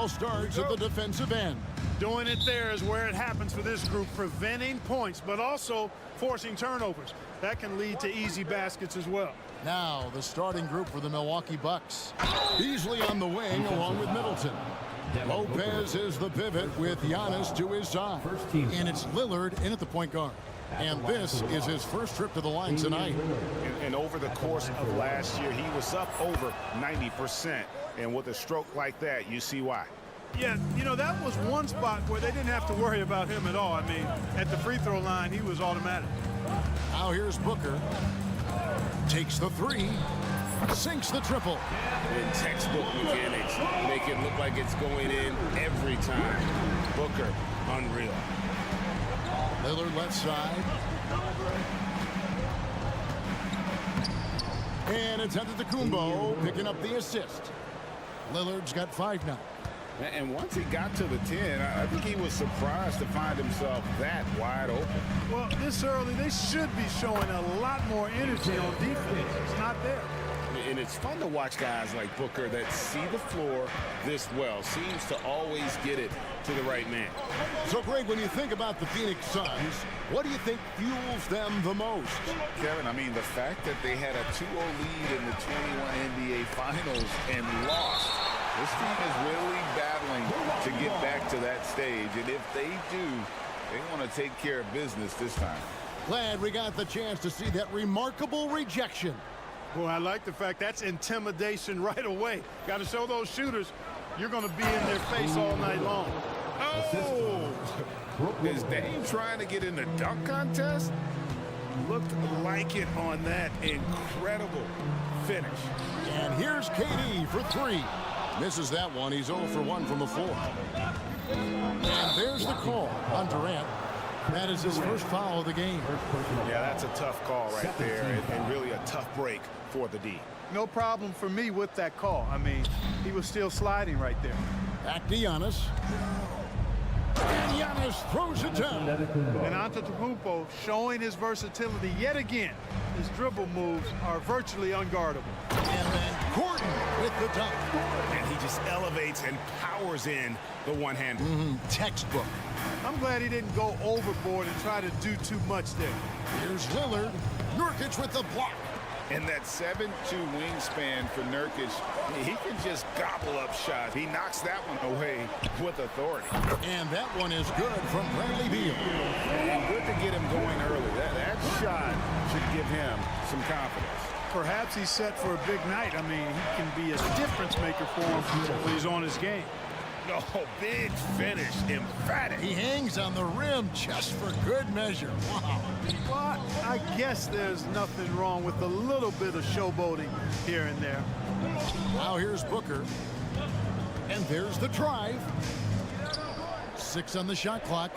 all starts at the defensive end. Doing it there is where it happens for this group, preventing points, but also forcing turnovers. That can lead to easy baskets as well. Now the starting group for the Milwaukee Bucks. Beasley on the wing along with Middleton. Lopez is the pivot with Giannis to his side. And it's Lillard in at the point guard. And this is his first trip to the line tonight. And over the course of last year, he was up over 90%. And with a stroke like that, you see why. Yeah, you know, that was one spot where they didn't have to worry about him at all. I mean, at the free throw line, he was automatic. Now here's Booker. Takes the three. Sinks the triple. In textbook mechanics, make it look like it's going in every time. Booker, unreal. Lillard left side. And it's Antetokounmpo picking up the assist. Lillard's got 5 now. And once he got to the 10, I think he was surprised to find himself that wide open. Well, this early, they should be showing a lot more energy on defense. It's not there. And it's fun to watch guys like Booker that see the floor this well. Seems to always get it to the right man. So, Greg, when you think about the Phoenix Suns, what do you think fuels them the most? Kevin, I mean, the fact that they had a 2-0 lead in the 21 NBA Finals and lost. This team is really battling to get back to that stage. And if they do, they want to take care of business this time. Glad we got the chance to see that remarkable rejection. Well, I like the fact that's intimidation right away. Got to show those shooters you're going to be in their face all night long. Oh! Is Dame trying to get in the dunk contest? Looked like it on that incredible finish. And here's KD for 3. Misses that one. He's 0 for 1 from the floor. And there's the call on Durant. That is his first foul of the game. Yeah, that's a tough call right there, and really a tough break for the D. No problem for me with that call. I mean, he was still sliding right there. Back to Giannis. And Giannis throws it down. And Antetokounmpo showing his versatility yet again. His dribble moves are virtually unguardable. And then Gordon with the dunk. And he just elevates and powers in the one-hander. Textbook. I'm glad he didn't go overboard and try to do too much there. Here's Lillard. Nurkic with the block. And that 7'2" wingspan for Nurkic, he can just gobble up shots. He knocks that one away with authority. And that one is good from Bradley Beal. And good to get him going early. That shot should give him some confidence. Perhaps he's set for a big night. I mean, he can be a difference maker for him when he's on his game. Oh, big finish, emphatic. He hangs on the rim just for good measure. Wow. Well, I guess there's nothing wrong with a little bit of showboating here and there. Now here's Booker. And there's the drive. 6 on the shot clock.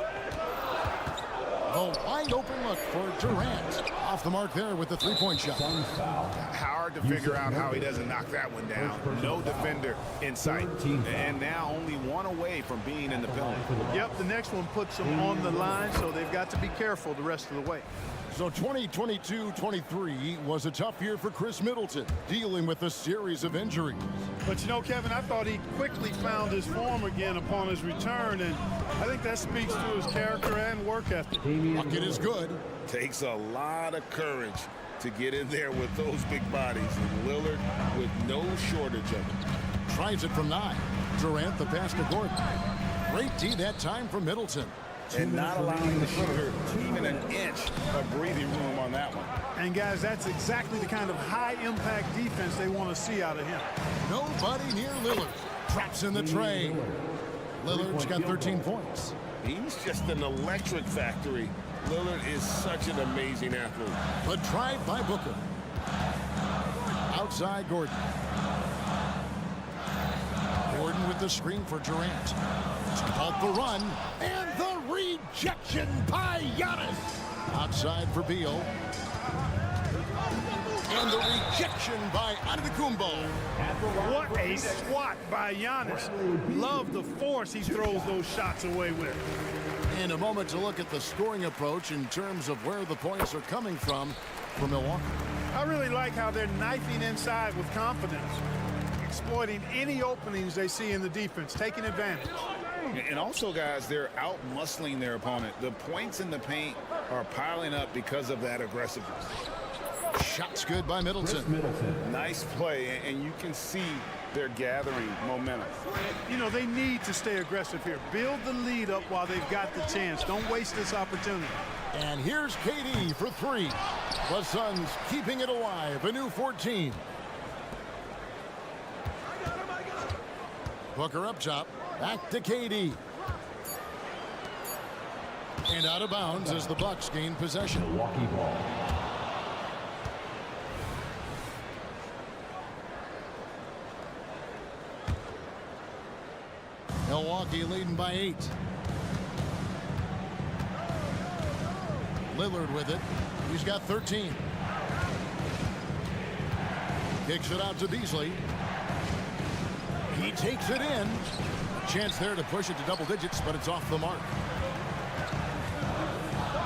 The wide open look for Durant. Off the mark there with the 3-point shot. Hard to figure out how he doesn't knock that one down. No defender in sight. And now only one away from being in the penalty. Yep, the next one puts them on the line, so they've got to be careful the rest of the way. So 2022-23 was a tough year for Chris Middleton, dealing with a series of injuries. But you know, Kevin, I thought he quickly found his form again upon his return, and I think that speaks to his character and work ethic. Bucket is good. Takes a lot of courage to get in there with those big bodies. And Lillard with no shortage of it. Tries it from 9. Durant the pass to Gordon. Great D that time from Middleton. And not allowing the shooter even an inch of breathing room on that one. And guys, that's exactly the kind of high-impact defense they want to see out of him. Nobody near Lillard. Traps in the tray. Lillard's got 13 points. He's just an electric factory. Lillard is such an amazing athlete. The drive by Booker. Outside Gordon. Gordon with the screen for Durant. Called the run. And the rejection by Giannis. Outside for Beal. And the rejection by Antetokounmpo. What a swat by Giannis. Love the force he throws those shots away with. In a moment to look at the scoring approach in terms of where the points are coming from for Milwaukee. I really like how they're knifing inside with confidence. exploiting any openings they see in the defense, taking advantage. And also, guys, they're out-muscling their opponent. The points in the paint are piling up because of that aggressiveness. Shots good by Middleton. Nice play, and you can see they're gathering momentum. You know, they need to stay aggressive here. Build the lead up while they've got the chance. Don't waste this opportunity. And here's KD for three. The Suns keeping it alive, a new 14. Booker up top, back to KD. And out of bounds as the Bucks gain possession. Milwaukee ball. Milwaukee leading by 8. Lillard with it. He's got 13. Kicks it out to Beasley. He takes it in. A chance there to push it to double digits, but it's off the mark.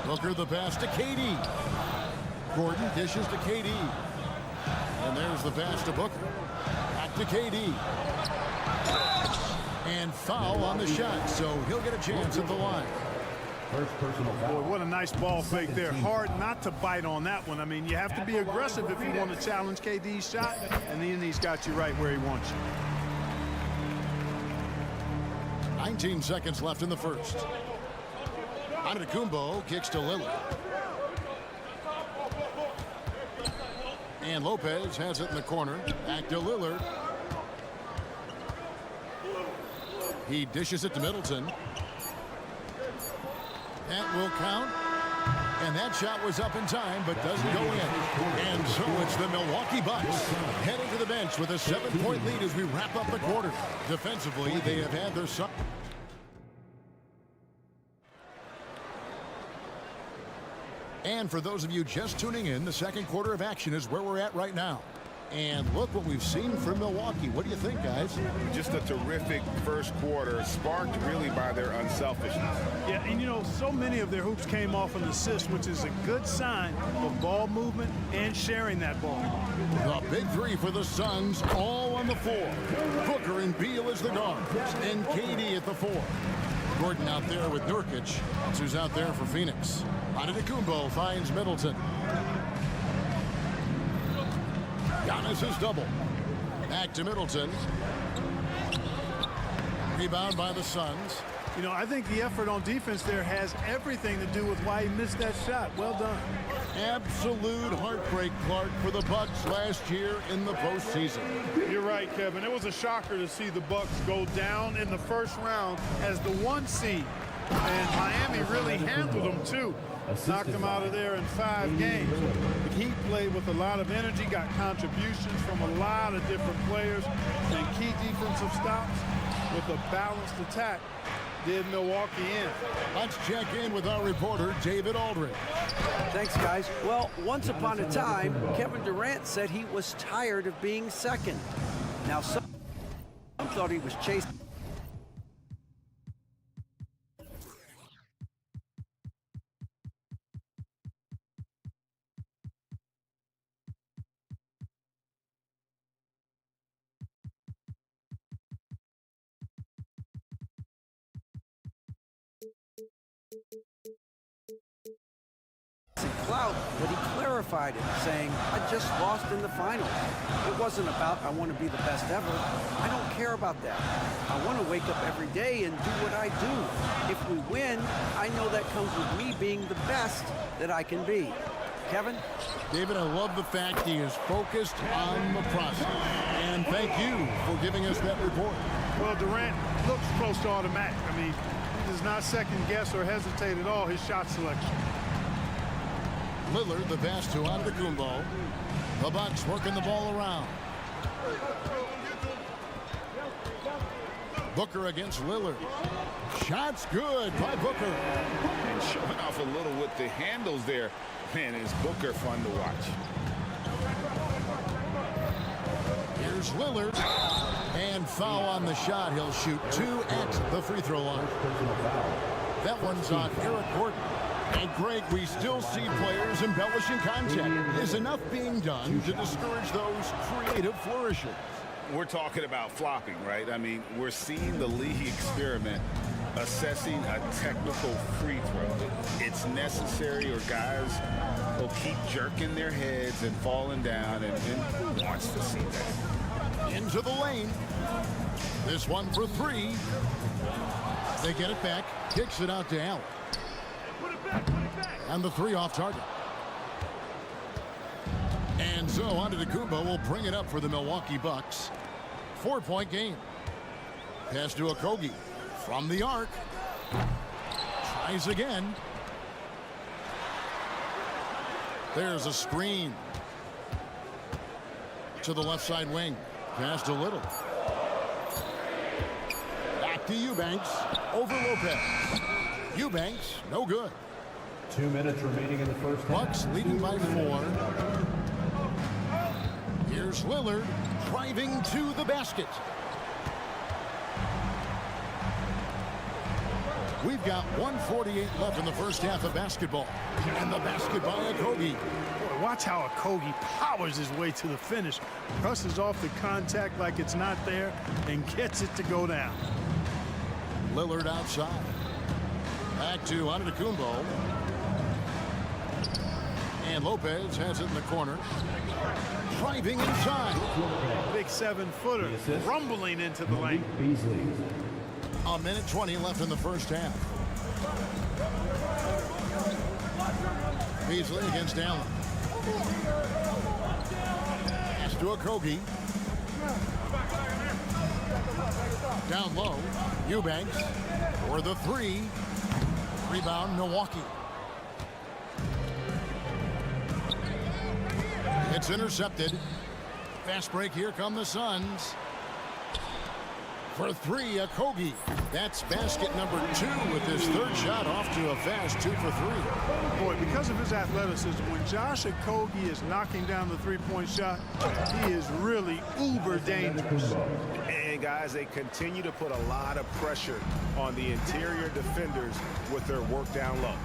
Booker the pass to KD. Gordon dishes to KD. And there's the pass to Booker. Back to KD. And foul on the shot, so he'll get a chance at the line. First personal foul. Boy, what a nice ball fake there. Hard not to bite on that one. I mean, you have to be aggressive if you want to challenge KD's shot, and then he's got you right where he wants you. 19 seconds left in the first. Antetokounmpo kicks to Lillard. And Lopez has it in the corner. Back to Lillard. He dishes it to Middleton. That will count. And that shot was up in time, but doesn't go in. And so it's the Milwaukee Bucks heading to the bench with a 7-point lead as we wrap up the quarter. Defensively, they have had their son. And for those of you just tuning in, the second quarter of action is where we're at right now. And look what we've seen from Milwaukee. What do you think, guys? Just a terrific first quarter, sparked really by their unselfishness. Yeah, and you know, so many of their hoops came off an assist, which is a good sign of ball movement and sharing that ball. The big three for the Suns, all on the floor. Booker and Beal as the guards, and KD at the 4. Gordon out there with Nurkic. That's who's out there for Phoenix. Antetokounmpo finds Middleton. Giannis is double. Back to Middleton. Rebound by the Suns. You know, I think the effort on defense there has everything to do with why he missed that shot. Well done. Absolute heartbreak, Clark, for the Bucks last year in the postseason. You're right, Kevin. It was a shocker to see the Bucks go down in the first round as the 1 seed. And Miami really handled them, too. Knocked them out of there in 5 games. The Heat played with a lot of energy, got contributions from a lot of different players, and key defensive stops with a balanced attack did Milwaukee in. Let's check in with our reporter, David Aldridge. Thanks, guys. Well, once upon a time, Kevin Durant said he was tired of being second. Now, some thought he was chasing. Clout, but he clarified it, saying, I just lost in the finals. It wasn't about I want to be the best ever. I don't care about that. I want to wake up every day and do what I do. If we win, I know that comes with me being the best that I can be. Kevin? David, I love the fact he is focused on the process. And thank you for giving us that report. Well, Durant looks close to automatic. I mean, he does not second guess or hesitate at all his shot selection. Lillard, the pass to Antetokounmpo. The Bucks working the ball around. Booker against Lillard. Shots good by Booker. And showing off a little with the handles there. Man, is Booker fun to watch. Here's Lillard. And foul on the shot. He'll shoot 2 at the free throw line. That one's on Eric Gordon. And Greg, we still see players embellishing contact. Is enough being done to discourage those creative flourishes? we're talking about flopping, right? I mean, we're seeing the league experiment assessing a technical free throw. It's necessary, or guys will keep jerking their heads and falling down, and who wants to see that? Into the lane. This one for three. They get it back. Kicks it out to Allen. And the three off target. And so Antetokounmpo will bring it up for the Milwaukee Bucks. 4-point game. Pass to Okogie. From the arc. Tries again. There's a screen. To the left side wing. Pass to Little. Back to Eubanks. Over Lopez. Eubanks, no good. 2 minutes remaining in the first half. Bucks leading by 4. Here's Lillard driving to the basket. We've got 1:48 left in the first half of basketball. And the basket by Okogie. Boy, watch how Okogie powers his way to the finish. Brushes off the contact like it's not there and gets it to go down. Lillard outside. Back to Antetokounmpo. And Lopez has it in the corner. Driving inside. Big 7-footer rumbling into the lane. Beasley. A minute 20 left in the first half. Beasley against Allen. Pass to Okogie. Down low. Eubanks for the three. Rebound Milwaukee. It's intercepted. Fast break. Here come the Suns. For three, Okogie. That's basket number 2 with his third shot off to a fast 2 for 3. Boy, because of his athleticism, when Josh Okogie is knocking down the three-point shot, he is really uber dangerous. And guys, they continue to put a lot of pressure on the interior defenders with their work down low.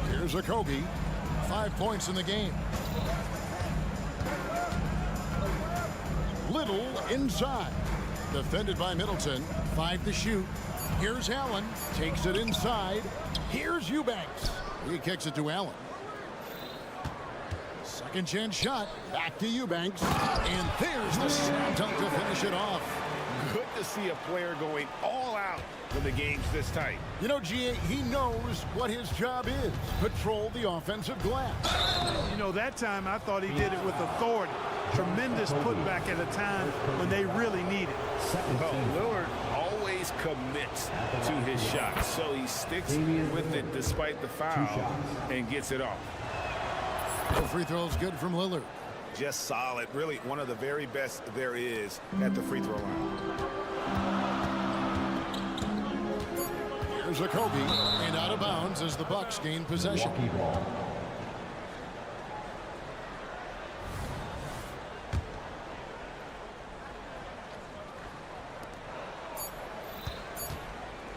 Here's Okogie. 5 points in the game. Little inside. Defended by Middleton. 5 to shoot. Here's Allen. Takes it inside. Here's Eubanks. He kicks it to Allen. Second chance shot. Back to Eubanks. And there's the slam dunk to finish it off. Good to see a player going all out when the game's this tight. You know, GA, he knows what his job is. Patrol the offensive glass. You know, that time I thought he did it with authority. Tremendous putback at a time when they really need it. Well, Lillard always commits to his shot, so he sticks with it despite the foul and gets it off. The free throw is good from Lillard. Just solid. Really one of the very best there is at the free throw line. Here's Okogie, and out of bounds as the Bucks gain possession. Milwaukee ball.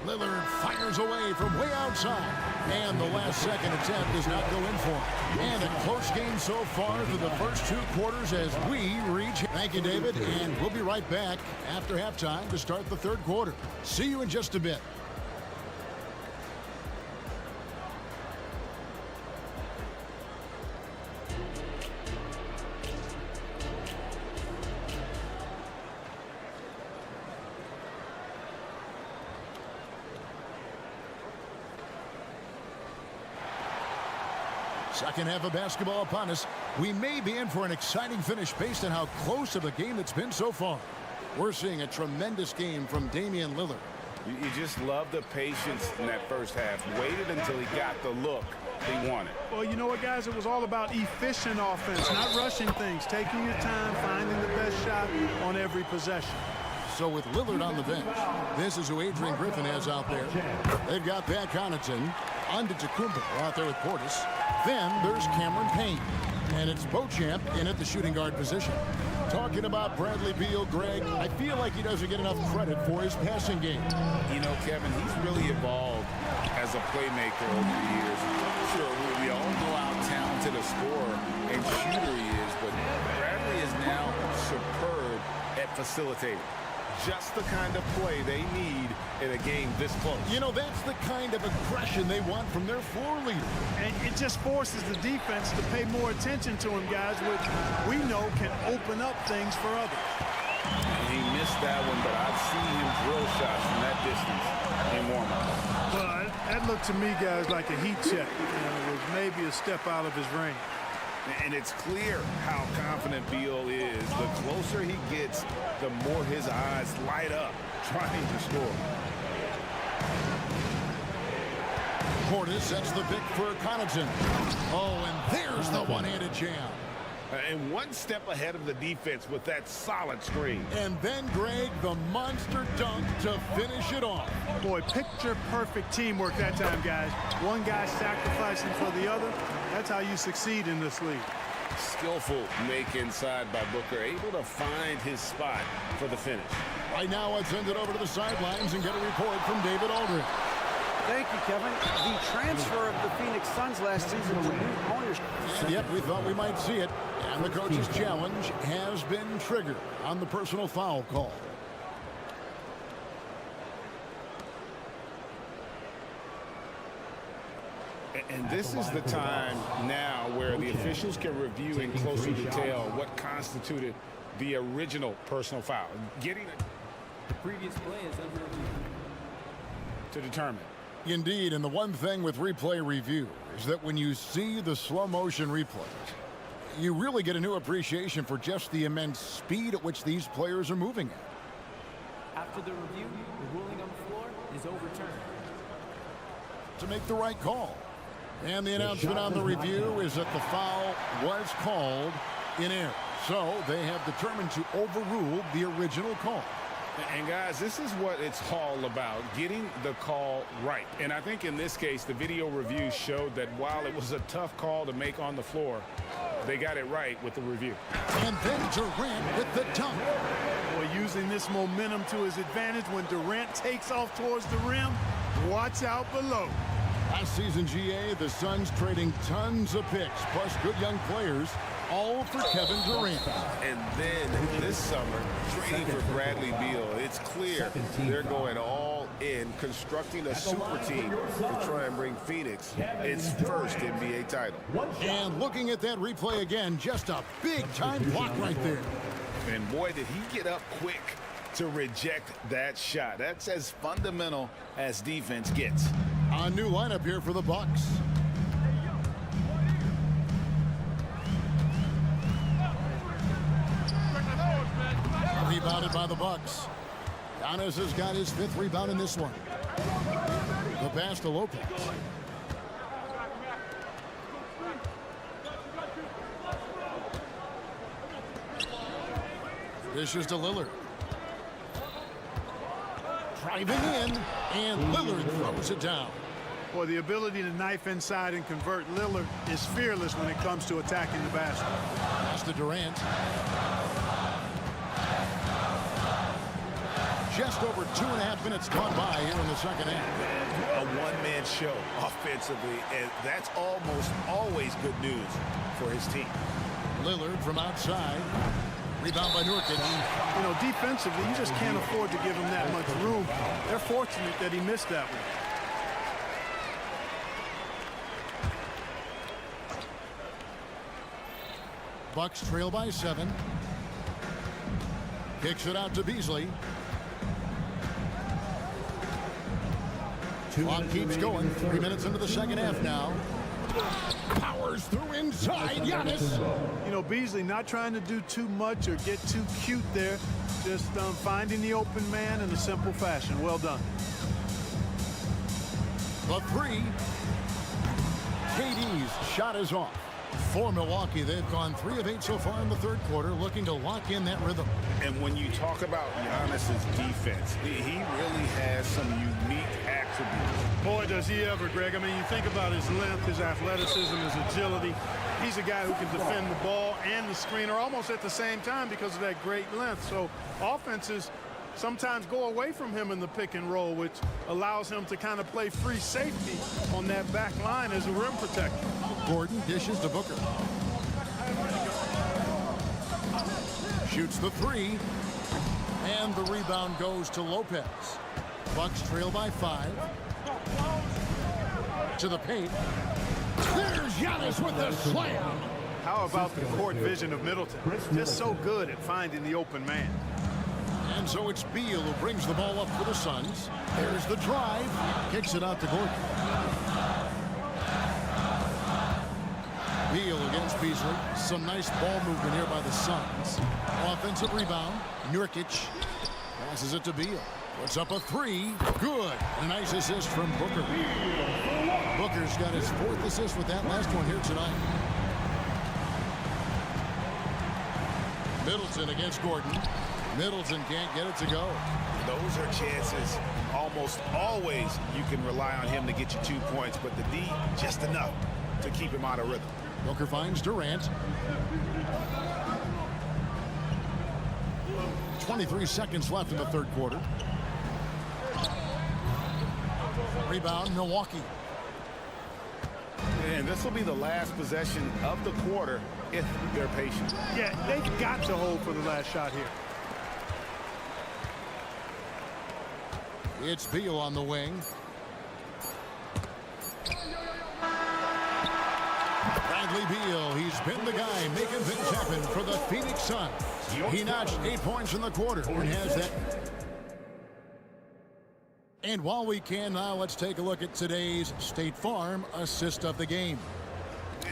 Lillard fires away from way outside. And the last second attempt does not go in for him. And a close game so far for the first 2 quarters as we reach. Thank you, David. And we'll be right back after halftime to start the third quarter. See you in just a bit. Second half of basketball upon us. We may be in for an exciting finish based on how close of a game it's been so far. We're seeing a tremendous game from Damian Lillard. You just love the patience in that first half. Waited until he got the look he wanted. Well, you know what, guys? It was all about efficient offense, not rushing things, taking your time, finding the best shot on every possession. So with Lillard on the bench, this is who Adrian Griffin has out there. They've got Pat Connaughton, Antetokounmpo out there with Portis. Then there's Cameron Payne. And it's Beauchamp in at the shooting guard position. Talking about Bradley Beal, Greg, I feel like he doesn't get enough credit for his passing game. You know, Kevin, he's really evolved as a playmaker over the years. Sure, we all know how talented a scorer and shooter he is, but Bradley is now superb at facilitating. Just the kind of play they need in a game this close. You know, that's the kind of aggression they want from their floor leader. And it just forces the defense to pay more attention to him, guys, which we know can open up things for others. He missed that one, but I've seen him drill shots from that distance in warm-up. Well, that looked to me, guys, like a heat check. It was maybe a step out of his range. And it's clear how confident Beal is. The closer he gets, the more his eyes light up trying to score. Portis sets the pick for Connaughton. Oh, and there's the one-handed jam. And one step ahead of the defense with that solid screen. And then, Greg, the monster dunk to finish it off. Boy, picture-perfect teamwork that time, guys. One guy sacrificing for the other. That's how you succeed in this league. Skillful make inside by Booker, able to find his spot for the finish. Right now, let's send it over to the sidelines and get a report from David Aldridge. Thank you, Kevin. The transfer of the Phoenix Suns last season to new owners. Yep, we thought we might see it. And the coach's challenge has been triggered on the personal foul call. And this is the time now where the officials can review in closer detail what constituted the original personal foul. Getting the previous play is under review to determine. Indeed, and the one thing with replay review is that when you see the slow motion replays, you really get a new appreciation for just the immense speed at which these players are moving at. After the review, the ruling on the floor is overturned. To make the right call. And the announcement on the review is that the foul was called in error. So they have determined to overrule the original call. And guys, this is what it's all about, getting the call right. And I think in this case, the video review showed that while it was a tough call to make on the floor, they got it right with the review. And then Durant with the dunk. Boy, using this momentum to his advantage when Durant takes off towards the rim, watch out below. Last season, GA, the Suns trading tons of picks, plus good young players, all for Kevin Durant. And then this summer, trading for Bradley Beal. It's clear they're going all in, constructing a super team to try and bring Phoenix its first NBA title. And looking at that replay again, just a big-time block right there. And boy, did he get up quick to reject that shot. That's as fundamental as defense gets. A new lineup here for the Bucks. Rebounded by the Bucks. Giannis has got his 5th rebound in this one. The pass to Lopez. Dishes to Lillard. Driving in, and Lillard throws it down. Boy, the ability to knife inside and convert Lillard is fearless when it comes to attacking the basket. Pass to Durant. Just over 2.5 minutes gone by here in the second half. A one-man show offensively, and that's almost always good news for his team. Lillard from outside. Rebound by Nurkic. You know, defensively, you just can't afford to give him that much room. They're fortunate that he missed that one. Bucks trail by 7. Kicks it out to Beasley. Clock keeps going. 3 minutes into the second half now. Powers through inside. Giannis. You know, Beasley not trying to do too much or get too cute there. Just finding the open man in a simple fashion. Well done. The 3. KD's shot is off. For Milwaukee, they've gone 3 of 8 so far in the third quarter, looking to lock in that rhythm. And when you talk about Giannis's defense, he really has some unique attributes Boy, does he ever, Greg. I mean, you think about his length, his athleticism, his agility. He's a guy who can defend the ball and the screener almost at the same time because of that great length. So offenses sometimes go away from him in the pick and roll, which allows him to kind of play free safety on that back line as a rim protector. Gordon dishes to Booker. Shoots the three. And the rebound goes to Lopez. Bucks trail by 5. To the paint. There's Giannis with the slam. How about the court vision of Middleton? Just so good at finding the open man. And so it's Beal who brings the ball up for the Suns. There's the drive. Kicks it out to Gordon. Beal against Beasley. Some nice ball movement here by the Suns. Offensive rebound. Nurkic passes it to Beal. Puts up a 3. Good. A nice assist from Booker. Booker's got his 4th assist with that last one here tonight. Middleton against Gordon. Middleton can't get it to go. Those are chances. Almost always you can rely on him to get you 2 points, but the D just enough to keep him out of rhythm. Booker finds Durant. 23 seconds left in the third quarter. Rebound, Milwaukee. And this will be the last possession of the quarter if they're patient. Yeah, they've got to hold for the last shot here. It's Beal on the wing. Bradley Beal, he's been the guy making things happen for the Phoenix Suns. He notched 8 points in the quarter and has that. And while we can now, let's take a look at today's State Farm assist of the game.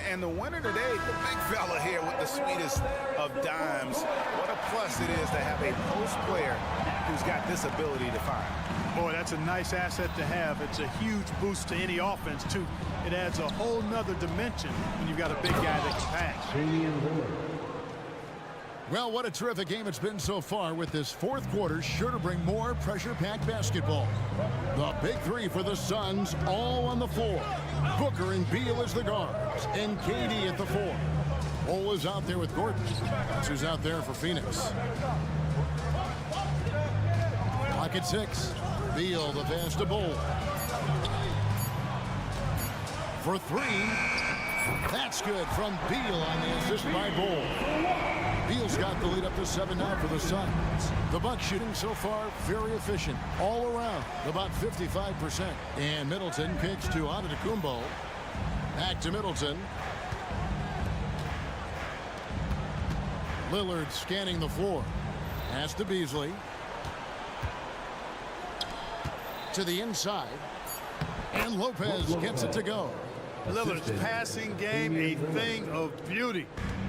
And the winner today, the big fella here with the sweetest of dimes. What a plus it is to have a post player who's got this ability to fire. Boy, that's a nice asset to have. It's a huge boost to any offense, too. It adds a whole nother dimension when you've got a big guy that can pass. Well, what a terrific game it's been so far, with this fourth quarter sure to bring more pressure-packed basketball. The big 3 for the Suns, all on the floor. Booker and Beal as the guards, and KD at the 4. Ole is out there with Gordon. That's who's out there for Phoenix. Pocket 6. Beal, the pass to Bull. For 3. That's good from Beal on the assist by Bull. Beal's got the lead up to 7 now for the Suns. The Bucks shooting so far very efficient all around, about 55%. And Middleton kicks to Antetokounmpo. Back to Middleton. Lillard scanning the floor. Pass to Beasley. To the inside. And Lopez gets it to go. Lillard's passing game, a thing of beauty.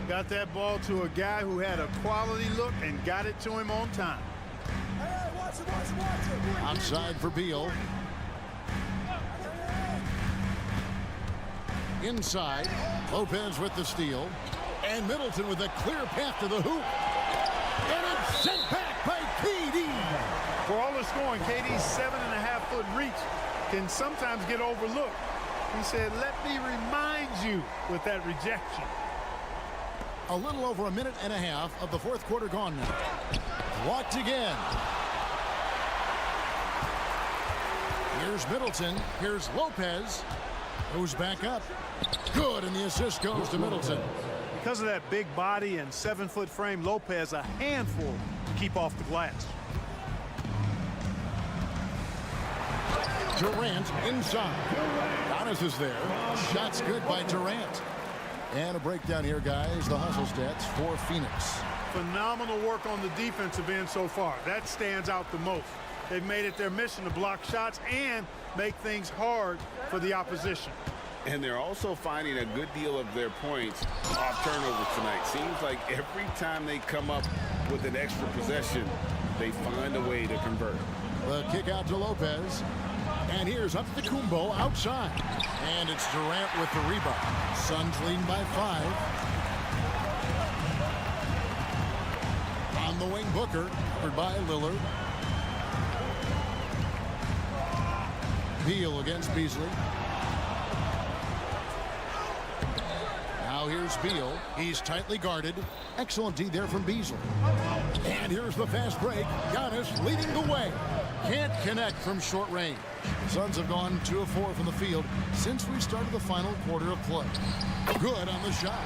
Got that ball to a guy who had a quality look and got it to him on time. Outside for Beal. Inside. Lopez with the steal. And Middleton with a clear path to the hoop. And it's sent back by KD. For all the scoring, KD's 7.5-foot reach can sometimes get overlooked. He said, let me remind you with that rejection. A little over a minute and a half of the fourth quarter gone now. Blocked again. Here's Middleton. Here's Lopez. Goes back up. Good, and the assist goes to Middleton. Because of that big body and 7-foot frame, Lopez a handful to keep off the glass. Durant inside. Giannis is there. Shots good by Durant. And a breakdown here, guys. The hustle stats for Phoenix. Phenomenal work on the defensive end so far. That stands out the most. They've made it their mission to block shots and make things hard for the opposition. And they're also finding a good deal of their points off turnovers tonight. Seems like every time they come up with an extra possession, they find a way to convert. The kick out to Lopez. And here's Antetokounmpo outside. And it's Durant with the rebound. Suns leading by 5. On the wing, Booker, covered by Lillard. Beal against Beasley. Now here's Beal. He's tightly guarded. Excellent D there from Beasley. And here's the fast break. Giannis leading the way. Can't connect from short range. The Suns have gone 2 of 4 from the field since we started the final quarter of play. Good on the shot.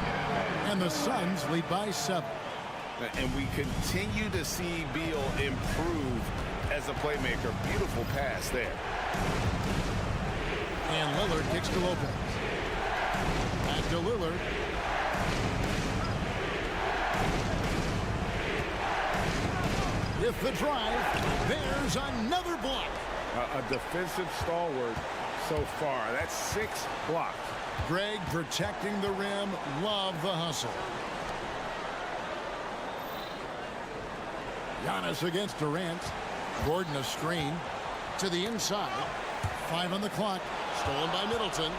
And the Suns lead by 7. And we continue to see Beal improve as a playmaker. Beautiful pass there. And Lillard kicks to Lopez. Back to Lillard. With the drive, there's another block. A defensive stalwart so far. That's 6 blocks. Greg protecting the rim. Love the hustle. Giannis against Durant. Gordon a screen to the inside. 5 on the clock. Stolen by Middleton.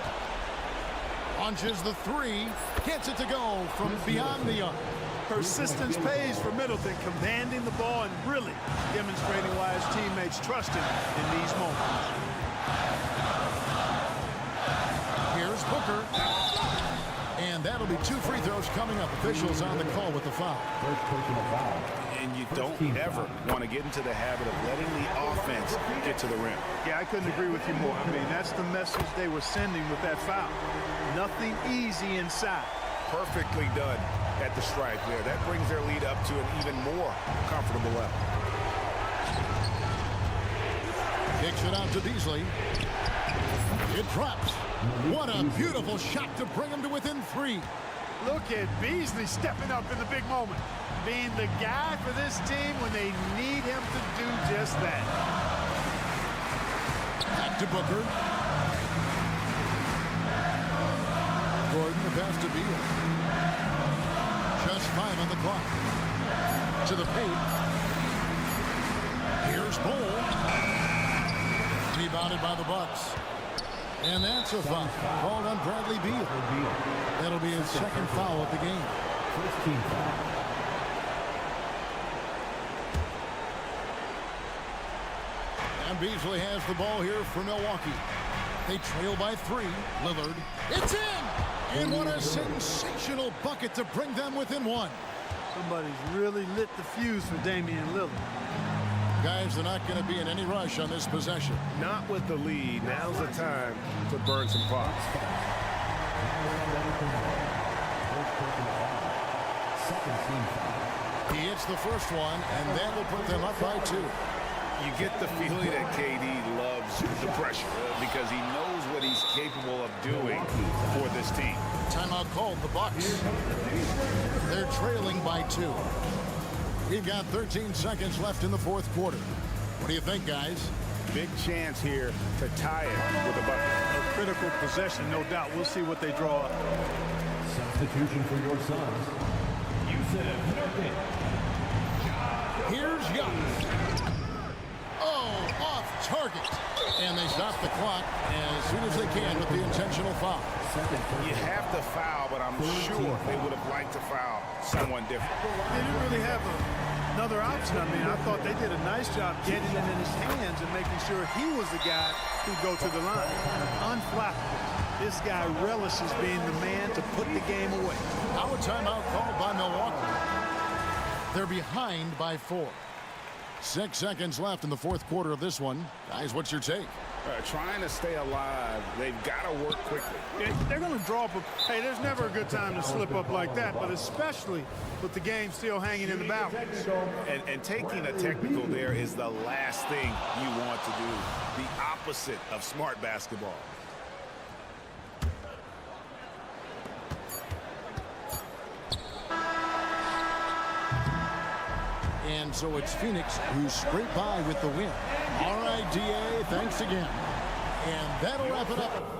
Launches the 3. Gets it to go from beyond the arc. Persistence pays for Middleton, commanding the ball and really demonstrating why his teammates trust him in these moments. Here's Booker. And that'll be 2 free throws coming up. Officials on the call with the foul. First personal foul. And you don't ever want to get into the habit of letting the offense get to the rim. Yeah, I couldn't agree with you more. I mean, that's the message they were sending with that foul. Nothing easy inside. Perfectly done at the stripe there. That brings their lead up to an even more comfortable level. Kicks it out to Beasley. It drops. What a beautiful shot to bring him to within 3. Look at Beasley stepping up in the big moment. Being the guy for this team when they need him to do just that. Back to Booker. Gordon the pass to Beal. Just 5 on the clock. To the paint. Here's Bull. Rebounded by the Bucks. And that's a foul called on Bradley Beal. That'll be his second foul of the game. First team foul. And Beasley has the ball here for Milwaukee. They trail by 3. Lillard. It's in! And what a sensational bucket to bring them within 1. Somebody's really lit the fuse for Damian Lillard. Guys, they're not going to be in any rush on this possession. Not with the lead. Now's the time to burn some clocks. Second team foul. He hits the first one, and that will put them up by 2. You get the feeling that KD loves the pressure because he knows what he's capable of doing for this team. Timeout called, the Bucks. They're trailing by 2. We've got 13 seconds left in the 4th quarter. What do you think, guys? Big chance here to tie it with a bucket. A critical possession, no doubt. We'll see what they draw up. Substitution for your Suns. Yusuf Nurkic. Here's Young. Oh, off target. And they stop the clock as soon as they can with the intentional foul. You have to foul, but I'm sure they would have liked to foul someone different. They didn't really have another option. I mean, I thought they did a nice job getting it in his hands and making sure he was the guy who'd go to the line. Unflappable. This guy relishes being the man to put the game away. Now a timeout called by Milwaukee. They're behind by 4. 6 seconds left in the 4th quarter of this one. Guys, what's your take? Trying to stay alive, they've got to work quickly. They're going to draw up. Hey, there's never a good time to slip up like that, but especially with the game still hanging in the balance. And taking a technical there is the last thing you want to do. The opposite of smart basketball. And so it's Phoenix who scraped by with the win. All right, DA, thanks again. And that'll wrap it up.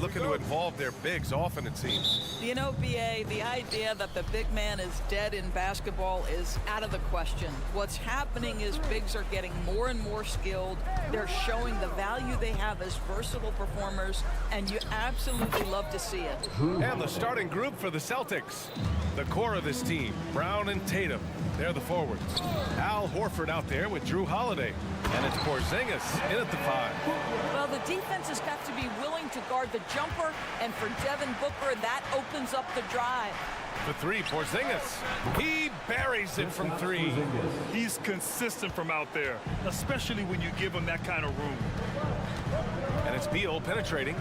looking to involve their bigs often, it seems. You know, BA, the idea that the big man is dead in basketball is out of the question. What's happening is bigs are getting more and more skilled. They're showing the value they have as versatile performers, and you absolutely love to see it. And the starting group for the Celtics. The core of this team, Brown and Tatum. They're the forwards. Al Horford out there with Drew Holiday. And it's Porzingis in at the 5. Well, the defense has got to be willing to guard the jumper, and for Devin Booker, that opens up the drive. For 3, Porzingis. He buries it from 3. He's consistent from out there, especially when you give him that kind of room. And it's Beal penetrating.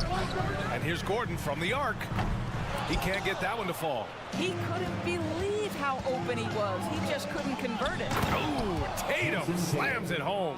And here's Gordon from the arc. He can't get that one to fall. He couldn't believe how open he was. He just couldn't convert it. Oh, Tatum slams it home.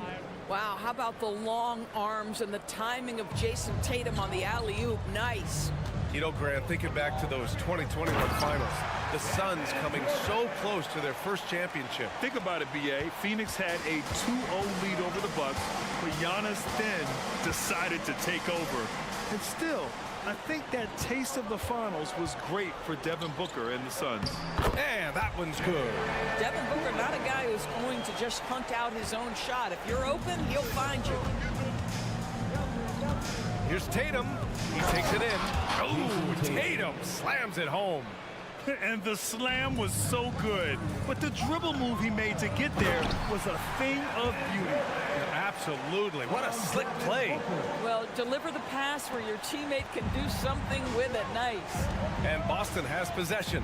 Wow, how about the long arms and the timing of Jason Tatum on the alley-oop? Nice. You know, Grant, thinking back to those 2021 finals, the Suns coming so close to their first championship. Think about it, BA. Phoenix had a 2-0 lead over the Bucks, but Giannis then decided to take over. And still, I think that taste of the finals was great for Devin Booker and the Suns. And that one's good. Devin Booker, not a guy who's going to just hunt out his own shot. If you're open, he'll find you. Here's Tatum. He takes it in. Oh, Tatum slams it home. And the slam was so good. But the dribble move he made to get there was a thing of beauty. Absolutely. What a slick play. Well, deliver the pass where your teammate can do something with it. Nice. And Boston has possession.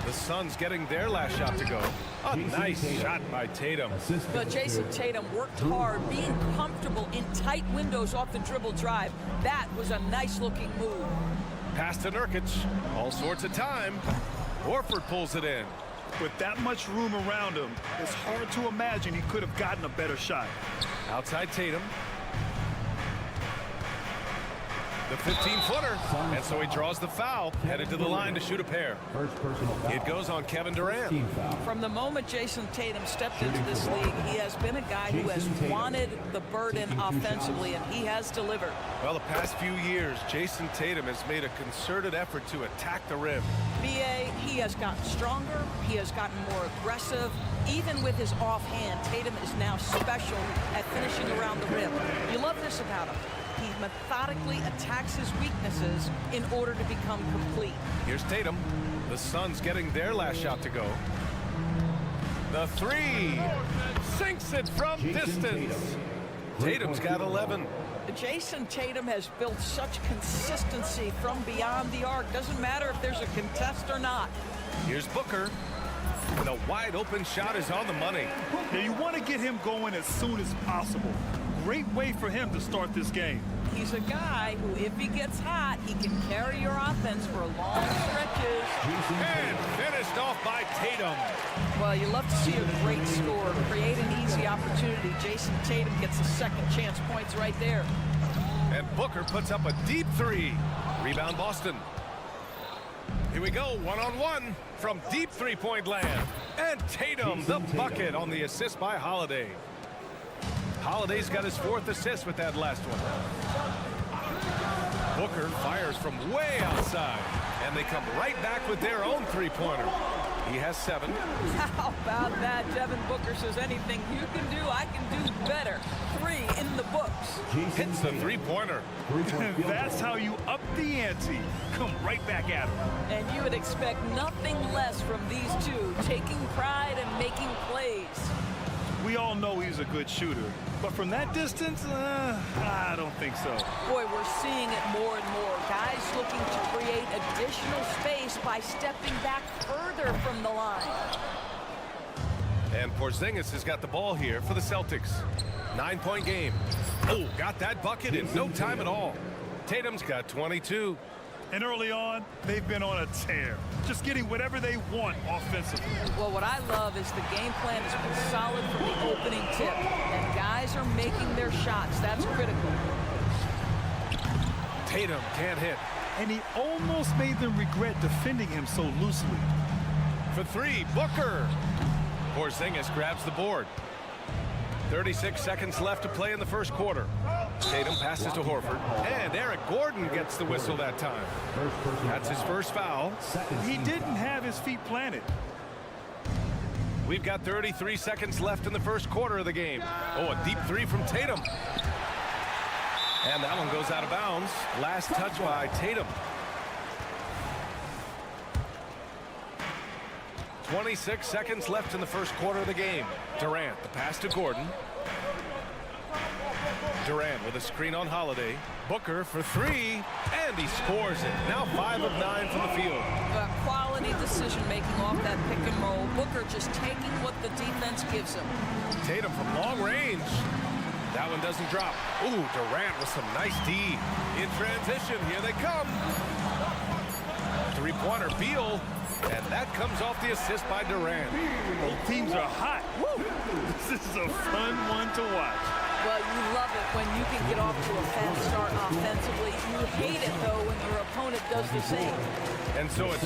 The Suns getting their last shot to go. A nice shot by Tatum. But Jason Tatum worked hard, being comfortable in tight windows off the dribble drive. That was a nice-looking move. Pass to Nurkic. All sorts of time. Horford pulls it in. With that much room around him, it's hard to imagine he could have gotten a better shot. Outside Tatum. The 15-footer. And so he draws the foul, headed to the line to shoot a pair. First personal foul. It goes on Kevin Durant. From the moment Jason Tatum stepped into this league, he has been a guy who has wanted the burden offensively, and he has delivered. Well, the past few years, Jason Tatum has made a concerted effort to attack the rim. BA, he has gotten stronger. He has gotten more aggressive. Even with his offhand, Tatum is now special at finishing around the rim. You love this about him. He methodically attacks his weaknesses in order to become complete. Here's Tatum. The Suns getting their last shot to go. The 3. Sinks it from distance. Tatum's got 11. Jason Tatum has built such consistency from beyond the arc. Doesn't matter if there's a contest or not. Here's Booker. And a wide open shot is on the money. Now you want to get him going as soon as possible. Great way for him to start this game. He's a guy who, if he gets hot, he can carry your offense for long stretches. And finished off by Tatum. Well, you love to see a great score, create an easy opportunity. Jason Tatum gets a second chance points right there. And Booker puts up a deep 3. Rebound Boston. Here we go, one-on-one from deep three-point land. And Tatum, the bucket on the assist by Holiday. Holiday's got his 4th assist with that last one. Booker fires from way outside, and they come right back with their own three-pointer. He has 7. How about that? Devin Booker says anything you can do, I can do better. 3 in the books. Hits the three-pointer. That's how you up the ante. Come right back at him. And you would expect nothing less from these two, taking pride and making plays. We all know he's a good shooter, but from that distance, I don't think so. Boy, we're seeing it more and more. Guys looking to create additional space by stepping back further from the line. And Porzingis has got the ball here for the Celtics. 9-point game. Oh, got that bucket in no time at all. Tatum's got 22. And early on, they've been on a tear, just getting whatever they want offensively. Well, what I love is the game plan has been solid from the opening tip, and guys are making their shots. That's critical. Tatum can't hit. And he almost made them regret defending him so loosely. For 3, Booker. Porzingis grabs the board. 36 seconds left to play in the first quarter. Tatum passes to Horford. And Eric Gordon gets the whistle that time. That's his first foul. He didn't have his feet planted. We've got 33 seconds left in the first quarter of the game. Oh, a deep three from Tatum. And that one goes out of bounds. Last touch by Tatum. 26 seconds left in the first quarter of the game. Durant, the pass to Gordon. Durant with a screen on Holiday. Booker for three, and he scores it. Now 5 of 9 from the field. Quality decision-making off that pick and roll. Booker just taking what the defense gives him. Tatum from long range. That one doesn't drop. Ooh, Durant with some nice D. In transition, here they come. Three-pointer, Beal. And that comes off the assist by Durant. Both teams are hot. Woo! This is a fun one to watch. Well, you love it when you can get off to a fast start offensively. You hate it, though, when your opponent does the same. And so it's...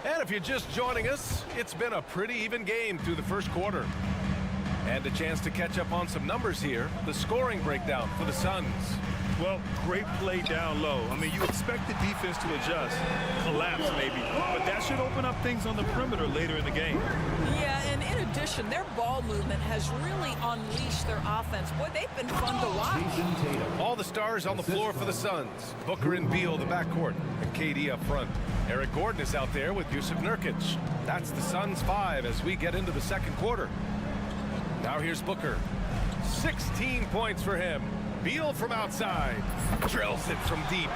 And if you're just joining us, it's been a pretty even game through the first quarter. And a chance to catch up on some numbers here. The scoring breakdown for the Suns. Well, great play down low. I mean, you expect the defense to adjust, collapse maybe, but that should open up things on the perimeter later in the game. Yeah, and in addition, their ball movement has really unleashed their offense. Boy, they've been fun to watch. All the stars on the floor for the Suns. Booker and Beal, the backcourt, and KD up front. Eric Gordon is out there with Yusuf Nurkic. That's the Suns 5 as we get into the second quarter. Now here's Booker. 16 points for him. Beal from outside. Drills it from deep.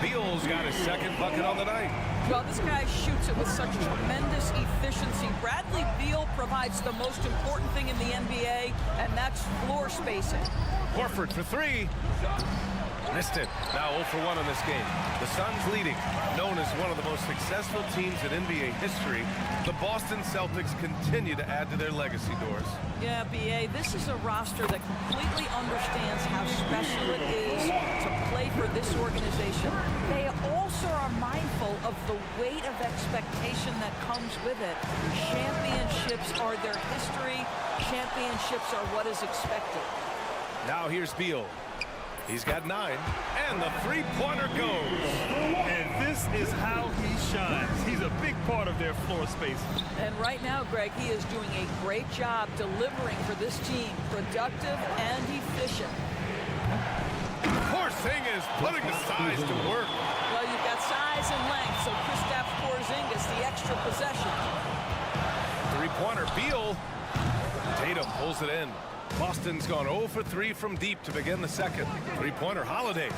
Beal's got his second bucket on the night. Well, this guy shoots it with such tremendous efficiency. Bradley Beal provides the most important thing in the NBA, and that's floor spacing. Horford for three. Missed it. Now 0 for 1 in this game. The Suns leading. Known as one of the most successful teams in NBA history, the Boston Celtics continue to add to their legacy, Doors. Yeah, B.A., this is a roster that completely understands how special it is to play for this organization. They also are mindful of the weight of expectation that comes with it. Championships are their history. Championships are what is expected. Now here's Beal. He's got 9, and the three-pointer goes. And this is how he shines. He's a big part of their floor space. And right now, Greg, he is doing a great job delivering for this team, productive and efficient. Porzingis putting the size to work. Well, you've got size and length, so Kristaps Porzingis, the extra possession. Three-pointer, Beal. Tatum pulls it in. Boston's gone 0 for 3 from deep to begin the second. Three-pointer, Holiday.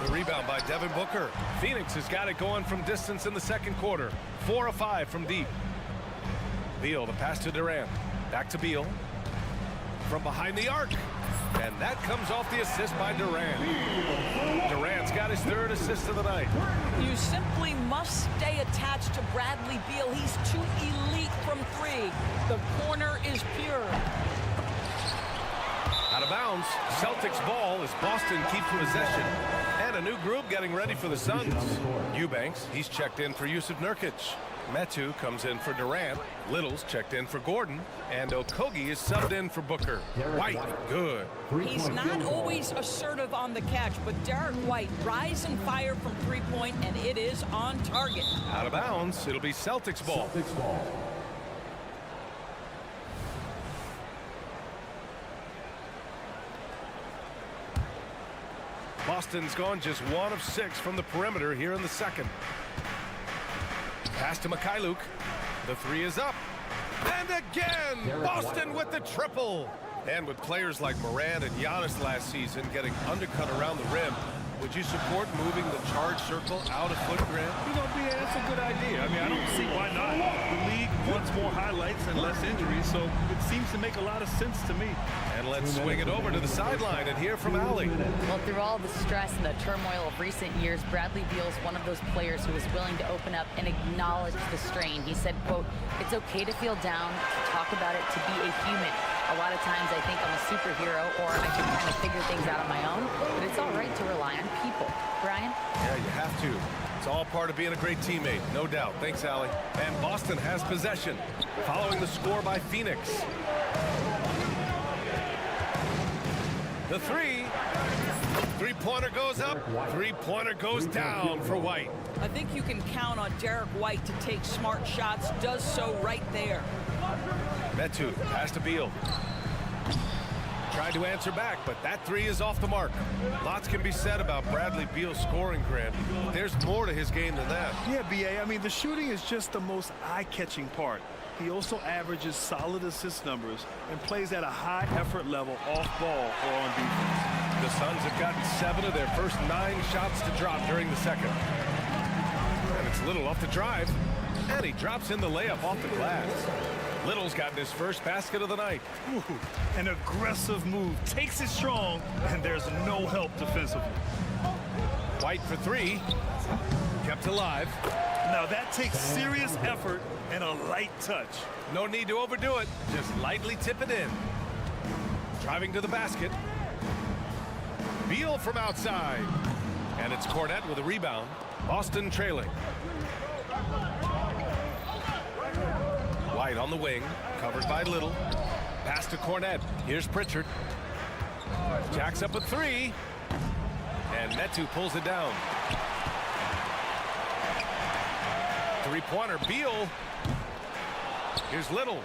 The rebound by Devin Booker. Phoenix has got it going from distance in the second quarter. 4 of 5 from deep. Beal, the pass to Durant. Back to Beal. From behind the arc. And that comes off the assist by Durant. Durant's got his 3rd assist of the night. You simply must stay attached to Bradley Beal. He's too elite from 3. The corner is pure. Out of bounds. Celtics ball as Boston keeps possession. And a new group getting ready for the Suns. Eubanks, he's checked in for Yusuf Nurkic. Metu comes in for Durant. Little's checked in for Gordon. And Okogie is subbed in for Booker. White, good. He's not always assertive on the catch, but Derek White rise and fire from three-point, and it is on target. Out of bounds. It'll be Celtics ball. Boston's gone just 1 of 6 from the perimeter here in the second. Pass to Mikhailuk. The 3 is up. And again, Boston with the triple. And with players like Morant and Giannis last season getting undercut around the rim, would you support moving the charge circle out of Foot Grant? You know, B.A., that's a good idea. I mean, I don't see why not. The league wants more highlights and less injuries, so it seems to make a lot of sense to me. And let's swing it over to the sideline and hear from Allie. Well, through all the stress and the turmoil of recent years, Bradley Beal's one of those players who is willing to open up and acknowledge the strain. He said, quote, "It's okay to feel down, to talk about it, to be a human. A lot of times I think I'm a superhero or I can kind of figure things out on my own, but it's all right to rely on people." Brian? Yeah, you have to. It's all part of being a great teammate, no doubt. Thanks, Allie. And Boston has possession, following the score by Phoenix. The three-pointer goes up, three-pointer goes down for White. I think you can count on Derek White to take smart shots, does so right there. Metu, pass to Beal. Tried to answer back, but that three is off the mark. Lots can be said about Bradley Beal's scoring, Grant. There's more to his game than that. Yeah, B.A. I mean, the shooting is just the most eye-catching part. He also averages solid assist numbers and plays at a high effort level off ball or on defense. The Suns have gotten 7 of their first 9 shots to drop during the second. And it's Little off the drive. And he drops in the layup off the glass. Little's gotten his first basket of the night. Ooh, an aggressive move. Takes it strong, and there's no help defensively. White for 3. Kept alive. Now that takes serious effort and a light touch. No need to overdo it. Just lightly tip it in. Driving to the basket. Beal from outside. And it's Cornette with a rebound. Boston trailing. White on the wing, covered by Little. Pass to Cornette. Here's Pritchard. Jacks up a 3. And Metu pulls it down. Three-pointer, Beal. Here's Little.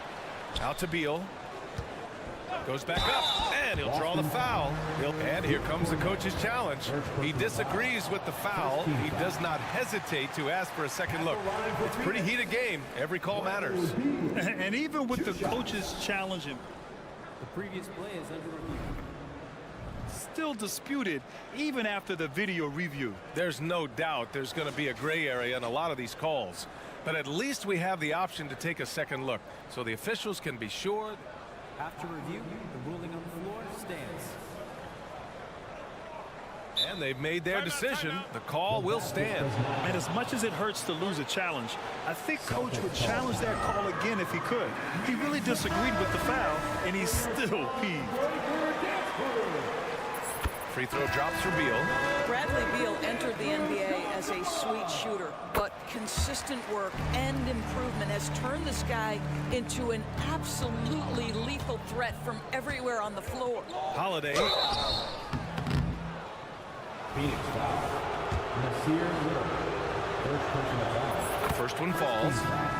Out to Beal. Goes back up, and he'll draw the foul. And here comes the coach's challenge. He disagrees with the foul. He does not hesitate to ask for a second look. It's a pretty heated game. Every call matters. And even with the coach's challenge, The previous play is under review. still disputed even after the video review. There's no doubt there's going to be a gray area in a lot of these calls. But at least we have the option to take a second look, so the officials can be sure. After review, the ruling on the floor stands. And they've made their decision. The call will stand. And as much as it hurts to lose a challenge, I think Coach would challenge that call again if he could. He really disagreed with the foul, and he's still peeved. Free throw drops for Beal. Bradley Beal entered the NBA as a sweet shooter, but consistent work and improvement has turned this guy into an absolutely lethal threat from everywhere on the floor. Holiday. Phoenix foul. Nasir Little. First personal foul. First one falls.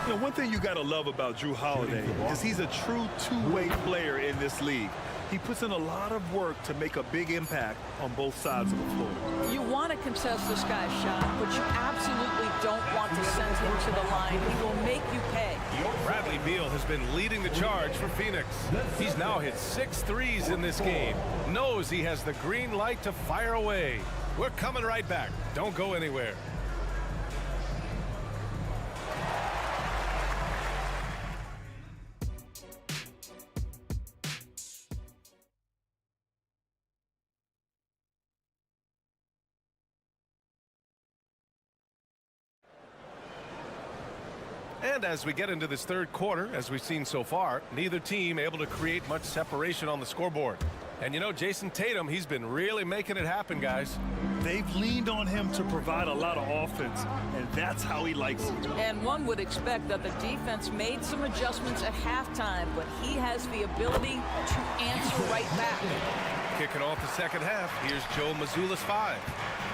You know, one thing you got to love about Jrue Holiday is he's a true two-way player in this league. He puts in a lot of work to make a big impact on both sides of the floor. You want to contest this guy's shot, but you absolutely don't want to send him to the line. He will make you pay. Bradley Beal has been leading the charge for Phoenix. He's now hit 6 threes in this game. Knows he has the green light to fire away. We're coming right back. Don't go anywhere. And as we get into this third quarter, as we've seen so far, neither team able to create much separation on the scoreboard. And you know, Jason Tatum, he's been really making it happen, guys. They've leaned on him to provide a lot of offense, and that's how he likes it. And one would expect that the defense made some adjustments at halftime, but he has the ability to answer right back. Kicking off the second half, here's Joe Mazzulla's 5.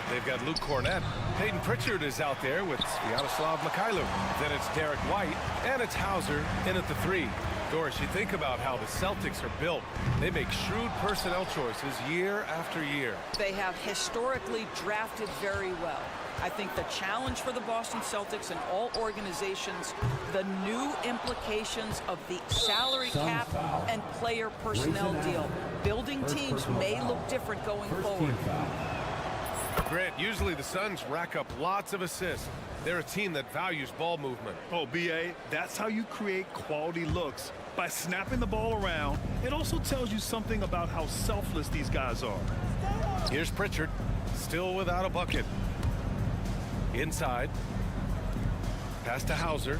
They've got Luke Cornette. Peyton Pritchard is out there with Sviatoslav Mikhailuk. Then it's Derek White, and it's Hauser in at the 3. Doris, you think about how the Celtics are built. They make shrewd personnel choices year after year. They have historically drafted very well. I think the challenge for the Boston Celtics and all organizations, the new implications of the salary cap and player personnel deal. Building teams may look different going forward. Grant, usually the Suns rack up lots of assists. They're a team that values ball movement. Oh, B.A., that's how you create quality looks. By snapping the ball around, it also tells you something about how selfless these guys are. Here's Pritchard, still without a bucket. Inside. Pass to Hauser.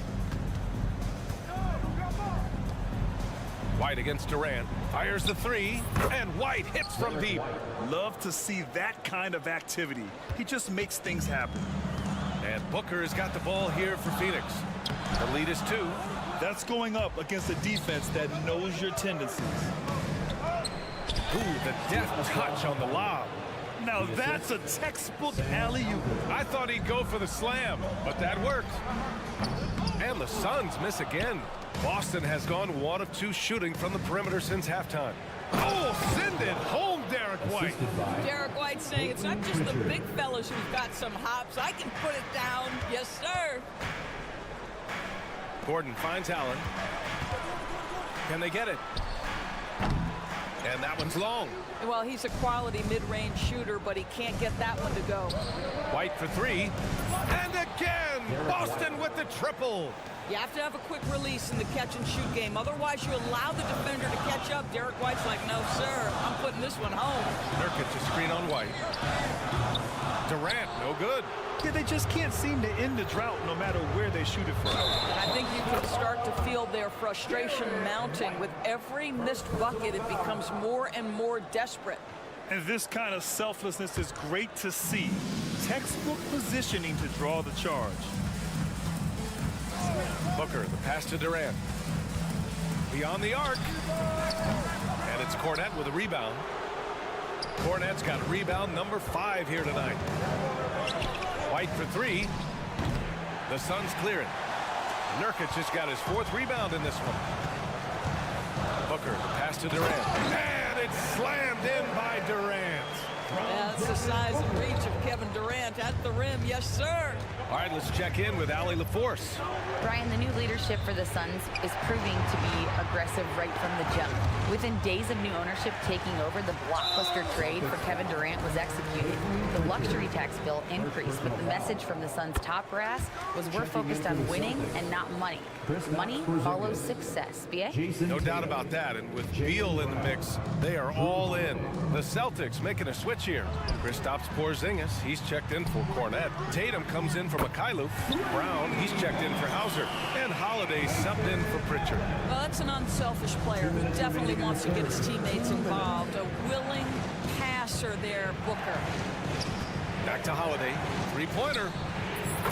White against Durant. Fires the 3, and White hits from deep. Love to see that kind of activity. He just makes things happen. And Booker has got the ball here for Phoenix. The lead is 2. That's going up against a defense that knows your tendencies. Ooh, the deft touch on the lob. Now that's a textbook alley-oop. I thought he'd go for the slam, but that worked. And the Suns miss again. Boston has gone 1 of 2 shooting from the perimeter since halftime. Oh, send it home, Derek White. Derek White saying it's not just the big fellas who've got some hops. I can put it down. Yes, sir. Gordon finds Allen. Can they get it? And that one's long. Well, he's a quality mid-range shooter, but he can't get that one to go. White for 3. And again, Boston with the triple. You have to have a quick release in the catch-and-shoot game. Otherwise, you allow the defender to catch up. Derek White's like, no, sir, I'm putting this one home. Nurkic a screen on White. Durant, no good. Yeah, they just can't seem to end the drought no matter where they shoot it from. And I think you can start to feel their frustration mounting. With every missed bucket, it becomes more and more desperate. And this kind of selflessness is great to see. Textbook positioning to draw the charge. Booker, the pass to Durant. Beyond the arc. And it's Cornette with a rebound. Cornette's got rebound number 5 here tonight. White for 3. The Suns clear it. Nurkic has got his 4th rebound in this one. Booker, the pass to Durant. And it's slammed in by Durant. Yeah, that's the size and reach of Kevin Durant at the rim. Yes, sir. All right, let's check in with Allie LaForce. Brian, the new leadership for the Suns is proving to be aggressive right from the jump. Within days of new ownership taking over, the blockbuster trade for Kevin Durant was executed. The luxury tax bill increased, but the message from the Suns' top brass was we're focused on winning and not money. Money follows success. B.A.? No doubt about that, and with Beal in the mix, they are all in. The Celtics making a switch here. Kristaps Porzingis, he's checked in for Cornette. Tatum comes in for Mikhailuk. Brown, he's checked in for Hauser. And Holiday subbed in for Pritchard. Well, that's an unselfish player who definitely wants to get his teammates involved. A willing passer there, Booker. Back to Holiday. 3-pointer.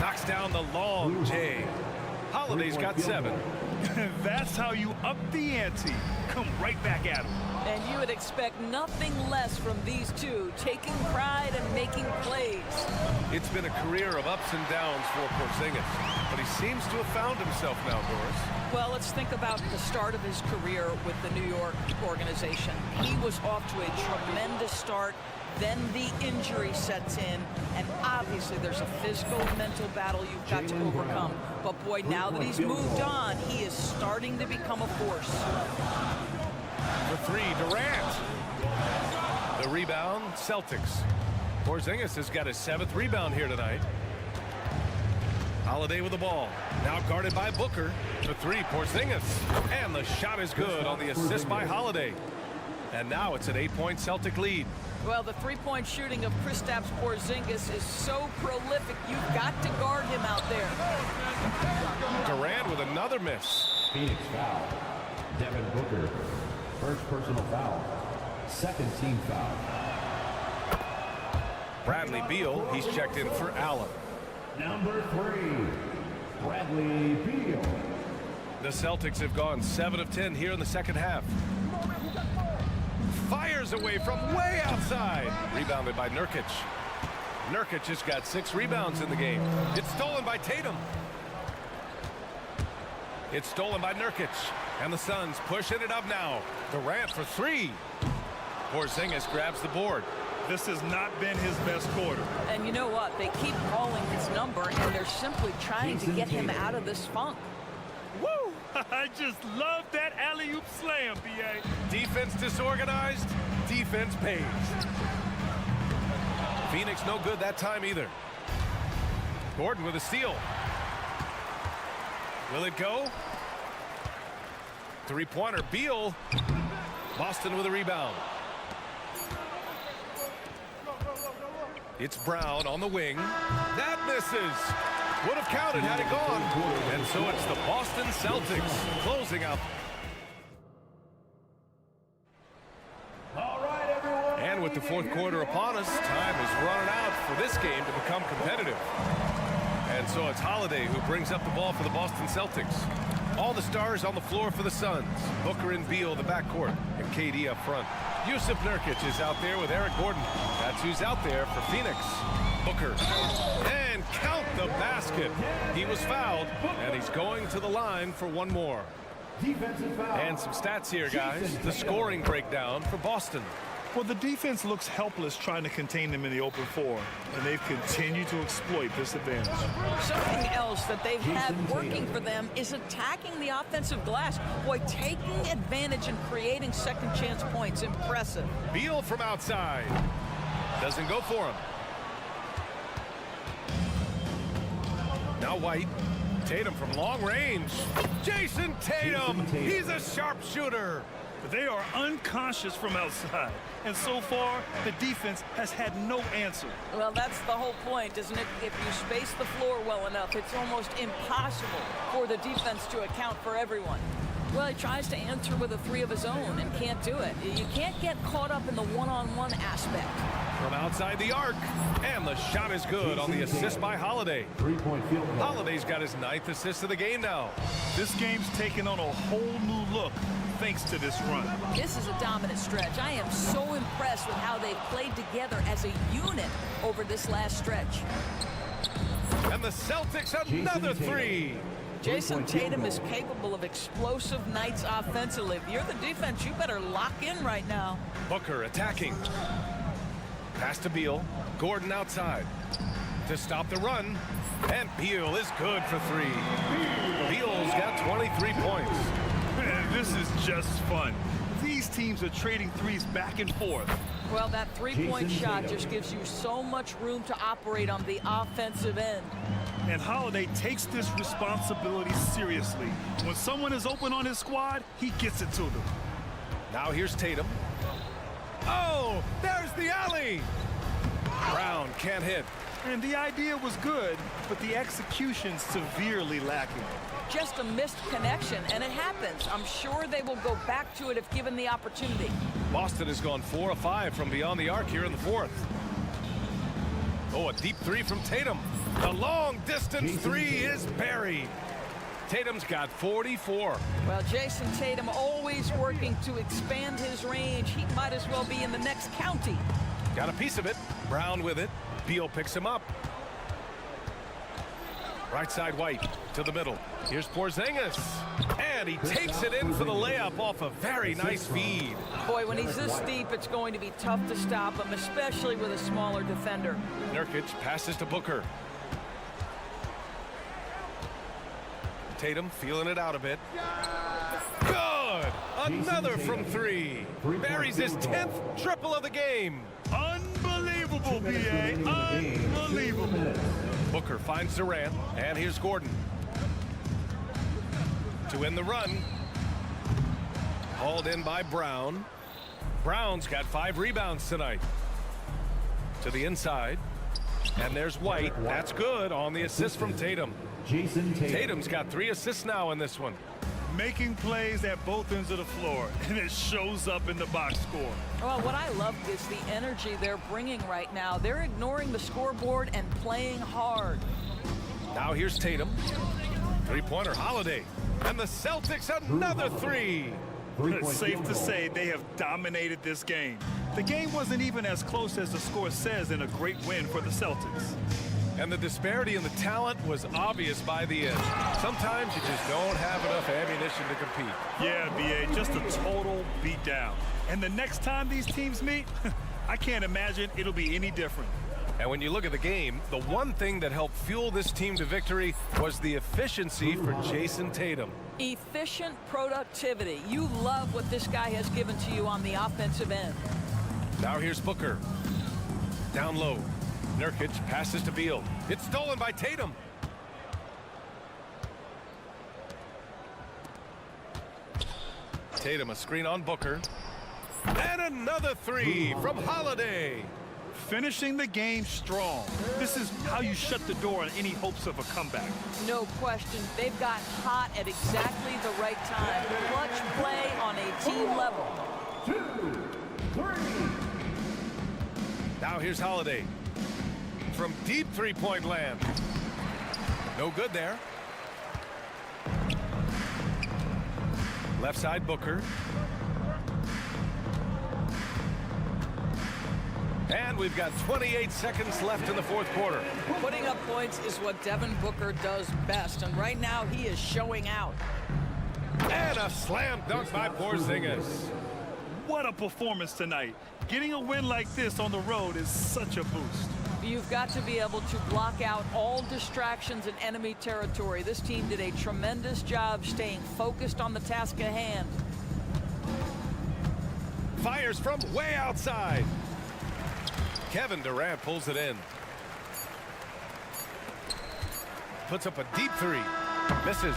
Knocks down the long J. Holiday's got 7. That's how you up the ante. Come right back at him. And you would expect nothing less from these two, taking pride and making plays. It's been a career of ups and downs for Porzingis, but he seems to have found himself now, Doris. Well, let's think about the start of his career with the New York organization. He was off to a tremendous start. Then the injury sets in, and obviously there's a physical and mental battle you've got to overcome. But boy, now that he's moved on, he is starting to become a force. For 3, Durant. The rebound, Celtics. Porzingis has got his 7th rebound here tonight. Holiday with the ball. Now guarded by Booker. The 3, Porzingis. And the shot is good on the assist by Holiday. And now it's an 8-point Celtic lead. Well, the 3-point shooting of Kristaps Porzingis is so prolific, you've got to guard him out there. Durant with another miss. Phoenix foul. Devin Booker. First personal foul. Second team foul. Bradley Beal, he's checked in for Allen. Number 3, Bradley Beal. The Celtics have gone 7 of 10 here in the second half. Fires away from way outside. Rebounded by Nurkic. Nurkic has got 6 rebounds in the game. It's stolen by Tatum. It's stolen by Nurkic. And the Suns pushing it up now. Durant for 3. Porzingis grabs the board. This has not been his best quarter. And you know what? They keep calling his number, and they're simply trying to get him out of this funk. Woo! I just love that alley-oop slam, B.A. Defense disorganized. Defense pays. Phoenix no good that time either. Gordon with a steal. Will it go? 3-pointer. Beal. Boston with a rebound. It's Brown on the wing. That misses. Would have counted had it gone. And so it's the Boston Celtics closing out. All right, everyone. And with the 4th quarter upon us, time is running out for this game to become competitive. And so it's Holiday who brings up the ball for the Boston Celtics. All the stars on the floor for the Suns. Booker and Beal, the backcourt, and KD up front. Yusuf Nurkic is out there with Eric Gordon. That's who's out there for Phoenix. Booker. And count the basket. He was fouled, and he's going to the line for one more. And some stats here, guys. The scoring breakdown for Boston. Well, the defense looks helpless trying to contain them in the open floor, and they've continued to exploit this advantage. Something else that they've had working for them is attacking the offensive glass. Boy, taking advantage and creating second chance points. Impressive. Beal from outside. Doesn't go for him. Now White. Tatum from long range. Jason Tatum. He's a sharpshooter. They are unconscious from outside, and so far the defense has had no answer. Well, that's the whole point, isn't it? If you space the floor well enough, it's almost impossible for the defense to account for everyone. Well, he tries to answer with a three of his own and can't do it. You can't get caught up in the one-on-one aspect. From outside the arc, and the shot is good on the assist by Holiday. Holiday's got his 9th assist of the game now. This game's taken on a whole new look thanks to this run. This is a dominant stretch. I am so impressed with how they've played together as a unit over this last stretch. And the Celtics another three. Jason Tatum is capable of explosive nights offensively. If you're the defense, you better lock in right now. Booker attacking. Pass to Beal. Gordon outside to stop the run. And Beal is good for three. Beal's got 23 points. Man, this is just fun. These teams are trading threes back and forth. Well, that three-point shot just gives you so much room to operate on the offensive end. And Holiday takes this responsibility seriously. When someone is open on his squad, he gets it to them. Now here's Tatum. Oh, there's the alley. Brown can't hit. And the idea was good, but the execution severely lacking. Just a missed connection, and it happens. I'm sure they will go back to it if given the opportunity. Boston has gone 4 of 5 from beyond the arc here in the 4th. Oh, a deep three from Tatum. The long distance three is buried. Tatum's got 44. Well, Jason Tatum always working to expand his range. He might as well be in the next county. Got a piece of it. Brown with it. Beal picks him up. Right side White to the middle. Here's Porzingis. And he takes it in for the layup off a very nice feed. Boy, when he's this deep, it's going to be tough to stop him, especially with a smaller defender. Nurkic passes to Booker. Tatum feeling it out a bit. Good! Another from three. Buries his 10th triple of the game. Unbelievable, B.A. Unbelievable. Booker finds Durant, and here's Gordon. To end the run. Hauled in by Brown. Brown's got 5 rebounds tonight. To the inside. And there's White. That's good on the assist from Tatum. Tatum's got 3 assists now in this one. Making plays at both ends of the floor, and it shows up in the box score. Well, what I love is the energy they're bringing right now. They're ignoring the scoreboard and playing hard. Now here's Tatum. Three-pointer Holiday. And the Celtics another three. It's safe to say they have dominated this game. The game wasn't even as close as the score says in a great win for the Celtics. And the disparity in the talent was obvious by the end. Sometimes you just don't have enough ammunition to compete. Yeah, B.A., just a total beatdown. And the next time these teams meet, I can't imagine it'll be any different. And when you look at the game, the one thing that helped fuel this team to victory was the efficiency for Jason Tatum. Efficient productivity. You love what this guy has given to you on the offensive end. Now here's Booker. Down low. Nurkic passes to Beal. It's stolen by Tatum. Tatum a screen on Booker. And another three from Holiday. Finishing the game strong. This is how you shut the door on any hopes of a comeback. No question. They've got hot at exactly the right time. Clutch play on a team level. 2, 3. Now here's Holiday. From deep three-point land. No good there. Left side, Booker. And we've got 28 seconds left in the fourth quarter. Putting up points is what Devin Booker does best, and right now he is showing out. And a slam dunk by Porzingis. What a performance tonight. Getting a win like this on the road is such a boost. You've got to be able to block out all distractions in enemy territory. This team did a tremendous job staying focused on the task at hand. Fires from way outside. Kevin Durant pulls it in. Puts up a deep three. Misses.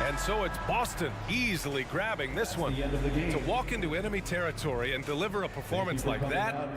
And so it's Boston easily grabbing this one. To walk into enemy territory and deliver a performance like that.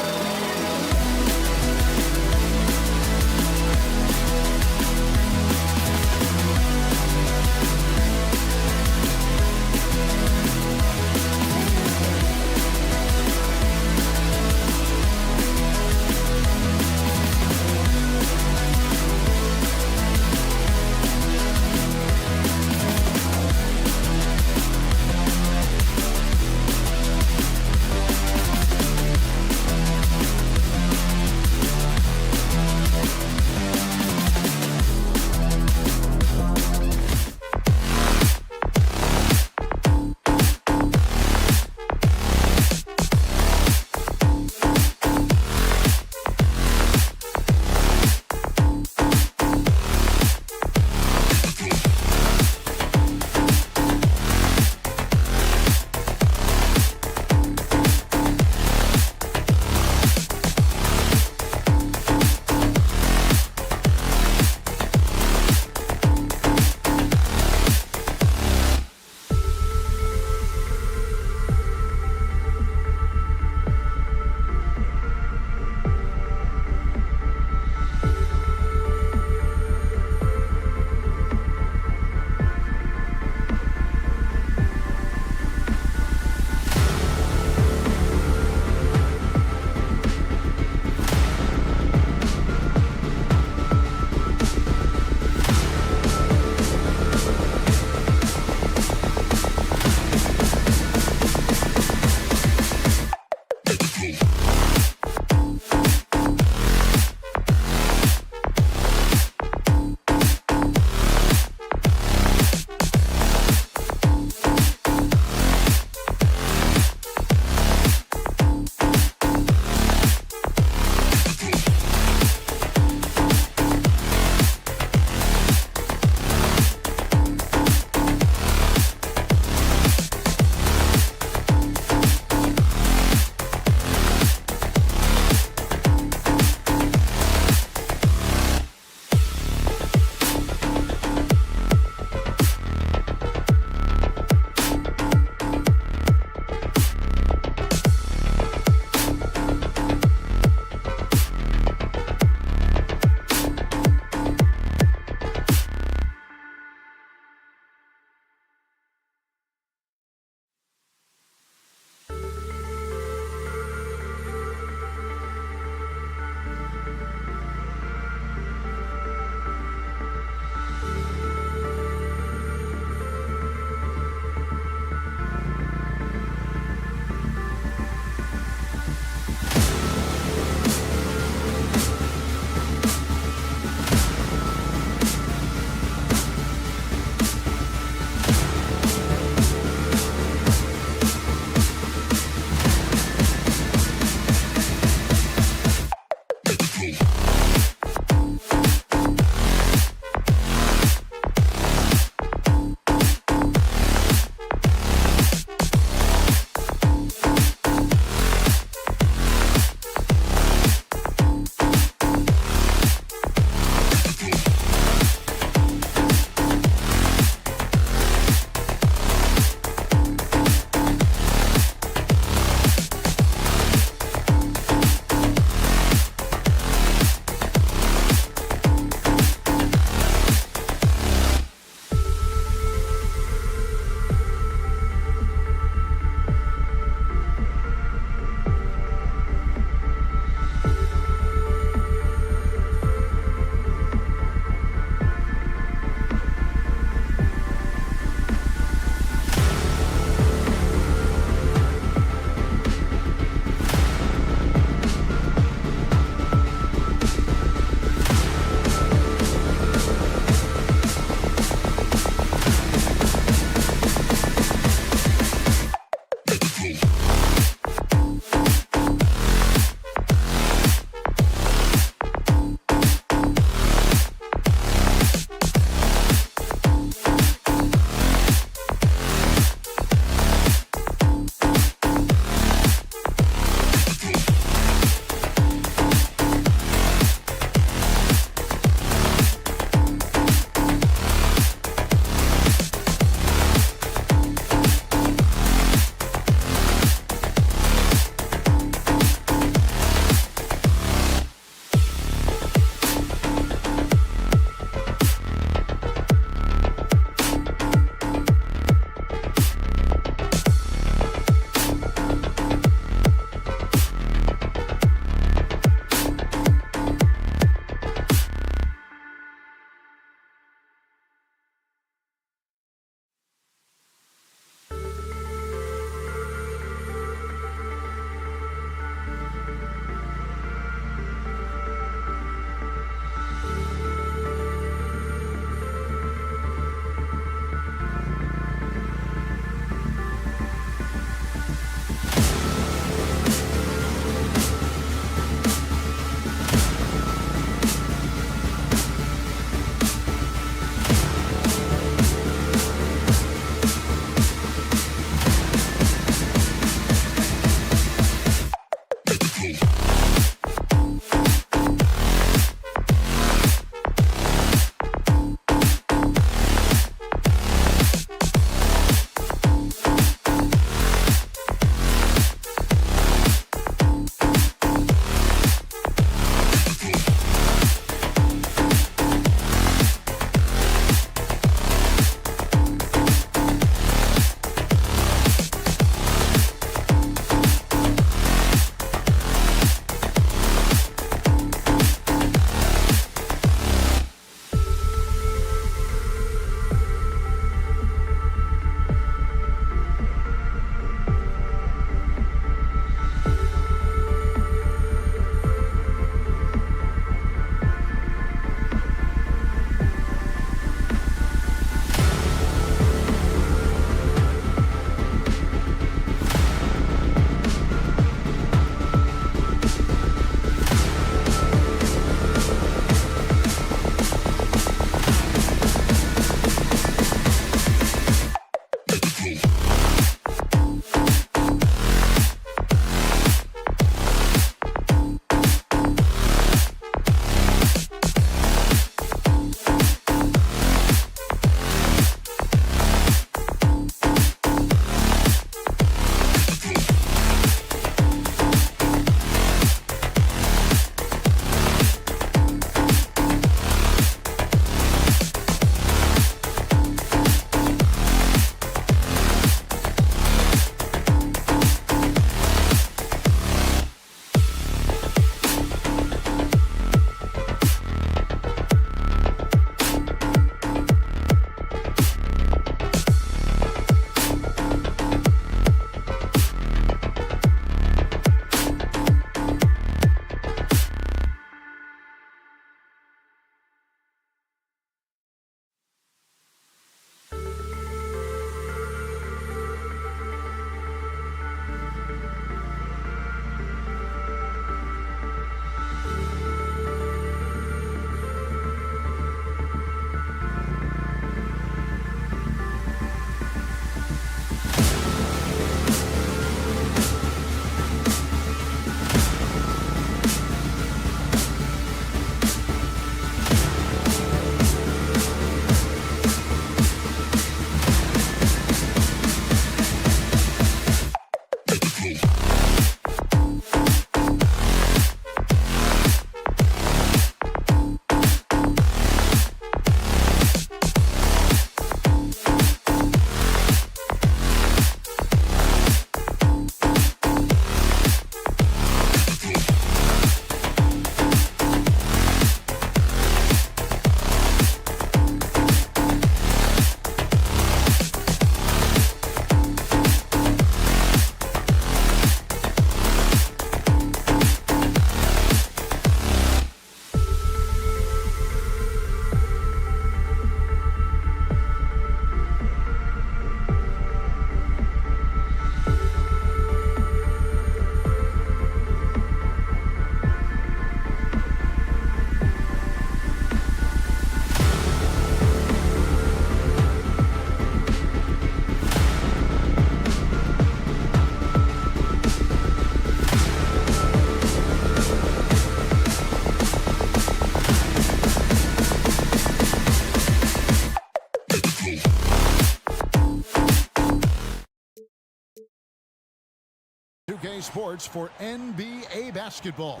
2K Sports for NBA basketball.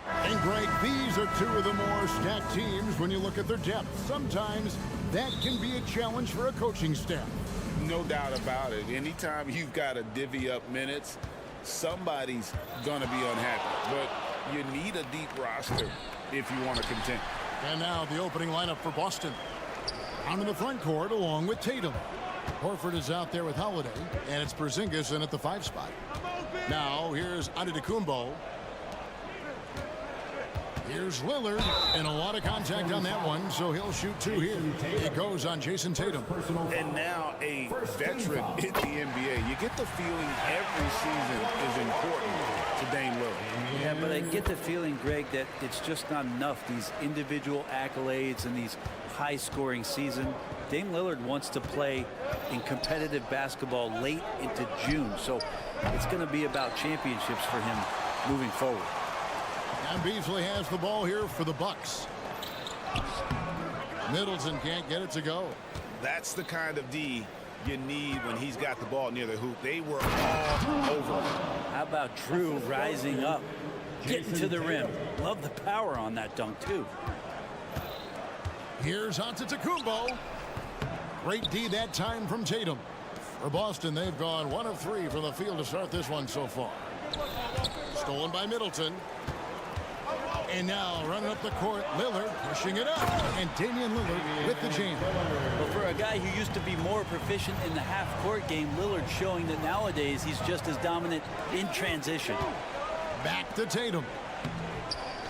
And Greg, these are two of the more stacked teams when you look at their depth. Sometimes that can be a challenge for a coaching staff. No doubt about it. Anytime you've got to divvy up minutes, somebody's going to be unhappy. But you need a deep roster if you want to contend. And now the opening lineup for Boston. Out in the front court along with Tatum. Horford is out there with Holiday, and it's Porzingis in at the 5 spot. Now here's Antetokounmpo. Here's Lillard, and a lot of contact on that one, so he'll shoot 2 here. It goes on Jason Tatum. And now a veteran in the NBA. You get the feeling every season is important to Dame Lillard. Yeah, but I get the feeling, Greg, that it's just not enough. These individual accolades and these high-scoring season. Dame Lillard wants to play in competitive basketball late into June, so it's going to be about championships for him moving forward. And Beasley has the ball here for the Bucks. Middleton can't get it to go. That's the kind of D you need when he's got the ball near the hoop. They were all over him. How about Drew rising up, getting to the rim? Love the power on that dunk, too. Here's Antetokounmpo. Great D that time from Tatum. For Boston, they've gone 1 of 3 from the field to start this one so far. Stolen by Middleton. And now running up the court, Lillard pushing it up. And Damian Lillard with the jam. Well, for a guy who used to be more proficient in the half-court game, Lillard showing that nowadays he's just as dominant in transition. Back to Tatum.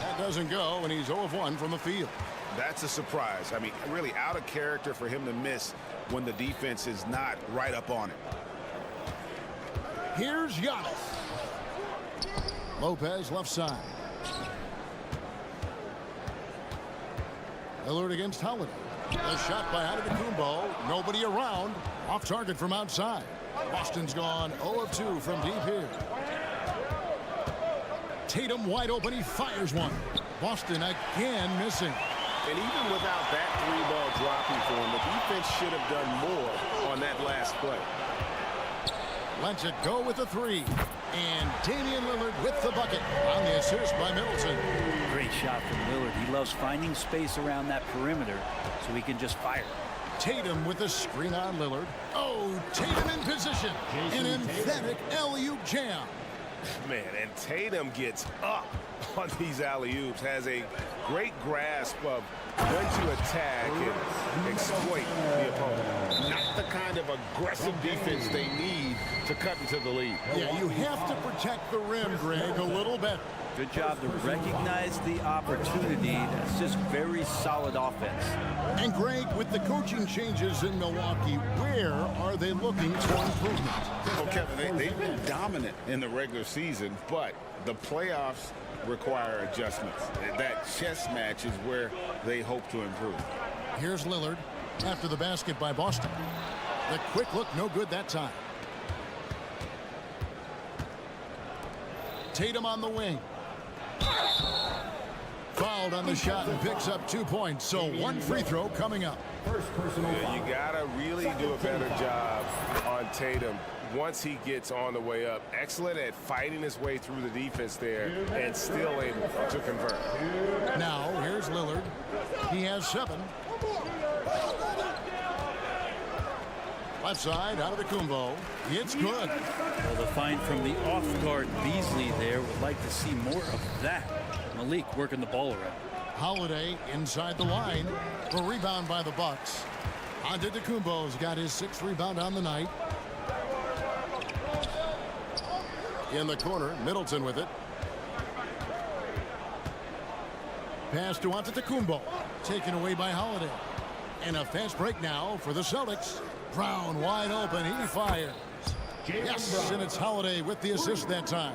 That doesn't go, and he's 0 of 1 from the field. That's a surprise. I mean, really out of character for him to miss when the defense is not right up on it. Here's Giannis. Lopez left side. Lillard against Holiday. A shot by Antetokounmpo. Nobody around. Off target from outside. Boston's gone 0 of 2 from deep here. Tatum wide open. He fires one. Boston again missing. And even without that 3-ball dropping for him, the defense should have done more on that last play. Lets it go with the 3. And Damian Lillard with the bucket on the assist by Middleton. Great shot from Lillard. He loves finding space around that perimeter so he can just fire. Tatum with the screen on Lillard. Oh, Tatum in position. An emphatic alley-oop jam. Man, and Tatum gets up on these alley-oops, has a great grasp of when to attack and exploit the opponent. Not the kind of aggressive defense they need to cut into the lead. Yeah, you have to protect the rim, Greg, a little better. Good job to recognize the opportunity. That's just very solid offense. And Greg, with the coaching changes in Milwaukee, where are they looking for improvement? Well, Kevin, they've been dominant in the regular season, but the playoffs require adjustments. That chess match is where they hope to improve. Here's Lillard after the basket by Boston. The quick look, no good that time. Tatum on the wing. Fouled on the shot and picks up 2 points. So 1 free throw coming up. Yeah, you gotta really do a better job on Tatum once he gets on the way up. Excellent at fighting his way through the defense there and still able to convert. Now here's Lillard. He has 7. Left side, Antetokounmpo. It's good. Well, the find from the off-guard Beasley there. Would like to see more of that. Malik working the ball around. Holiday inside the line. The rebound by the Bucks. Antetokounmpo's got his 6th rebound on the night. In the corner, Middleton with it. Pass to Antetokounmpo. Taken away by Holiday. And a fast break now for the Celtics. Brown wide open. He fires. Yes, and it's Holiday with the assist that time.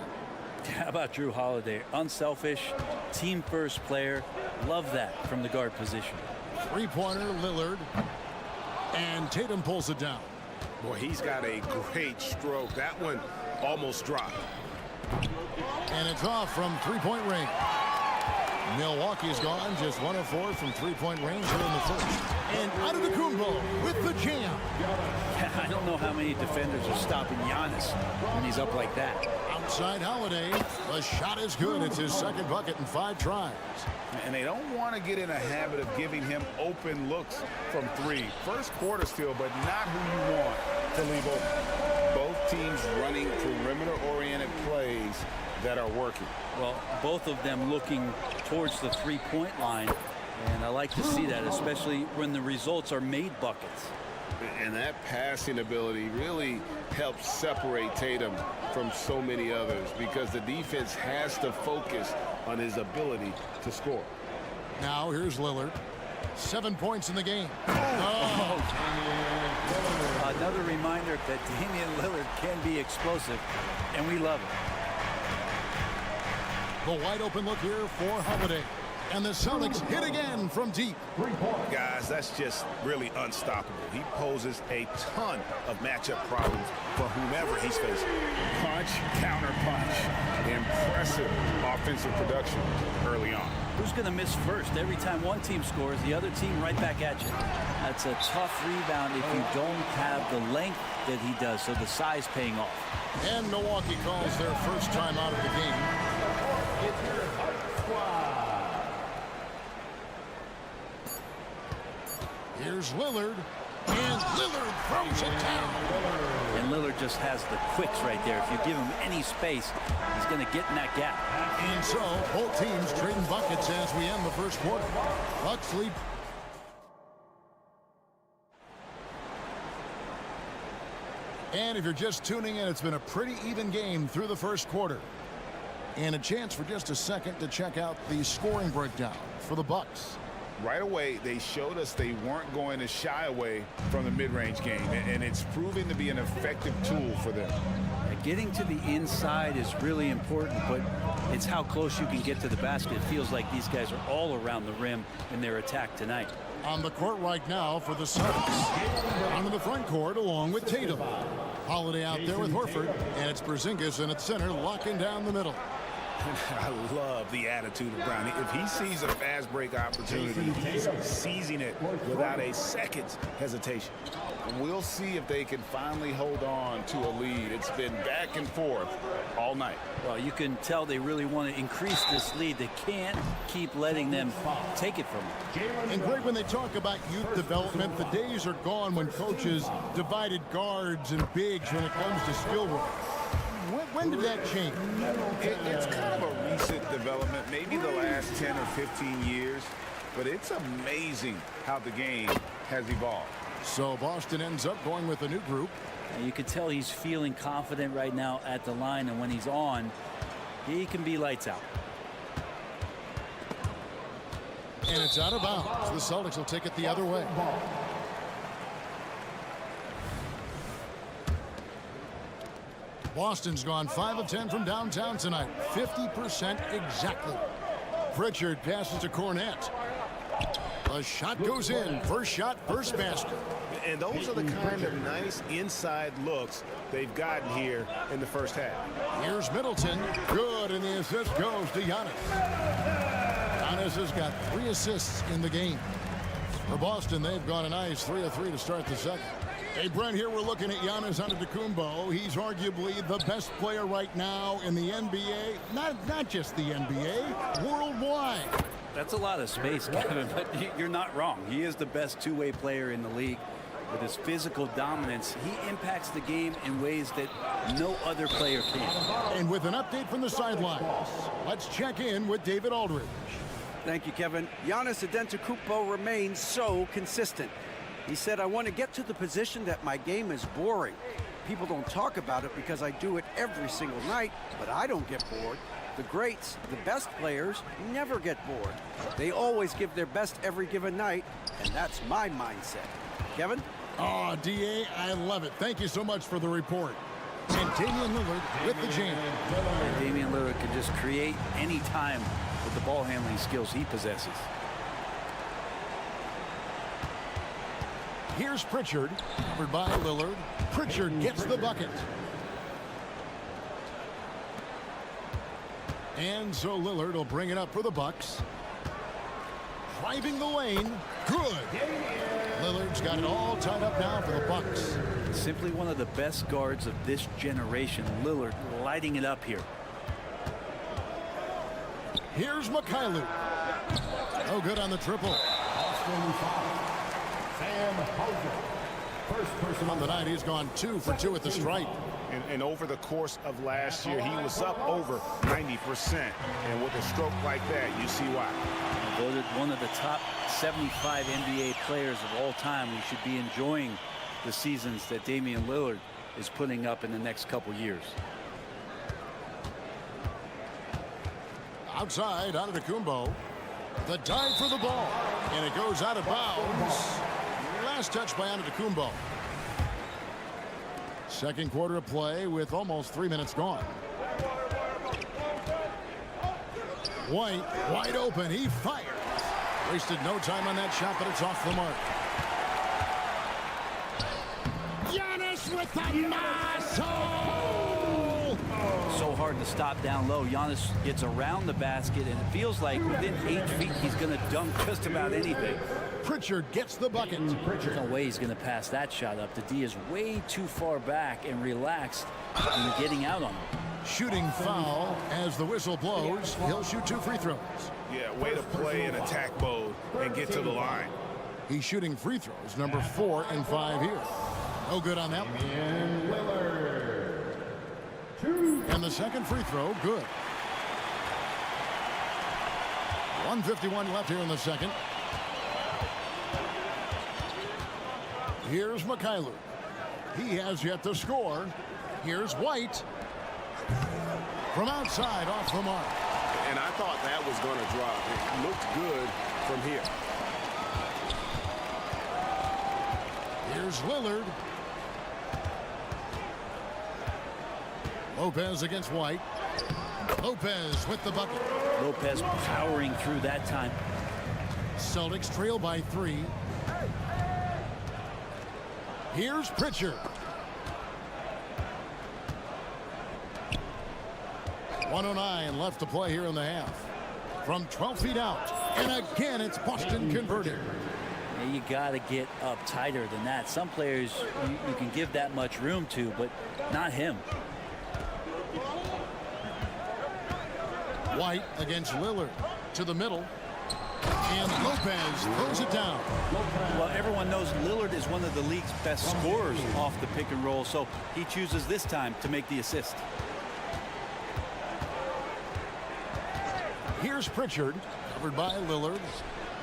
How about Drew Holiday? Unselfish, team-first player. Love that from the guard position. 3-pointer, Lillard. And Tatum pulls it down. Boy, he's got a great stroke. That one almost dropped. And it's off from 3-point range. Milwaukee's gone just 1 of 4 from three-point range here in the first. And Antetokounmpo with the jam. I don't know how many defenders are stopping Giannis when he's up like that. Outside Holiday. The shot is good. It's his second bucket in 5 tries. And they don't want to get in a habit of giving him open looks from 3. First quarter still, but not who you want to leave open. Both teams running perimeter-oriented plays that are working. Well, both of them looking towards the three-point line, and I like to see that, especially when the results are made buckets. And that passing ability really helps separate Tatum from so many others because the defense has to focus on his ability to score. Now here's Lillard. 7 points in the game. Another reminder that Damian Lillard can be explosive, and we love it. The wide open look here for Holiday. And the Celtics hit again from deep. Guys, that's just really unstoppable. He poses a ton of matchup problems for whomever he's facing. Punch, counter punch. Impressive offensive production early on. Who's going to miss first? Every time one team scores, the other team right back at you. That's a tough rebound if you don't have the length that he does, so the size paying off. And Milwaukee calls their first time out of the game. Here's Lillard, and Lillard throws it down. And Lillard just has the quicks right there. If you give him any space, he's going to get in that gap. And so, both teams trading buckets as we end the first quarter. Bucks lead. And if you're just tuning in, it's been a pretty even game through the first quarter. And a chance for just a second to check out the scoring breakdown for the Bucks. Right away, they showed us they weren't going to shy away from the mid-range game, and it's proving to be an effective tool for them. Getting to the inside is really important, but it's how close you can get to the basket. It feels like these guys are all around the rim in their attack tonight. On the court right now for the Celtics. Onto the front court along with Tatum. Holiday out there with Horford, and it's Porzingis in at center, locking down the middle. I love the attitude of Brown. If he sees a fast break opportunity, he's seizing it without a second's hesitation. And we'll see if they can finally hold on to a lead. It's been back and forth all night. Well, you can tell they really want to increase this lead. They can't keep letting them take it from them. And Greg, when they talk about youth development, the days are gone when coaches divided guards and bigs when it comes to skill work. When did that change? It's kind of a recent development, maybe the last 10 or 15 years, but it's amazing how the game has evolved. So Boston ends up going with a new group. And you can tell he's feeling confident right now at the line, and when he's on, he can be lights out. And it's out of bounds. The Celtics will take it the other way. Boston's gone 5 of 10 from downtown tonight. 50% exactly. Pritchard passes to Cornette. A shot goes in. First shot, first basket. And those are the kind of nice inside looks they've gotten here in the first half. Here's Middleton. Good, and the assist goes to Giannis. Giannis has got 3 assists in the game. For Boston, they've gone a nice 3 of 3 to start the second. Hey, Brent, here we're looking at Giannis Antetokounmpo. He's arguably the best player right now in the NBA. Not just the NBA, worldwide. That's a lot of space, Kevin, but you're not wrong. He is the best two-way player in the league. With his physical dominance, he impacts the game in ways that no other player can. And with an update from the sidelines, let's check in with David Aldridge. Thank you, Kevin. Giannis Antetokounmpo remains so consistent. He said, I want to get to the position that my game is boring. People don't talk about it because I do it every single night, but I don't get bored. The greats, the best players, never get bored. They always give their best every given night, and that's my mindset. Kevin? Oh, D.A., I love it. Thank you so much for the report. And Damian Lillard with the jam. And Damian Lillard can just create any time with the ball handling skills he possesses. Here's Pritchard, covered by Lillard. Pritchard gets the bucket. And so Lillard will bring it up for the Bucks. driving the lane. Good. Lillard's got it all tied up now for the Bucks. Simply one of the best guards of this generation. Lillard lighting it up here. Here's Mikhailuk. No good on the triple. First person on the night, he's gone 2 for 2 at the stripe. And over the course of last year, he was up over 90%. And with a stroke like that, you see why. Voted one of the top 75 NBA players of all time. We should be enjoying the seasons that Damian Lillard is putting up in the next couple years. Outside, Antetokounmpo. The dive for the ball. And it goes out of bounds. Last touch by Antetokounmpo. Second quarter of play with almost 3 minutes gone. White, wide open. He fires. Wasted no time on that shot, but it's off the mark. Giannis with the muscle! So hard to stop down low. Giannis gets around the basket, and it feels like within 8 feet he's going to dunk just about anything. Pritchard gets the bucket. There's no way he's going to pass that shot up. The D is way too far back and relaxed in getting out on him. Shooting foul as the whistle blows. He'll shoot 2 free throws. Yeah, way to play in attack mode and get to the line. He's shooting free throws, number 4 and 5 here. No good on that one. And the second free throw, good. 1:51 left here in the second. Here's Mikhailuk. He has yet to score. Here's White. From outside, off the mark. And I thought that was going to drop. It looked good from here. Here's Lillard. Lopez against White. Lopez with the bucket. Lopez powering through that time. Celtics trail by 3. Here's Pritchard. 1:09 left to play here in the half. From 12 feet out. And again, it's Boston converted. Yeah, you got to get up tighter than that. Some players you can give that much room to, but not him. White against Lillard. To the middle. And Lopez throws it down. Well, everyone knows Lillard is one of the league's best scorers off the pick and roll, so he chooses this time to make the assist. Here's Pritchard, covered by Lillard.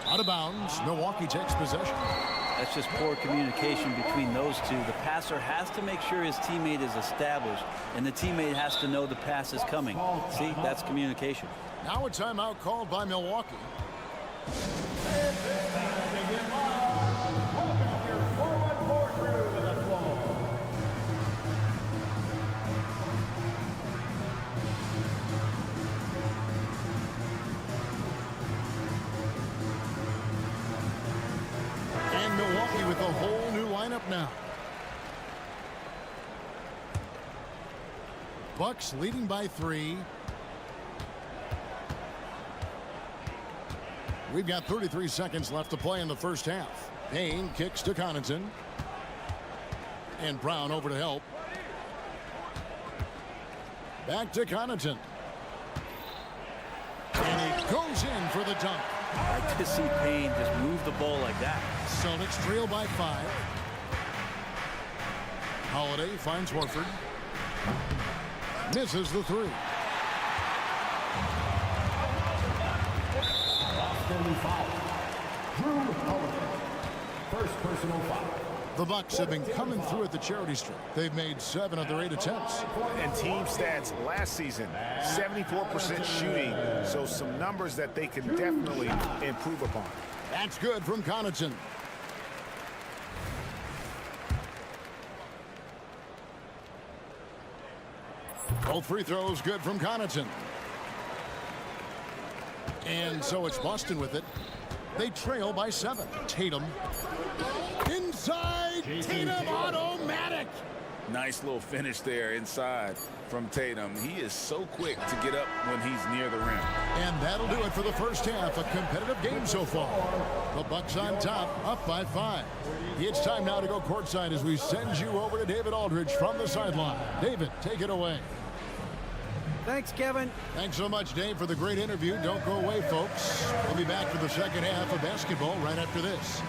Out of bounds. Milwaukee takes possession. That's just poor communication between those two. The passer has to make sure his teammate is established, and the teammate has to know the pass is coming. See, that's communication. Now a timeout called by Milwaukee. And Milwaukee with a whole new lineup now. Bucks leading by 3. We've got 33 seconds left to play in the first half. Payne kicks to Connaughton. And Brown over to help. Back to Connaughton. And he goes in for the dunk. I like to see Payne just move the ball like that. Celtics trail by 5. Holiday finds Horford. Misses the 3. First personal foul. The Bucks have been coming through at the charity stripe. They've made 7 of their 8 attempts. And team stats last season, 74% shooting. So some numbers that they can definitely improve upon. That's good from Connaughton. Both free throws good from Connaughton. And so it's Boston with it. They trail by 7. Tatum. Inside. Tatum automatic. Nice little finish there inside from Tatum. He is so quick to get up when he's near the rim. And that'll do it for the first half. A competitive game so far. The Bucks on top, up by 5. It's time now to go courtside as we send you over to David Aldridge from the sideline. David, take it away. Thanks, Kevin. Thanks so much, Dave, for the great interview. Don't go away, folks. We'll be back for the second half of basketball right after this.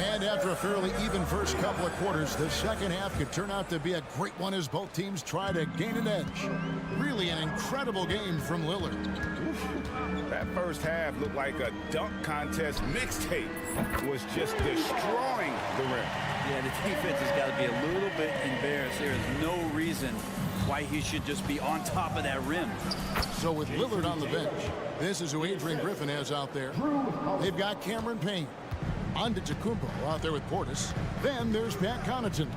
And after a fairly even first couple of quarters, the second half could turn out to be a great one as both teams try to gain an edge. Really an incredible game from Lillard. That first half looked like a dunk contest mixtape. Was just destroying the rim. Yeah, the defense has got to be a little bit embarrassed. There is no reason why he should just be on top of that rim. So with Lillard on the bench, this is who Adrian Griffin has out there. They've got Cameron Payne. Antetokounmpo out there with Portis. Then there's Pat Connaughton.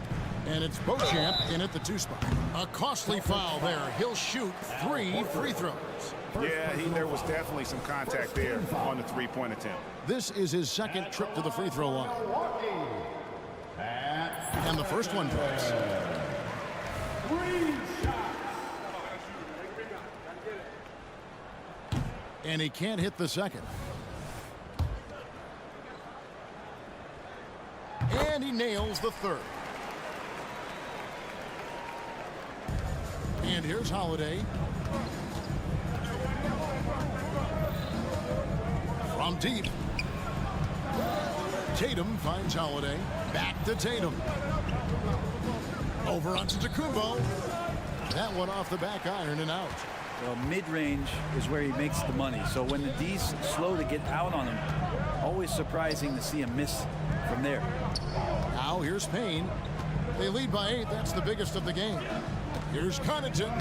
And it's Beauchamp in at the 2 spot. A costly foul there. He'll shoot 3 free throws. Yeah, there was definitely some contact there on the three-point attempt. This is his second trip to the free throw line. And the first one drops. And he can't hit the second. And he nails the third. And here's Holiday. From deep. Tatum finds Holiday. Back to Tatum. Over onto Antetokounmpo. That one off the back iron and out. Well, mid-range is where he makes the money. So when the D's slow to get out on him, always surprising to see him miss from there. Now here's Payne. They lead by 8. That's the biggest of the game. Here's Connaughton.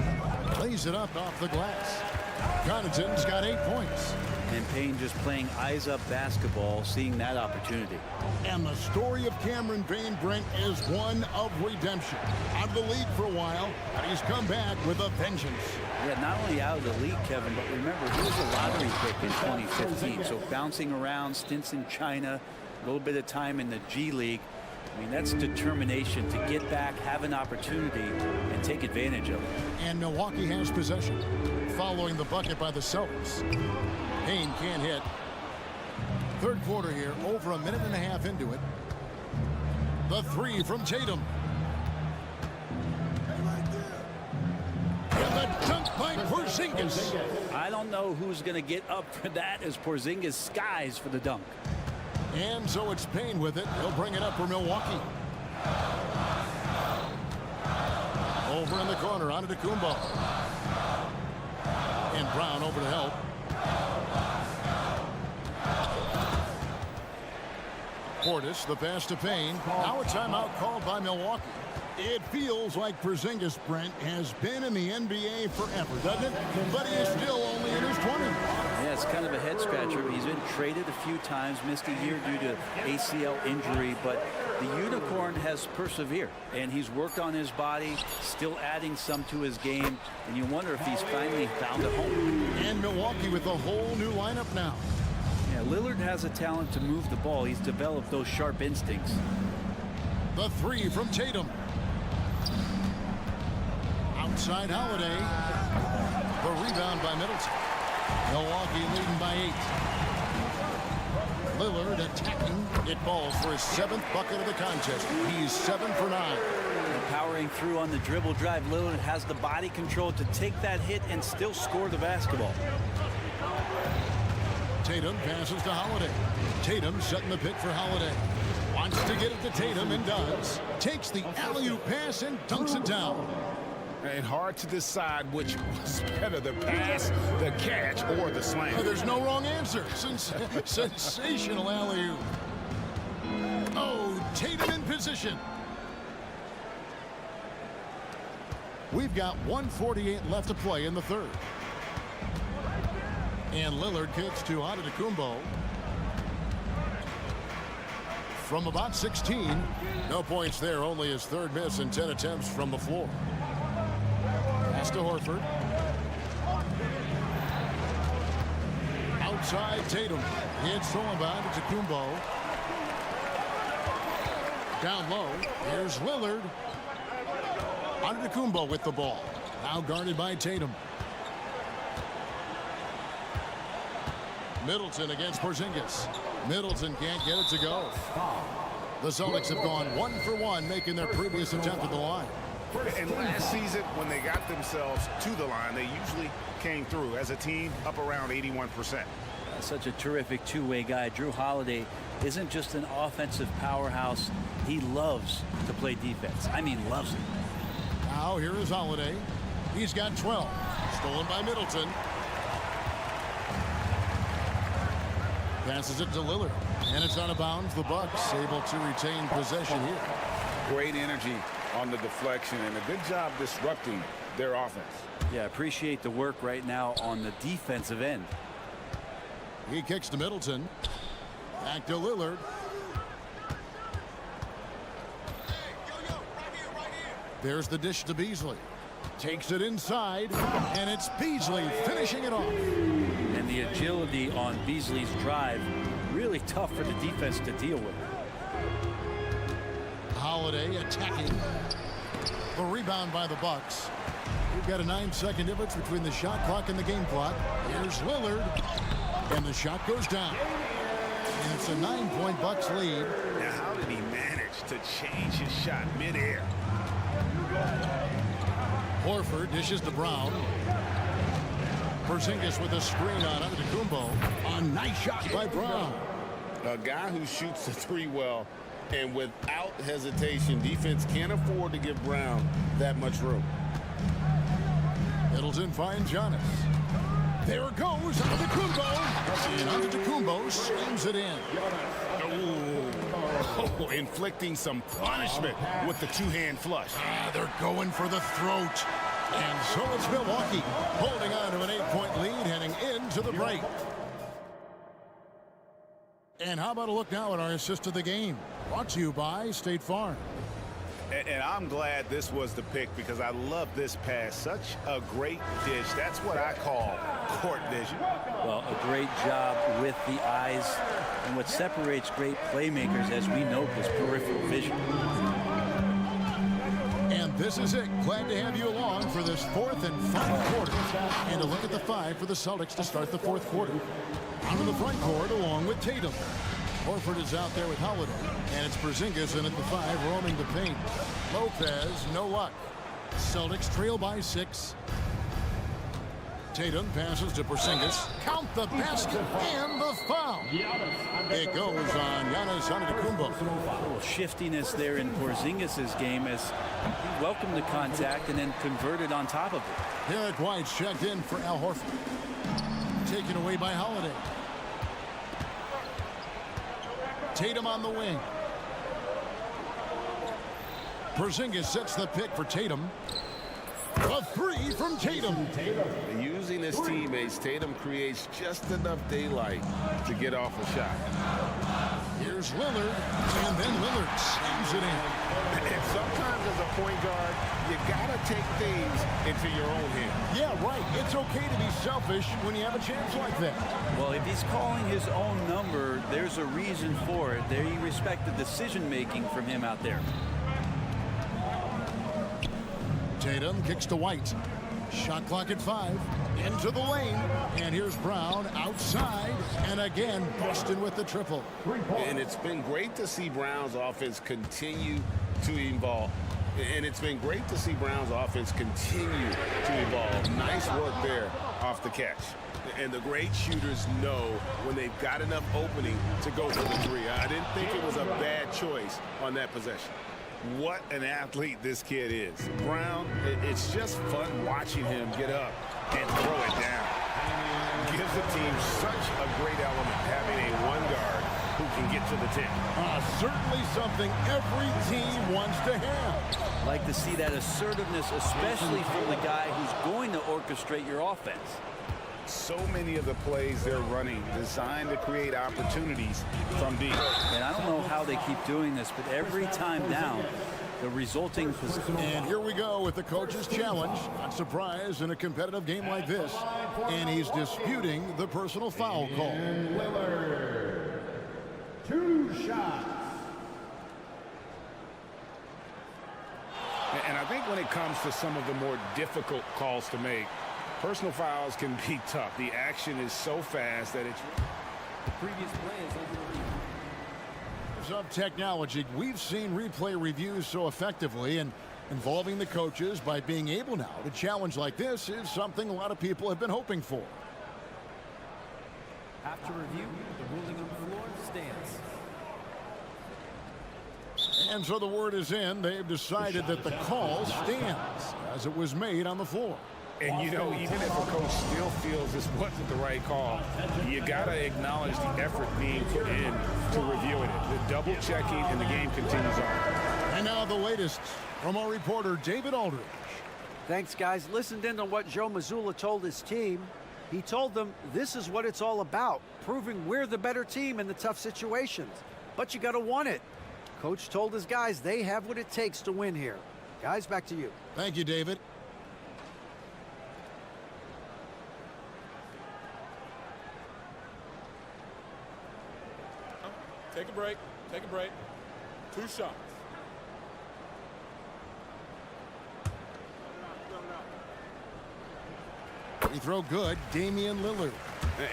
Plays it up off the glass. Connaughton's got 8 points. And Payne just playing eyes-up basketball, seeing that opportunity. And the story of Cameron Payne, Brent, is one of redemption. Out of the league for a while, but he's come back with a vengeance. Yeah, not only out of the league, Kevin, but remember, he was a lottery pick in 2015. So bouncing around, stints in China, a little bit of time in the G League. I mean, that's determination to get back, have an opportunity, and take advantage of it. And Milwaukee has possession, following the bucket by the Celtics. Payne can't hit. Third quarter here, over a minute and a half into it. The 3 from Tatum. And the dunk by Porzingis. I don't know who's going to get up for that as Porzingis skies for the dunk. And so it's Payne with it. He'll bring it up for Milwaukee. Over in the corner, Antetokounmpo. And Brown over to help. Portis, the pass to Payne. Now a timeout called by Milwaukee. It feels like Porzingis, Brent, has been in the NBA forever, doesn't it? But he is still only in his 20s. Yeah, it's kind of a head-scratcher. He's been traded a few times, missed a year due to ACL injury, but the Unicorn has persevered, and he's worked on his body, still adding some to his game, and you wonder if he's finally found a home. And Milwaukee with a whole new lineup now. Yeah, Lillard has a talent to move the ball. He's developed those sharp instincts. The 3 from Tatum. Outside Holiday. The rebound by Middleton. Milwaukee leading by 8. Lillard attacking. It falls for his 7th bucket of the contest. He's 7 for 9. Powering through on the dribble drive, Lillard has the body control to take that hit and still score the basketball. Tatum passes to Holiday. Tatum setting the pick for Holiday. Wants to get it to Tatum and does. Takes the alley-oop pass and dunks it down. And hard to decide which was better, the pass, the catch, or the slam. Oh, there's no wrong answer. Sensational alley-oop. Oh, Tatum in position. We've got 1:48 left to play in the third. And Lillard kicks to Antetokounmpo. from about 16. No points there, only his third miss in 10 attempts from the floor. Pass to Horford. Outside Tatum. It's thrown by to Kumbo. Down low. Here's Lillard. Antetokounmpo with the ball. Now guarded by Tatum. Middleton against Porzingis. Middleton can't get it to go. The Celtics have gone 1 for 1, making their previous attempt at the line. And last season, when they got themselves to the line, they usually came through as a team up around 81%. Such a terrific two-way guy. Drew Holiday isn't just an offensive powerhouse. He loves to play defense. I mean, loves it. Now here is Holiday. He's got 12. Stolen by Middleton. Passes it to Lillard. And it's out of bounds. The Bucks able to retain possession here. Great energy on the deflection and a good job disrupting their offense. Yeah, appreciate the work right now on the defensive end. He kicks to Middleton. Back to Lillard. There's the dish to Beasley. Takes it inside, and it's Beasley finishing it off. And the agility on Beasley's drive, really tough for the defense to deal with. Holiday attacking. The rebound by the Bucks. We've got a 9-second difference between the shot clock and the game clock. Here's Lillard. And the shot goes down. And it's a 9-point Bucks lead. Now, how did he manage to change his shot midair? Horford dishes to Brown. Porzingis with a screen on Antetokounmpo. A nice shot by Brown. A guy who shoots the three well, and without hesitation, defense can't afford to give Brown that much room. Middleton finds Giannis. There it goes, Antetokounmpo. And Antetokounmpo slams it in. Oh, inflicting some punishment with the two-hand flush. They're going for the throat. And so it's Milwaukee holding on to an 8-point lead heading into the break. And how about a look now at our assist of the game? Brought to you by State Farm. And I'm glad this was the pick because I love this pass. Such a great dish. That's what I call court vision. Well, a great job with the eyes. And what separates great playmakers, as we know, is peripheral vision. And this is it. Glad to have you along for this fourth and final quarter. And a look at the 5 for the Celtics to start the fourth quarter. Out of the front court along with Tatum. Horford is out there with Holiday. And it's Porzingis in at the 5, roaming the paint. Lopez, no luck. Celtics trail by 6. Tatum passes to Porzingis. Count the basket and the foul. It goes on Giannis Antetokounmpo. A little shiftiness there in Porzingis' game as he welcomed the contact and then converted on top of it. Derek White's checked in for Al Horford. Taken away by Holiday. Tatum on the wing. Porzingis sets the pick for Tatum. A 3 from Tatum. Using his teammates, Tatum creates just enough daylight to get off a shot. Here's Lillard, and then Lillard slams it in. And sometimes as a point guard, you gotta take things into your own hands. Yeah, right. It's okay to be selfish when you have a chance like that. Well, if he's calling his own number, there's a reason for it. There, you respect the decision-making from him out there. Tatum kicks to White. Shot clock at 5. Into the lane. And here's Brown outside. And again, Boston with the triple. And it's been great to see Brown's offense continue to evolve. And it's been great to see Brown's offense continue to evolve. Nice work there off the catch. And the great shooters know when they've got enough opening to go for the 3. I didn't think it was a bad choice on that possession. What an athlete this kid is. Brown, it's just fun watching him get up and throw it down. Gives the team such a great element having a one guard who can get to the 10. Certainly something every team wants to have. Like to see that assertiveness, especially from the guy who's going to orchestrate your offense. So many of the plays they're running designed to create opportunities from deep. And I don't know how they keep doing this, but every time down, the resulting position. And here we go with the coach's challenge. Not surprised in a competitive game like this. And he's disputing the personal foul call. Lillard. 2 shots. And I think when it comes to some of the more difficult calls to make, personal fouls can be tough. The action is so fast that it's... The previous play is under review. Of technology, we've seen replay reviews so effectively, and involving the coaches by being able now to challenge like this is something a lot of people have been hoping for. After review, the ruling on the floor stands. And so the word is in. They've decided that the call stands as it was made on the floor. And, you know, even if a coach still feels this wasn't the right call, you got to acknowledge the effort being put in to reviewing it. The double checking, and the game continues on. And now the latest from our reporter, David Aldridge. Thanks, guys. Listened in on what Joe Mazzulla told his team. He told them this is what it's all about, proving we're the better team in the tough situations. But you got to want it. Coach told his guys they have what it takes to win here. Guys, back to you. Thank you, David. Take a break. Take a break. 2 shots. Free throw good, Damian Lillard.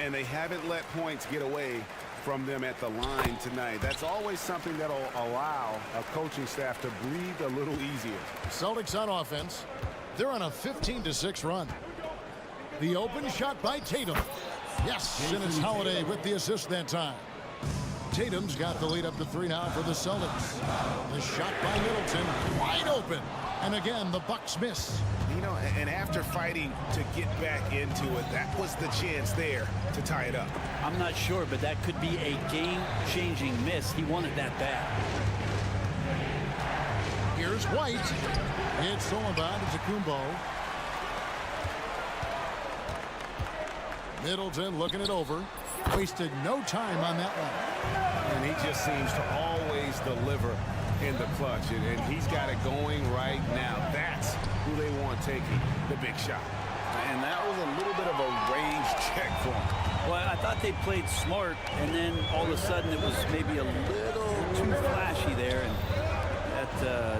And they haven't let points get away from them at the line tonight. That's always something that'll allow a coaching staff to breathe a little easier. Celtics on offense. They're on a 15-6 run. The open shot by Tatum. Yes, and it's Holiday with the assist that time. Tatum's got the lead up to 3 now for the Celtics. The shot by Middleton, wide open. And again, the Bucks miss. You know, and after fighting to get back into it, that was the chance there to tie it up. I'm not sure, but that could be a game-changing miss. He wanted that bad. Here's White. It's all about Kumbo. Middleton looking it over. Wasted no time on that one. And he just seems to always deliver in the clutch. And he's got it going right now. That's who they want taking the big shot. And that was a little bit of a range check for him. Well, I thought they played smart, and then all of a sudden it was maybe a little too flashy there, and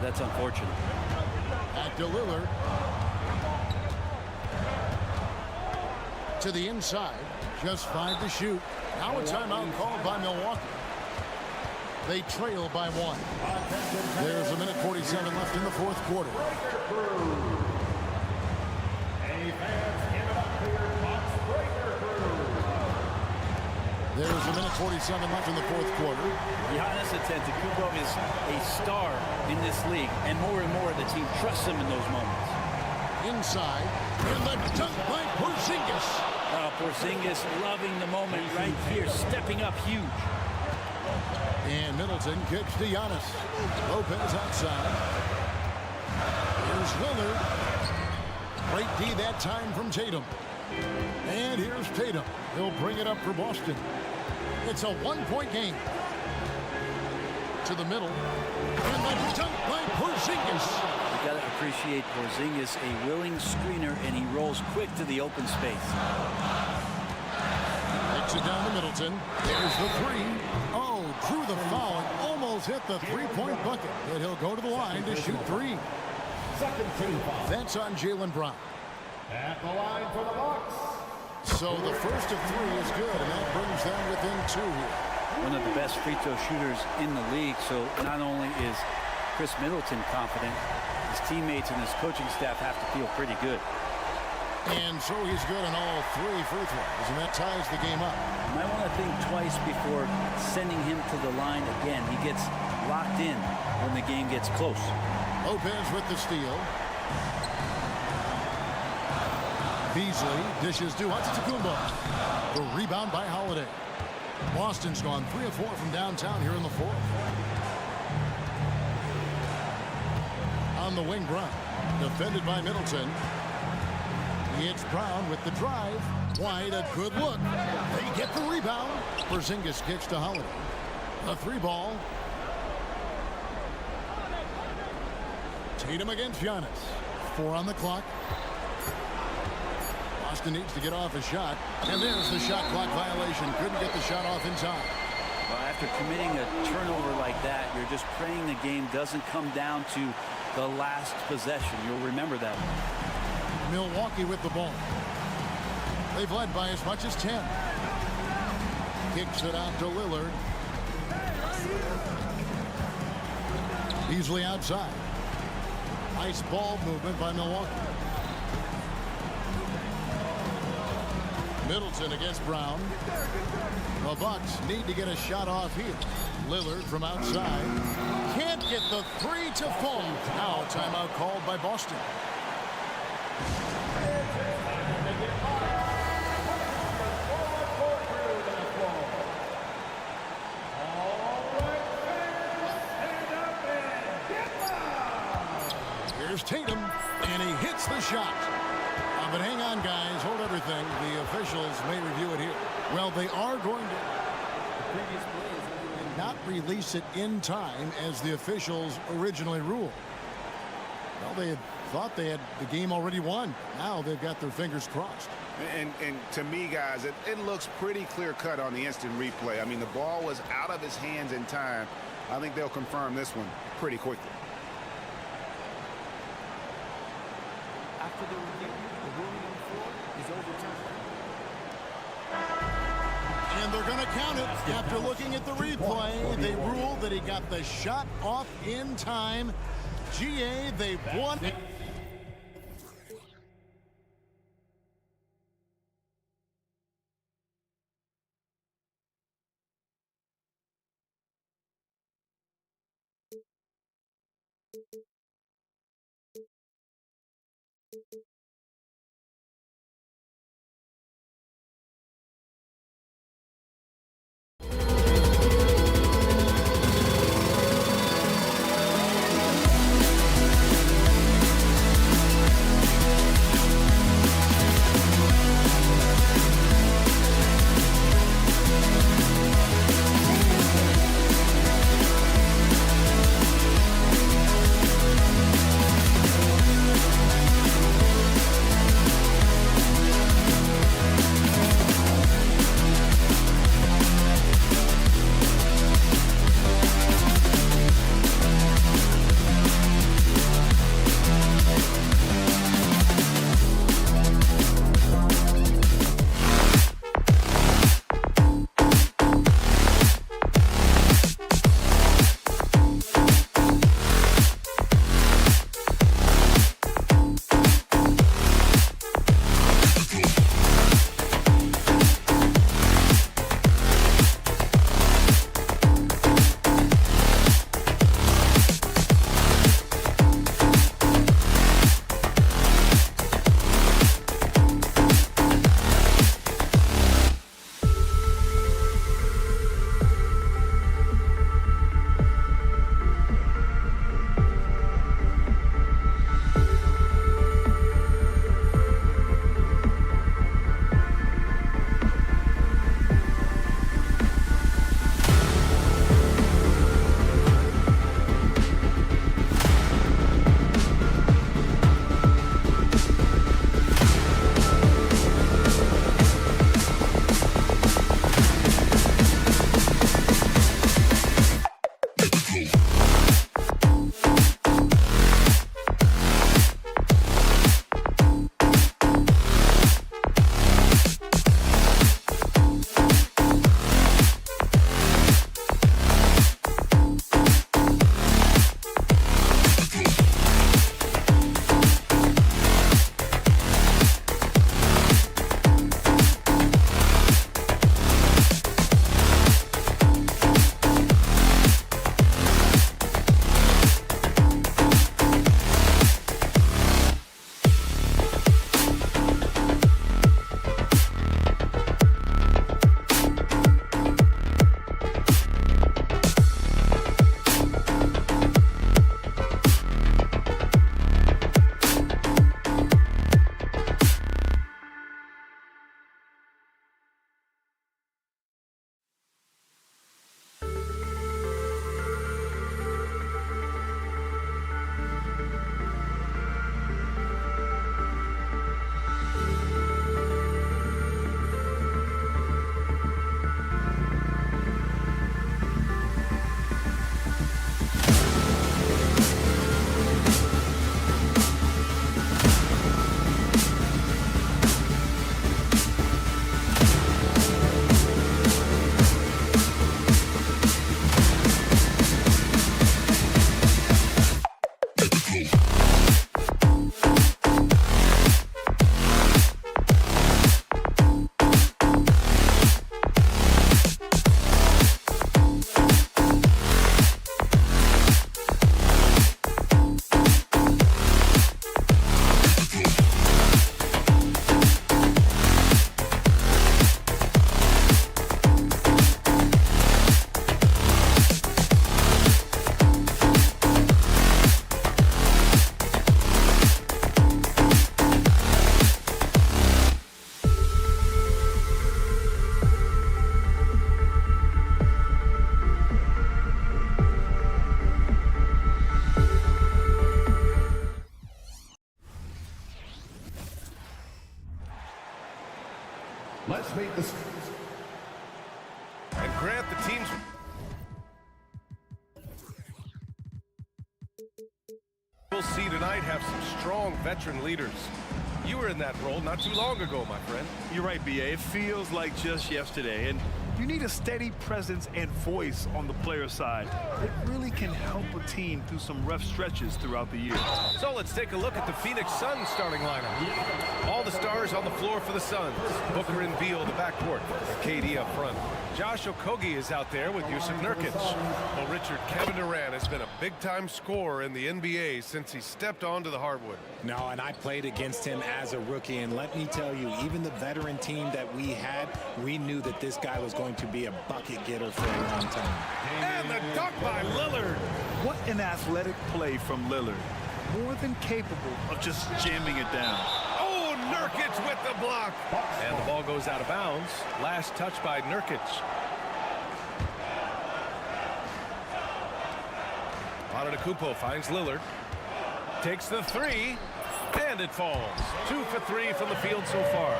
that's unfortunate. Back to Lillard. To the inside. Just 5 to shoot. Now a timeout called by Milwaukee. They trail by 1. There's a minute 47 left in the 4th quarter. There's a minute 47 left in the 4th quarter. Giannis Antetokounmpo is a star in this league, and more the team trusts him in those moments. Inside, and the dunk by Porzingis. Porzingis loving the moment right here, stepping up huge. And Middleton kicks to Giannis. Lopez outside. Here's Lillard. Great D that time from Tatum. And here's Tatum. He'll bring it up for Boston. It's a 1-point game. To the middle. And the dunk by Porzingis. You got to appreciate Porzingis, a willing screener, and he rolls quick to the open space. Takes it down to Middleton. There's the 3. Oh, drew the foul and almost hit the 3-point bucket. And he'll go to the line to shoot 3. Second team foul. That's on Jaylen Brown. At the line for the Bucks. So the first of 3 is good, and that brings them within 2 here. One of the best free throw shooters in the league, so not only is Chris Middleton confident, his teammates and his coaching staff have to feel pretty good. And so he's good on all 3 free throws, and that ties the game up. You might want to think twice before sending him to the line again. He gets locked in when the game gets close. Lopez with the steal. Beasley dishes to Antetokounmpo. The rebound by Holiday. Boston's gone 3 of 4 from downtown here in the 4th. On the wing, Brown. Defended by Middleton. It's Brown with the drive. White, a good look. They get the rebound. Porzingis kicks to Holiday. A 3-ball. Tatum against Giannis. 4 on the clock. Boston needs to get off a shot. And there's the shot clock violation. Couldn't get the shot off in time. Well, after committing a turnover like that, you're just praying the game doesn't come down to the last possession. You'll remember that. Milwaukee with the ball. They've led by as much as 10. Kicks it out to Lillard. Beasley outside. Nice ball movement by Milwaukee. Middleton against Brown. The Bucks need to get a shot off here. Lillard from outside. Can't get the 3 to fall. Now timeout called by Boston. Here's Tatum, and he hits the shot. But hang on, guys. Hold everything. The officials may review it here. Well, they are going to not release it in time as the officials originally ruled. Well, they had thought they had the game already won. Now they've got their fingers crossed. And to me, guys, it looks pretty clear-cut on the instant replay. I mean, the ball was out of his hands in time. I think they'll confirm this one pretty quickly. After the review, the ruling on the floor is overturned. And they're going to count it. After looking at the replay, they ruled that he got the shot off in time. GA, they won. Let's meet the... And Grant, the team's... We'll see tonight have some strong veteran leaders. You were in that role not too long ago, my friend. You're right, B.A. It feels like just yesterday, and you need a steady presence and voice on the player side. It really can help a team through some rough stretches throughout the year. So let's take a look at the Phoenix Suns starting lineup. All the stars on the floor for the Suns. Booker and Beal, the backcourt. KD up front. Josh Okogie is out there with Yusuf Nurkic. Well, Richard, Kevin Durant has been a big-time scorer in the NBA since he stepped onto the hardwood. No, and I played against him as a rookie, and let me tell you, even the veteran team that we had, we knew that this guy was going to be a bucket getter for a long time. And the dunk by Lillard. What an athletic play from Lillard. More than capable of just jamming it down. Oh, Nurkic with the block. And the ball goes out of bounds. Last touch by Nurkic. Antetokounmpo finds Lillard. Takes the three. And it falls. 2 for 3 from the field so far.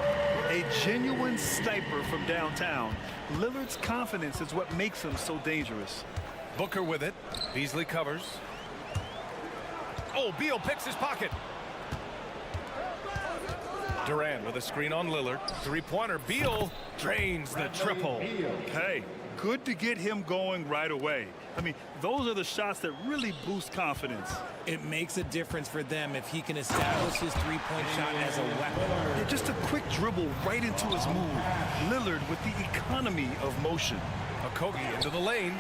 A genuine sniper from downtown. Lillard's confidence is what makes him so dangerous. Booker with it. Beasley covers. Oh, Beal picks his pocket. Durant with a screen on Lillard. Three-pointer. Beal drains the triple. Hey, good to get him going right away. I mean, those are the shots that really boost confidence. It makes a difference for them if he can establish his three-point shot as a weapon. Yeah, just a quick dribble right into his move. Lillard with the economy of motion. Okogie into the lane.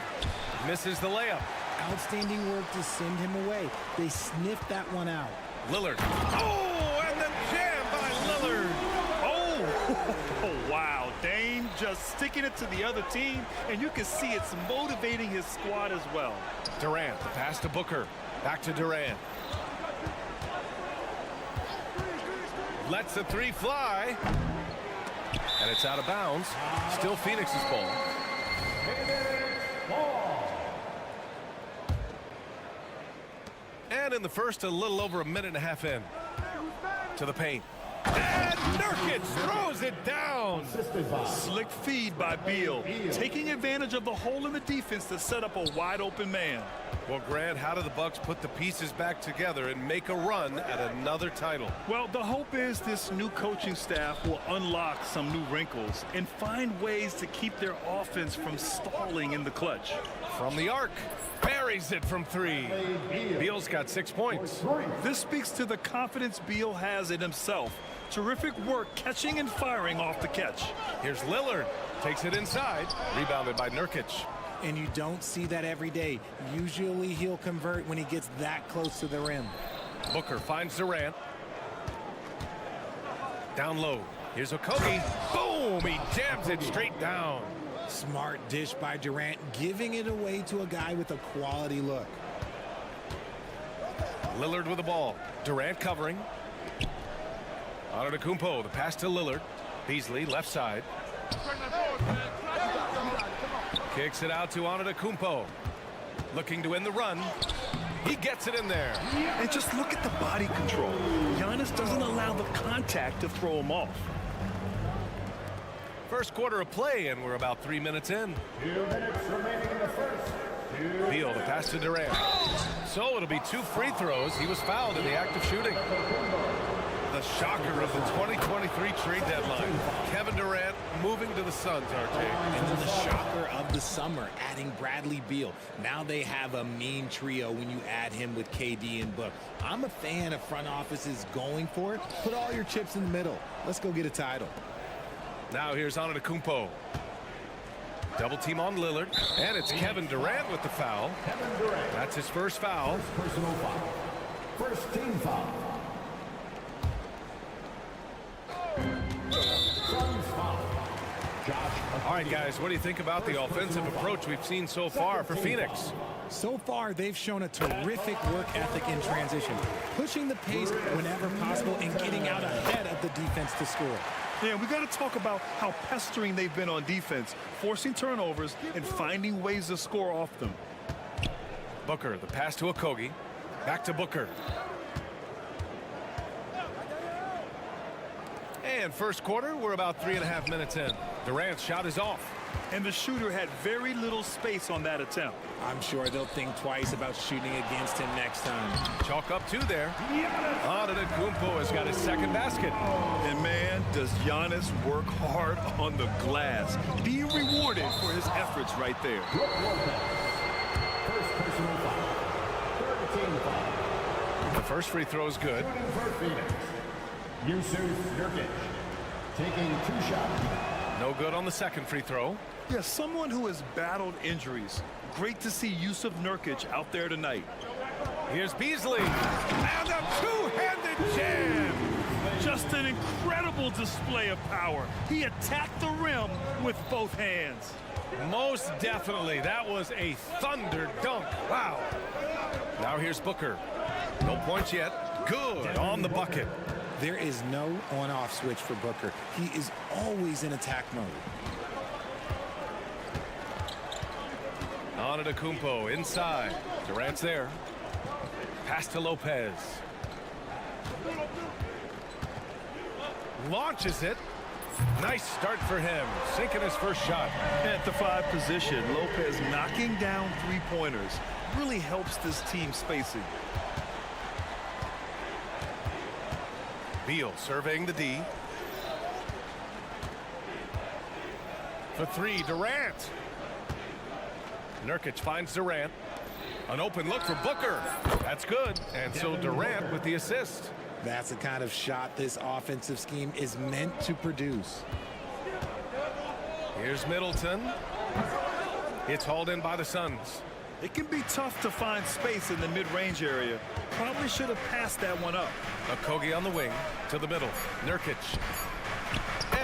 Misses the layup. Outstanding work to send him away. They sniffed that one out. Lillard. Oh, and the jam by Lillard. Oh, wow. Dame just sticking it to the other team, and you can see it's motivating his squad as well. Durant, the pass to Booker. Back to Durant. Lets the three fly. And it's out of bounds. Still Phoenix's ball. And in the first, a little over a minute and a half in. To the paint. And Nurkic throws it down. Slick feed by Beal, taking advantage of the hole in the defense to set up a wide open man. Well, Grant, how do the Bucks put the pieces back together and make a run at another title? Well, the hope is this new coaching staff will unlock some new wrinkles and find ways to keep their offense from stalling in the clutch. From the arc, buries it from three. Beal's got 6 points. This speaks to the confidence Beal has in himself. Terrific work catching and firing off the catch. Here's Lillard. Takes it inside. Rebounded by Nurkic. And you don't see that every day. Usually he'll convert when he gets that close to the rim. Booker finds Durant. Down low. Here's Okogie. Boom! He jams it straight down. Smart dish by Durant, giving it away to a guy with a quality look. Lillard with the ball. Durant covering. Antetokounmpo, the pass to Lillard. Beasley, left side. Kicks it out to Antetokounmpo. Looking to win the run. He gets it in there. And just look at the body control. Giannis doesn't allow the contact to throw him off. First quarter of play, and we're about 3 minutes in. 2 minutes remaining in the first. Beal, the pass to Durant. So it'll be 2 free throws. He was fouled in the act of shooting. The shocker of the 2023 trade deadline. Kevin Durant moving to the Suns, RJ. And then the shocker of the summer, adding Bradley Beal. Now they have a mean trio when you add him with KD and Book. I'm a fan of front offices going for it. Put all your chips in the middle. Let's go get a title. Now here's Antetokounmpo. Double team on Lillard. And it's Kevin Durant with the foul. Kevin Durant. That's his first foul. Personal foul. First team foul. All right, guys, what do you think about the offensive approach we've seen so far for Phoenix? So far, they've shown a terrific work ethic in transition, pushing the pace whenever possible and getting out ahead of the defense to score. Yeah, we got to talk about how pestering they've been on defense, forcing turnovers and finding ways to score off them. Booker, the pass to Okogie. Back to Booker. And first quarter, we're about 3.5 minutes in. Durant's shot is off. And the shooter had very little space on that attempt. I'm sure they'll think twice about shooting against him next time. Chalk up 2 there. Antetokounmpo has got his second basket. And man, does Giannis work hard on the glass. Being rewarded for his efforts right there. First personal foul. 13 foul. The first free throw is good. For Phoenix, Yusuf Nurkic taking 2 shots. No good on the second free throw. Yeah, someone who has battled injuries. Great to see Yusuf Nurkic out there tonight. Here's Beasley. And a two-handed jam. Just an incredible display of power. He attacked the rim with both hands. Most definitely. That was a thunder dunk. Wow. Now here's Booker. No points yet. Good on the bucket. There is no on-off switch for Booker. He is always in attack mode. Antetokounmpo inside. Durant's there. Pass to Lopez. Launches it. Nice start for him. Sinking his first shot. At the 5 position, Lopez knocking down 3-pointers really helps this team spacing. Beal surveying the D. For 3, Durant. Nurkic finds Durant. An open look for Booker. That's good. And so Durant with the assist. That's the kind of shot this offensive scheme is meant to produce. Here's Middleton. It's hauled in by the Suns. It can be tough to find space in the mid-range area. Probably should have passed that one up. Okogie on the wing to the middle. Nurkic.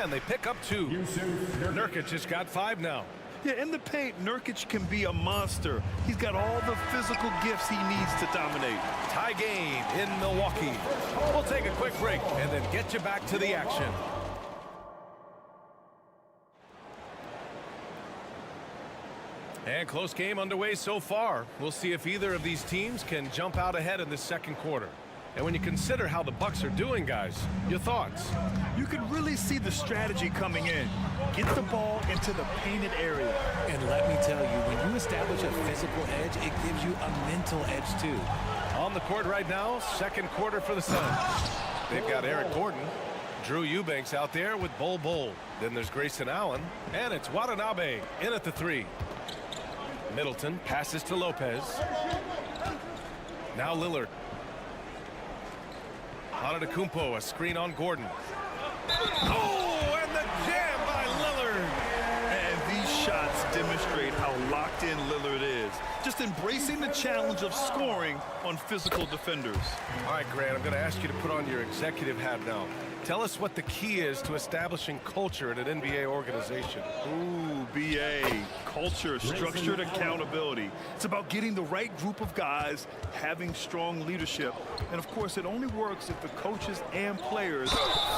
And they pick up 2. Nurkic has got 5 now. Yeah, in the paint, Nurkic can be a monster. He's got all the physical gifts he needs to dominate. Tie game in Milwaukee. We'll take a quick break and then get you back to the action. And close game underway so far. We'll see if either of these teams can jump out ahead in this second quarter. And when you consider how the Bucks are doing, guys, your thoughts? You can really see the strategy coming in. Get the ball into the painted area. And let me tell you, when you establish a physical edge, it gives you a mental edge too. On the court right now, second quarter for the Suns. They've got Eric Gordon, Drew Eubanks out there with Bol. Then there's Grayson Allen, and it's Watanabe in at the 3. Middleton passes to Lopez. Now Lillard. Antetokounmpo, a screen on Gordon. Oh, and the jam by Lillard. And these shots demonstrate how locked in Lillard is. Just embracing the challenge of scoring on physical defenders. All right, Grant, I'm going to ask you to put on your executive hat now. Tell us what the key is to establishing culture at an NBA organization. Ooh, BA. Culture, structured accountability. It's about getting the right group of guys, having strong leadership. And, of course, it only works if the coaches and players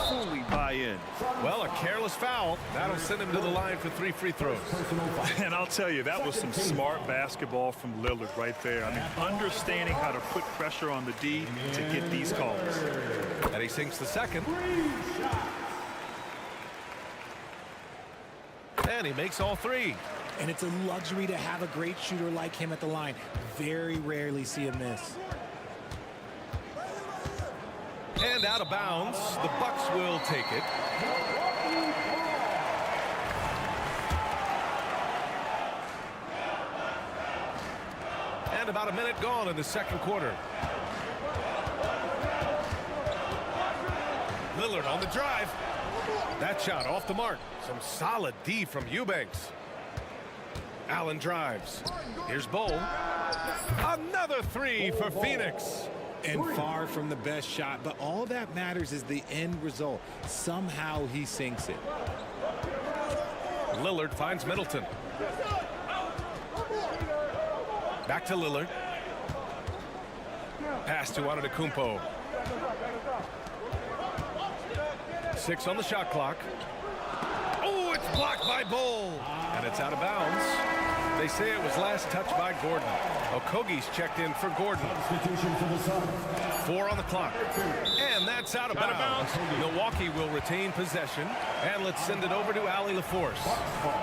fully buy in. Well, a careless foul. That'll send him to the line for 3 free throws. And I'll tell you, that was some smart basketball from Lillard right there. I mean, understanding how to put pressure on the D to get these calls. And he sinks the second. And he makes all 3. And it's a luxury to have a great shooter like him at the line. Very rarely see him miss. And out of bounds. The Bucks will take it. And about a minute gone in the second quarter. Lillard on the drive. That shot off the mark. Some solid D from Eubanks. Allen drives. Here's Bol. Another 3 for Phoenix. And far from the best shot, but all that matters is the end result. Somehow he sinks it. Lillard finds Middleton. Back to Lillard. Pass to Antetokounmpo. 6 on the shot clock. Oh, it's blocked by Bol. And it's out of bounds. They say it was last touched by Gordon. Okogie's checked in for Gordon. 4 on the clock. And that's out of bounds. Milwaukee will retain possession. And let's send it over to Allie LaForce.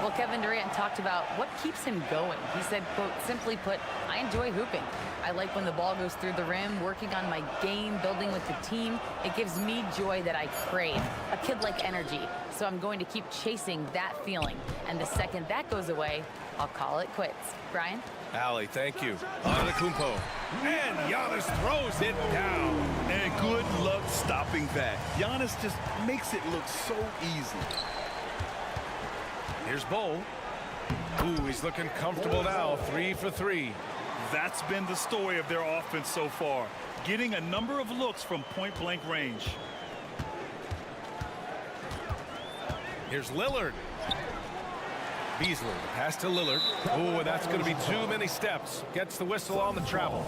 Well, Kevin Durant talked about what keeps him going. He said, quote, simply put, I enjoy hooping. I like when the ball goes through the rim, working on my game, building with the team. It gives me joy that I crave, a kid-like energy. So I'm going to keep chasing that feeling. And the second that goes away, I'll call it quits. Brian? Allie, thank you. Antetokounmpo. And Giannis throws it down. And good luck stopping that. Giannis just makes it look so easy. Here's Bol. Ooh, he's looking comfortable now. 3 for 3. That's been the story of their offense so far. Getting a number of looks from point-blank range. Here's Lillard. Beasley, pass to Lillard. Oh, and that's going to be too many steps. Gets the whistle on the travel.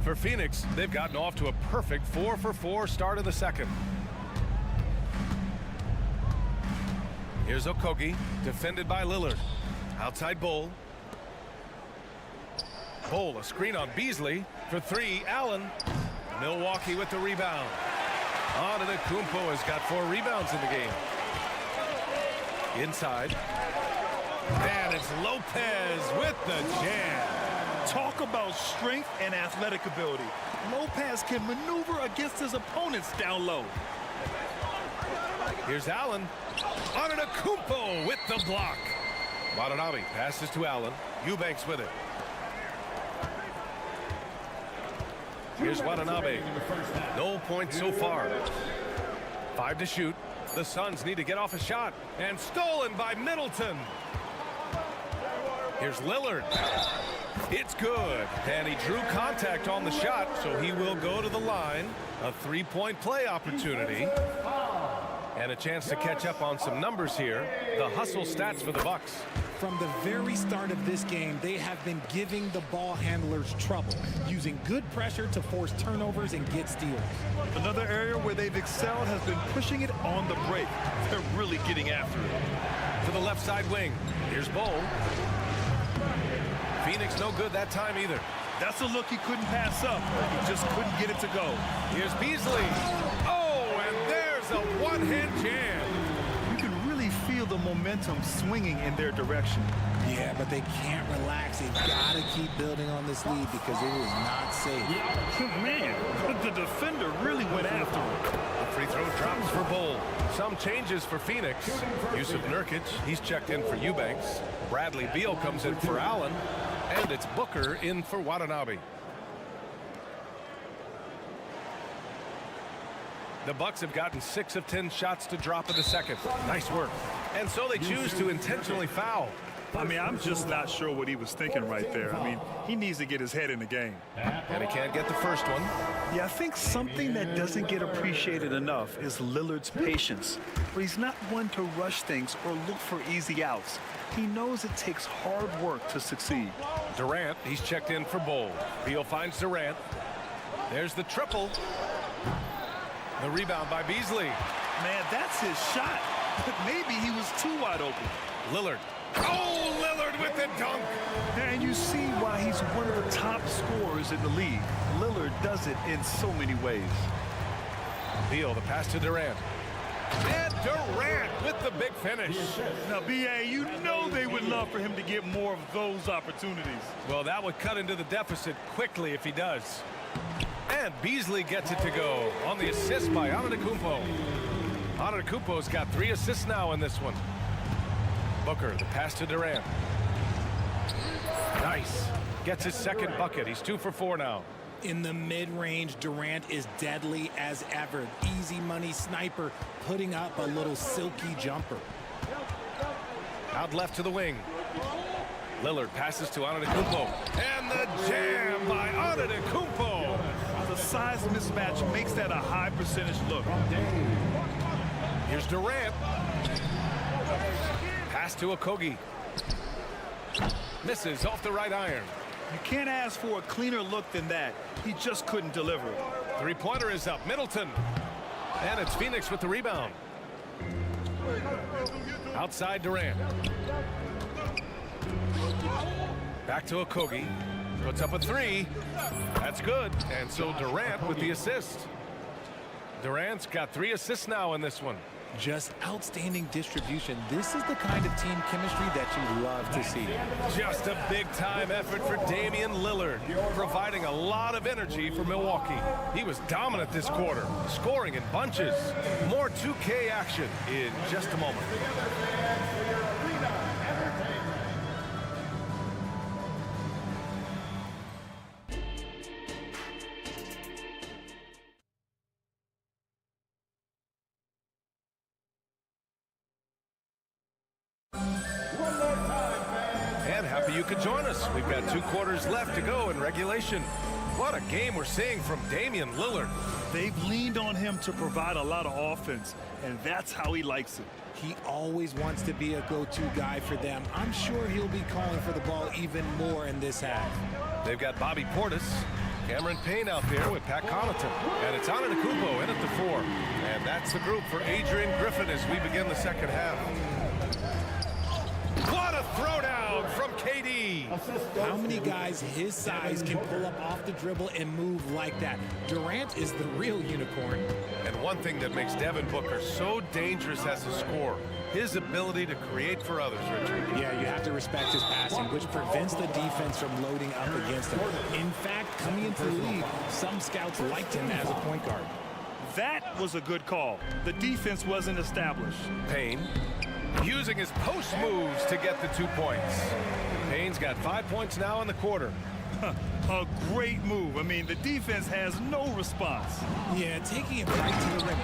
For Phoenix, they've gotten off to a perfect 4 for 4 start of the second. Here's Okogie, defended by Lillard. Outside Bol. Bol, a screen on Beasley. For 3, Allen. Milwaukee with the rebound. Antetokounmpo has got 4 rebounds in the game. Inside. And it's Lopez with the jam. Talk about strength and athletic ability. Lopez can maneuver against his opponents down low. Here's Allen. Antetokounmpo with the block. Watanabe passes to Allen. Eubanks with it. Here's Watanabe. No points so far. 5 to shoot. The Suns need to get off a shot. And stolen by Middleton. Here's Lillard. It's good. And he drew contact on the shot, so he will go to the line. A 3-point play opportunity. And a chance to catch up on some numbers here. The hustle stats for the Bucks. From the very start of this game, they have been giving the ball handlers trouble, using good pressure to force turnovers and get steals. Another area where they've excelled has been pushing it on the break. They're really getting after it. To the left side wing. Here's Bol. Phoenix no good that time either. That's a look he couldn't pass up. He just couldn't get it to go. Here's Beasley. Oh, and there's a one-hand jam. You can really feel the momentum swinging in their direction. Yeah, but they can't relax. They've got to keep building on this lead because it is not safe. Man, the defender really went after him. The free throw drops for Bol. Some changes for Phoenix. Yusuf Nurkic, he's checked in for Eubanks. Bradley Beal comes in for Allen. And it's Booker in for Watanabe. The Bucks have gotten 6 of 10 shots to drop in the second. Nice work. And so they choose to intentionally foul. I mean, I'm just not sure what he was thinking right there. I mean, he needs to get his head in the game. And he can't get the first one. Yeah, I think something that doesn't get appreciated enough is Lillard's patience. But he's not one to rush things or look for easy outs. He knows it takes hard work to succeed. Durant, he's checked in for Bol. Beal finds Durant. There's the triple. The rebound by Beasley. Man, that's his shot. But maybe he was too wide open. Lillard. Oh, Lillard with the dunk. And you see why he's one of the top scorers in the league. Lillard does it in so many ways. Beal, the pass to Durant. And Durant with the big finish. Now, B.A., you know they would love for him to get more of those opportunities. Well, that would cut into the deficit quickly if he does. And Beasley gets it to go on the assist by Antetokounmpo. Antetokounmpo's got 3 assists now in this one. Booker, the pass to Durant. Nice. Gets his second bucket. He's 2 for 4 now. In the mid-range, Durant is deadly as ever. Easy money sniper, putting up a little silky jumper. Out left to the wing. Lillard passes to Antetokounmpo. And the jam by Antetokounmpo. The size mismatch makes that a high percentage look. Here's Durant. Pass to Okogie. Misses off the right iron. You can't ask for a cleaner look than that. He just couldn't deliver. 3-pointer is up. Middleton. And it's Phoenix with the rebound. Outside Durant. Back to Okogie. Puts up a three. That's good. And so Durant with the assist. Durant's got 3 assists now in this one. Just outstanding distribution. This is the kind of team chemistry that you love to see. Just a big-time effort for Damian Lillard, providing a lot of energy for Milwaukee. He was dominant this quarter, scoring in bunches. More 2K action in just a moment. You could join us. We've got 2 quarters left to go in regulation. What a game we're seeing from Damian Lillard. They've leaned on him to provide a lot of offense, and that's how he likes it. He always wants to be a go-to guy for them. I'm sure he'll be calling for the ball even more in this half. They've got Bobby Portis, Cameron Payne out there with Pat Connaughton, and it's Antetokounmpo in at the 4. And that's the group for Adrian Griffin as we begin the second half. What a throwdown from KD. How many guys his size can pull up off the dribble and move like that? Durant is the real unicorn. And one thing that makes Devin Booker so dangerous as a scorer, his ability to create for others, Richard. Yeah, you have to respect his passing, which prevents the defense from loading up against him. In fact, coming into the league, some scouts liked him as a point guard. That was a good call. The defense wasn't established. Payne using his post moves to get the 2 points. Payne's got 5 points now in the quarter. A great move. I mean, the defense has no response. Yeah, taking it right to the rim.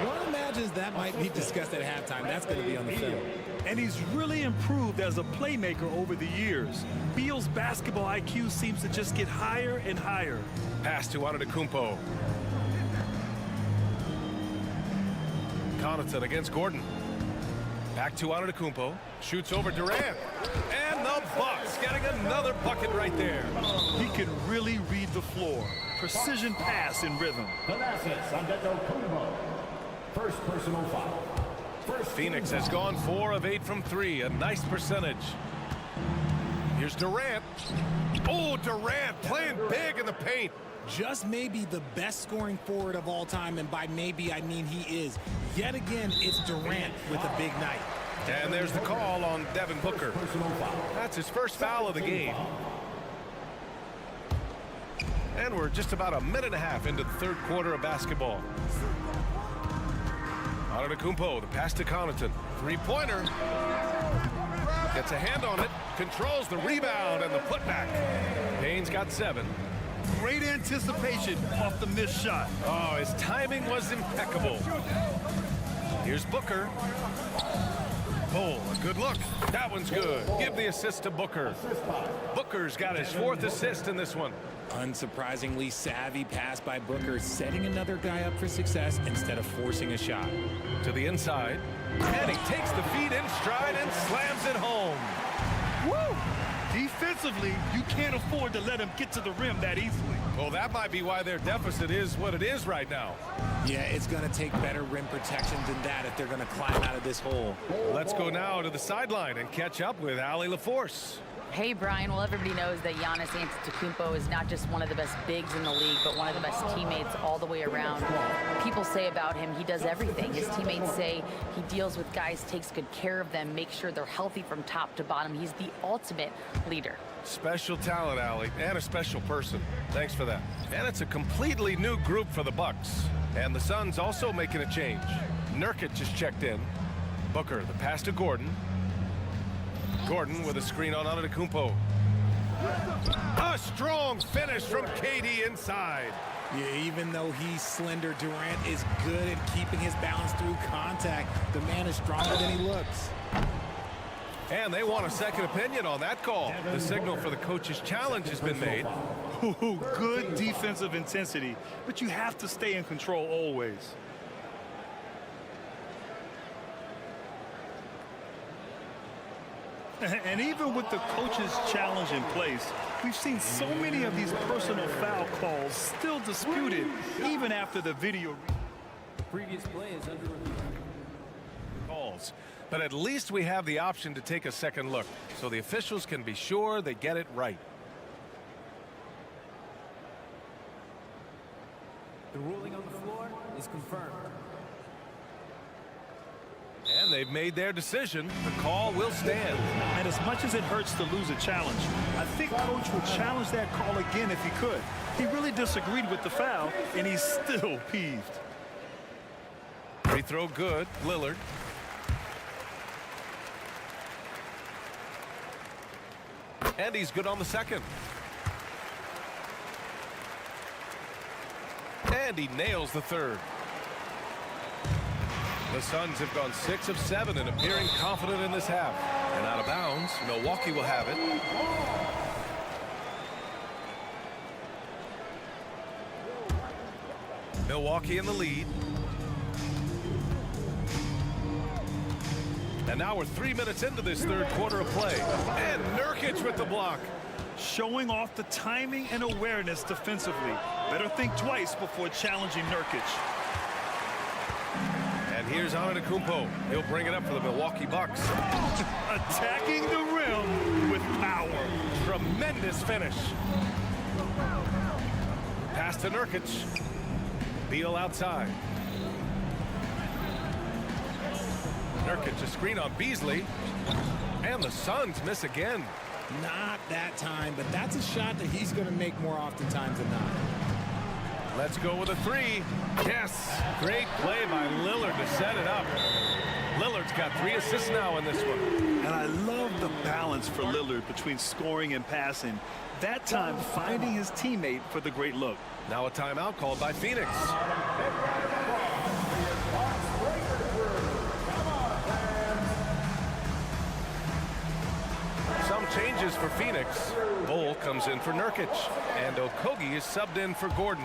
One imagines that might be discussed at halftime. That's going to be on the film. And he's really improved as a playmaker over the years. Beal's basketball IQ seems to just get higher and higher. Pass to Antetokounmpo. Connaughton against Gordon. Back to Antetokounmpo. Shoots over Durant. And the Bucks getting another bucket right there. He can really read the floor. Precision pass in rhythm. First personal foul. Phoenix has gone 4 of 8 from 3. A nice percentage. Here's Durant. Oh, Durant playing big in the paint. Just maybe the best scoring forward of all time, and by maybe I mean he is. Yet again, it's Durant with a big night. And there's the call on Devin Booker. That's his first foul of the game. And we're just about a minute and a half into the third quarter of basketball. Antetokounmpo, the pass to Connaughton. Three-pointer. Gets a hand on it. Controls the rebound and the putback. Payne's got 7. Great anticipation off the missed shot. Oh, his timing was impeccable. Here's Booker. Oh, a good look. That one's good. Give the assist to Booker. Booker's got his 4th assist in this one. Unsurprisingly savvy pass by Booker, setting another guy up for success instead of forcing a shot. To the inside. And he takes the feed in stride and slams it home. Woo! Defensively, you can't afford to let him get to the rim that easily. Well, that might be why their deficit is what it is right now. Yeah, it's going to take better rim protection than that if they're going to climb out of this hole. Let's go now to the sideline and catch up with Allie LaForce. Hey, Brian. Well, everybody knows that Giannis Antetokounmpo is not just one of the best bigs in the league, but one of the best teammates all the way around. People say about him, he does everything. His teammates say he deals with guys, takes good care of them, makes sure they're healthy from top to bottom. He's the ultimate leader. Special talent, Allie, and a special person. Thanks for that. And it's a completely new group for the Bucks. And the Suns also making a change. Nurkic just checked in. Booker, the pass to Gordon. Gordon with a screen on Antetokounmpo. A strong finish from KD inside. Yeah, even though he's slender, Durant is good at keeping his balance through contact. The man is stronger than he looks. And they want a second opinion on that call. The signal for the coach's challenge has been made. Ooh, good defensive intensity, but you have to stay in control always. And even with the coach's challenge in place, we've seen so many of these personal foul calls still disputed even after the video. The previous play is under review. Calls. But at least we have the option to take a second look, so the officials can be sure they get it right. The ruling on the floor is confirmed. And they've made their decision. The call will stand. And as much as it hurts to lose a challenge, I think Coach would challenge that call again if he could. He really disagreed with the foul, and he's still peeved. Free throw good. Lillard. And he's good on the second. And he nails the third. The Suns have gone 6 of 7 and appearing confident in this half. And out of bounds, Milwaukee will have it. Milwaukee in the lead. And now we're 3 minutes into this third quarter of play. And Nurkic with the block. Showing off the timing and awareness defensively. Better think twice before challenging Nurkic. And here's Antetokounmpo. He'll bring it up for the Milwaukee Bucks. Attacking the rim with power. Tremendous finish. Pass to Nurkic. Beal outside. Nurkic a screen on Beasley. And the Suns miss again. Not that time, but that's a shot that he's going to make more oftentimes than not. Let's go with a three. Yes. Great play by Lillard to set it up. Lillard's got 3 assists now in this one. And I love the balance for Lillard between scoring and passing. That time finding his teammate for the great look. Now a timeout called by Phoenix. Some changes for Phoenix. Bull comes in for Nurkic. And Okogie is subbed in for Gordon.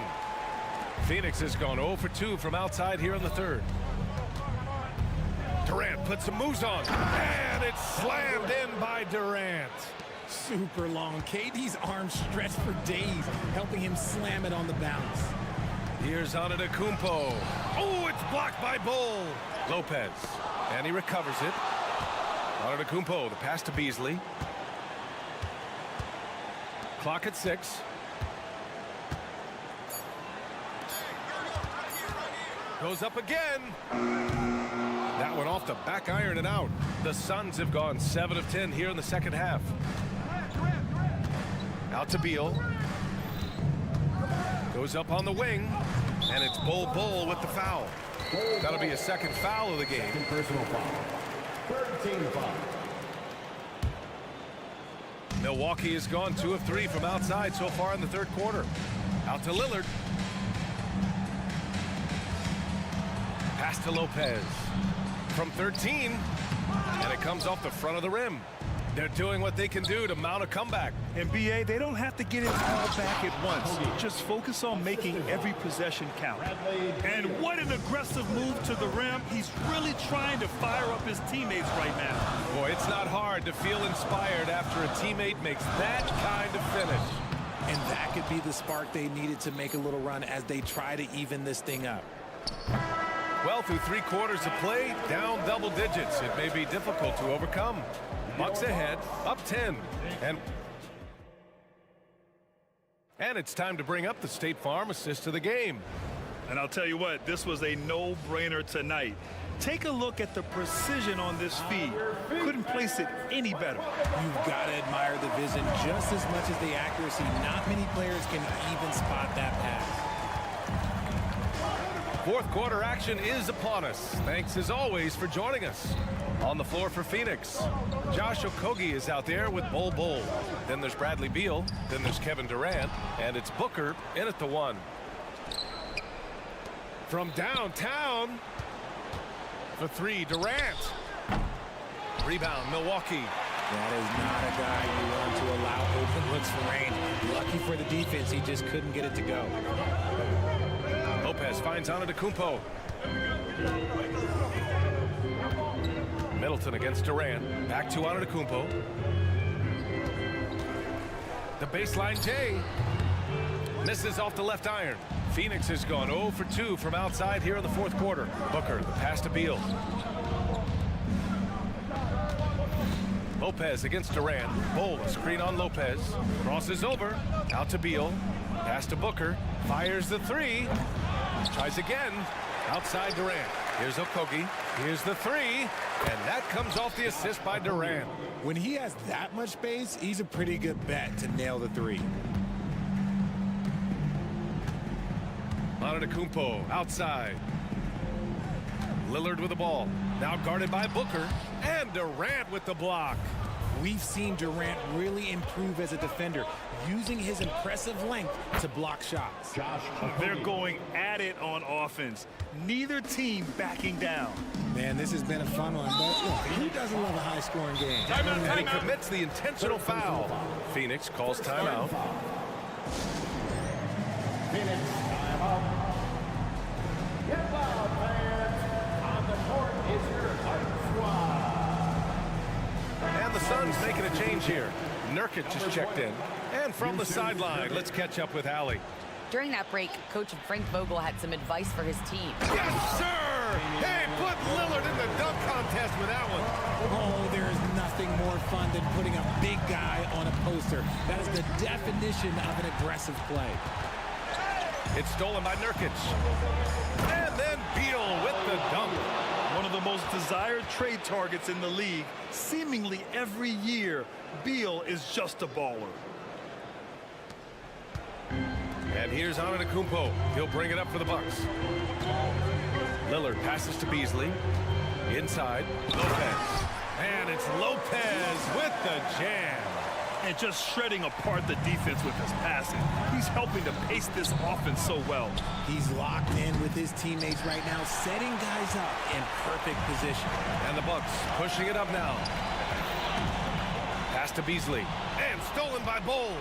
Phoenix has gone 0 for 2 from outside here in the third. Durant puts some moves on. And it's slammed in by Durant. Super long. KD's arms stretched for days, helping him slam it on the bounce. Here's Antetokounmpo. Oh, it's blocked by Bull. Lopez. And he recovers it. Antetokounmpo, the pass to Beasley. Clock at 6. Goes up again. That one off the back iron and out. The Suns have gone 7 of 10 here in the second half. Out to Beal. Goes up on the wing. And it's Bull with the foul. That'll be a second foul of the game. Second personal foul. Third team foul. Milwaukee has gone 2 of 3 from outside so far in the third quarter. Out to Lillard. Pass to Lopez. From 13. And it comes off the front of the rim. They're doing what they can do to mount a comeback. And BA, they don't have to get it all back at once. Just focus on making every possession count. And what an aggressive move to the rim. He's really trying to fire up his teammates right now. Boy, it's not hard to feel inspired after a teammate makes that kind of finish. And that could be the spark they needed to make a little run as they try to even this thing up. Well, through 3 quarters of play, down double digits. It may be difficult to overcome. Bucks ahead, up 10. And it's time to bring up the State Farm assist of the game. And I'll tell you what, this was a no-brainer tonight. Take a look at the precision on this feed. Couldn't place it any better. You've got to admire the vision just as much as the accuracy. Not many players can even spot that pass. Fourth quarter action is upon us. Thanks as always for joining us. On the floor for Phoenix, Josh Okogie is out there with Bull. Then there's Bradley Beal. Then there's Kevin Durant. And it's Booker in at the 1. From downtown for 3, Durant. Rebound, Milwaukee. That is not a guy you want to allow open looks for range. Lucky for the defense, he just couldn't get it to go. Lopez finds Antetokounmpo. Middleton against Durant. Back to Antetokounmpo. The baseline J. Misses off the left iron. Phoenix has gone 0 for 2 from outside here in the fourth quarter. Booker, the pass to Beal. Lopez against Durant. Bull, a screen on Lopez. Crosses over. Out to Beal. Pass to Booker. Fires the 3. Tries again. Outside Durant. Here's Okogie. Here's the three. And that comes off the assist by Durant. When he has that much space, he's a pretty good bet to nail the three. Antetokounmpo outside. Lillard with the ball. Now guarded by Booker. And Durant with the block. We've seen Durant really improve as a defender, using his impressive length to block shots. They're going at it on offense. Neither team backing down. Man, this has been a fun one, but look, who doesn't love a high-scoring game? And he commits the intentional foul. Phoenix calls timeout. Phoenix, timeout. Get loud, fans. On the court is your squad. And the Suns making a change here. Nurkic just checked in. And from the sideline, let's catch up with Allie. During that break, Coach Frank Vogel had some advice for his team. Yes, sir! Hey, put Lillard in the dunk contest with that one. Oh, there is nothing more fun than putting a big guy on a poster. That is the definition of an aggressive play. It's stolen by Nurkic. And then Beal with the dunk. One of the most desired trade targets in the league. Seemingly every year, Beal is just a baller. And here's Antetokounmpo. He'll bring it up for the Bucks. Lillard passes to Beasley. Inside, Lopez. And it's Lopez with the jam. And just shredding apart the defense with his passing. He's helping to pace this offense so well. He's locked in with his teammates right now, setting guys up in perfect position. And the Bucks pushing it up now. Pass to Beasley. And stolen by Bol.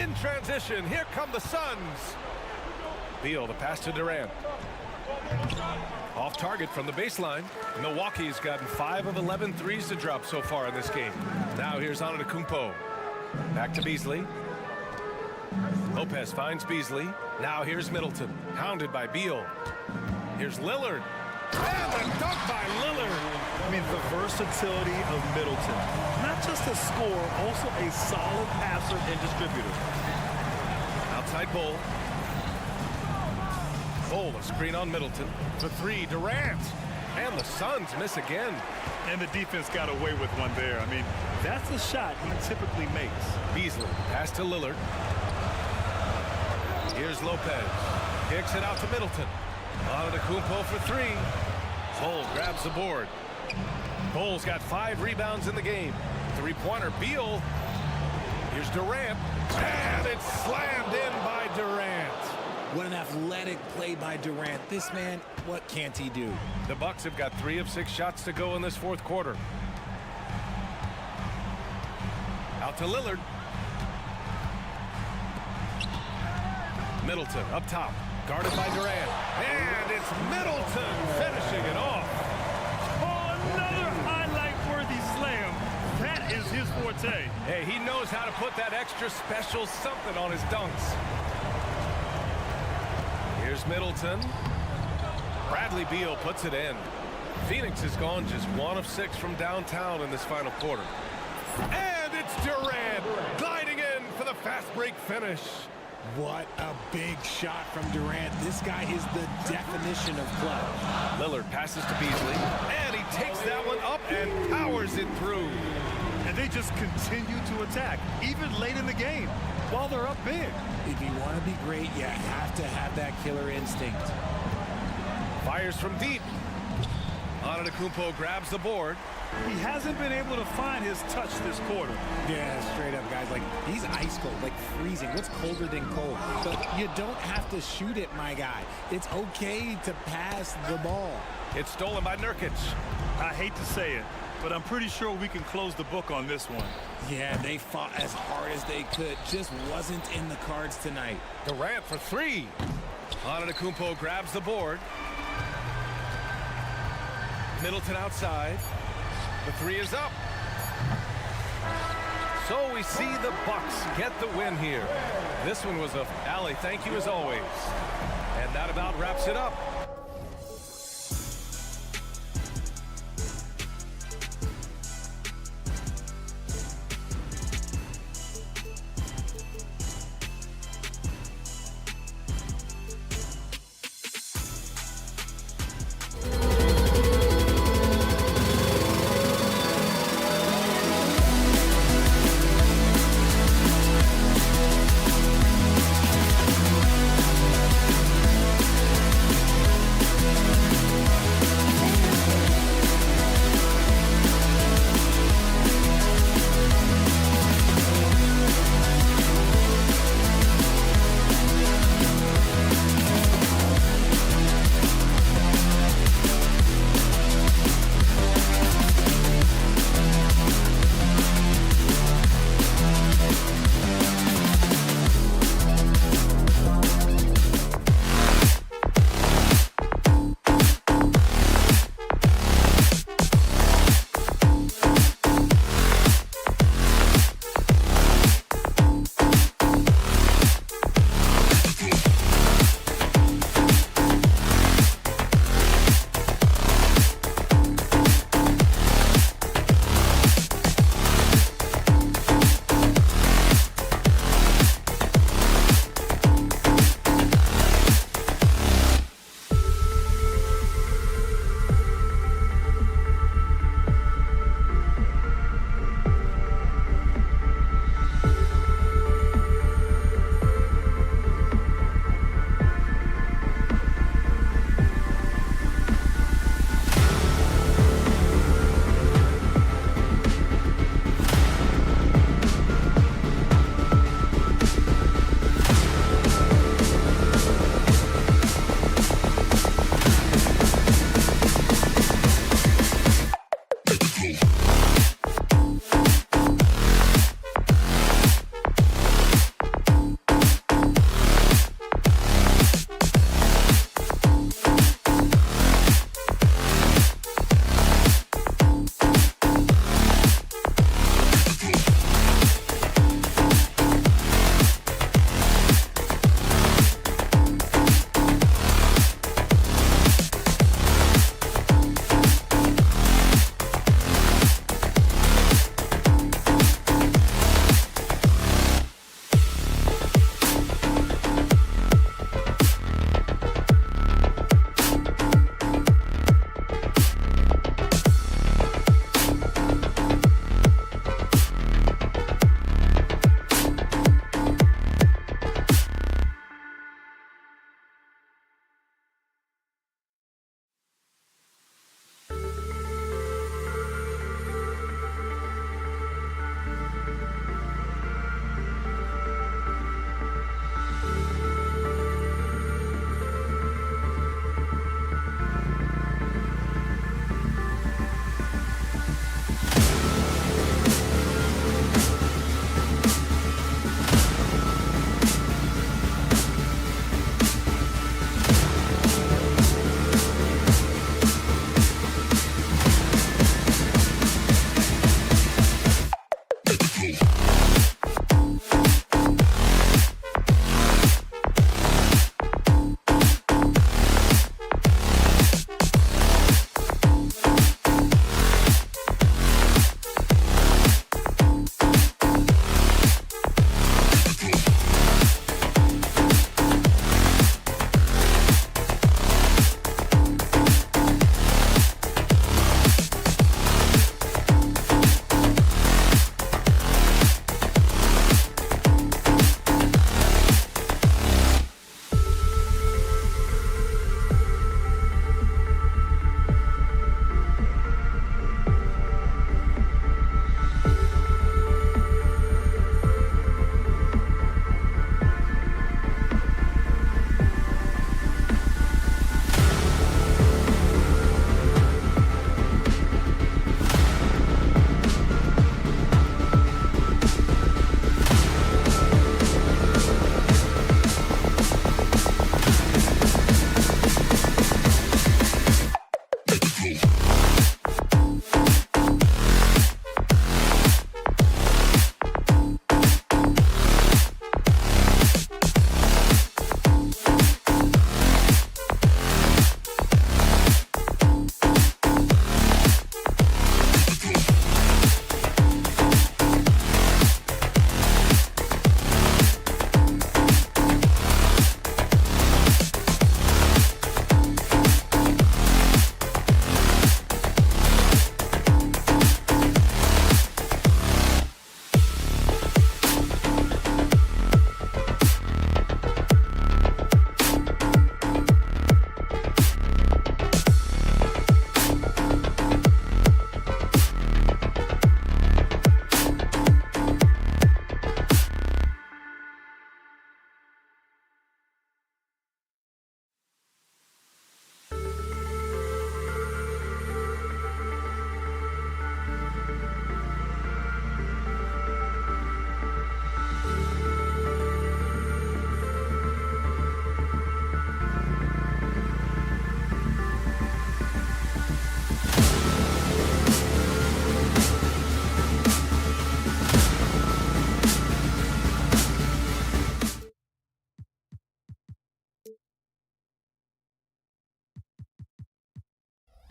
In transition, here come the Suns. Beal, the pass to Durant. Off target from the baseline. Milwaukee's gotten 5 of 11 threes to drop so far in this game. Now here's Antetokounmpo. Back to Beasley. Lopez finds Beasley. Now here's Middleton. Hounded by Beal. Here's Lillard. And a dunk by Lillard. I mean, the versatility of Middleton. Not just a scorer, also a solid passer and distributor. Outside Bol. Bol, a screen on Middleton. The three, Durant. And the Suns miss again. And the defense got away with one there. I mean, that's a shot he typically makes. Beasley, pass to Lillard. Here's Lopez. Kicks it out to Middleton. Antetokounmpo for three. Bol grabs the board. Bol's got 5 rebounds in the game. Three-pointer, Beal. Here's Durant. And it's slammed in by Durant. What an athletic play by Durant. This man, what can't he do? The Bucks have got 3 of 6 shots to go in this fourth quarter. Out to Lillard. Middleton up top. Guarded by Durant. And it's Middleton finishing it off. Oh, another highlight-worthy slam. That is his forte. Hey, he knows how to put that extra special something on his dunks. Here's Middleton. Bradley Beal puts it in. Phoenix has gone just 1 of 6 from downtown in this final quarter. And it's Durant gliding in for the fast break finish. What a big shot from Durant. This guy is the definition of clutch. Lillard passes to Beasley. And he takes that one up and powers it through. And they just continue to attack, even late in the game, while they're up big. If you want to be great, you have to have that killer instinct. Fires from deep. Antetokounmpo grabs the board. He hasn't been able to find his touch this quarter. Yeah, straight up, guys. Like, he's ice cold, like freezing. What's colder than cold? But you don't have to shoot it, my guy. It's okay to pass the ball. It's stolen by Nurkic. I hate to say it, but I'm pretty sure we can close the book on this one. Yeah, they fought as hard as they could. Just wasn't in the cards tonight. Durant for 3. Antetokounmpo grabs the board. Middleton outside. The 3 is up. So we see the Bucks get the win here. This one was a Allie, thank you as always. And that about wraps it up.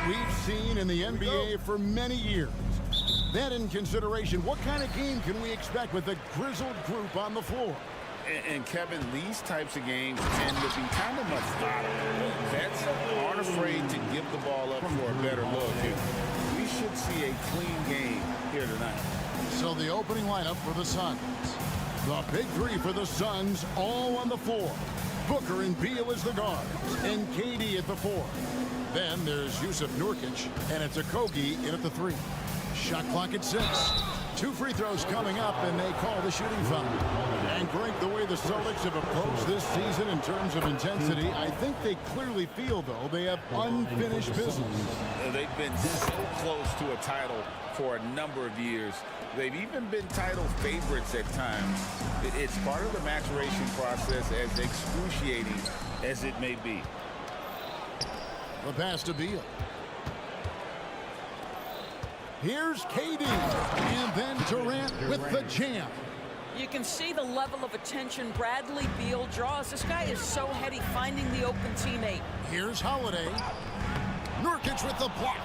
we've seen in the NBA for many years. That in consideration, what kind of game can we expect with a grizzled group on the floor? And Kevin, these types of games tend to be kind of methodical. Vets aren't afraid to give the ball up for a better look. And we should see a clean game here tonight. So the opening lineup for the Suns. The big three for the Suns, all on the floor. Booker and Beal as the guards, and KD at the 4. Then there's Yusuf Nurkic, and it's Okogie in at the 3. Shot clock at 6. 2 free throws coming up, and they call the shooting foul. And Greg, the way the Celtics have approached this season in terms of intensity, I think they clearly feel, though, they have unfinished business. They've been so close to a title for a number of years. They've even been title favorites at times. It's part of the maturation process, as excruciating as it may be. The pass to Beal. Here's KD, and then Durant with the jam. You can see the level of attention Bradley Beal draws. This guy is so heady finding the open teammate. Here's Holiday. Nurkic with the block.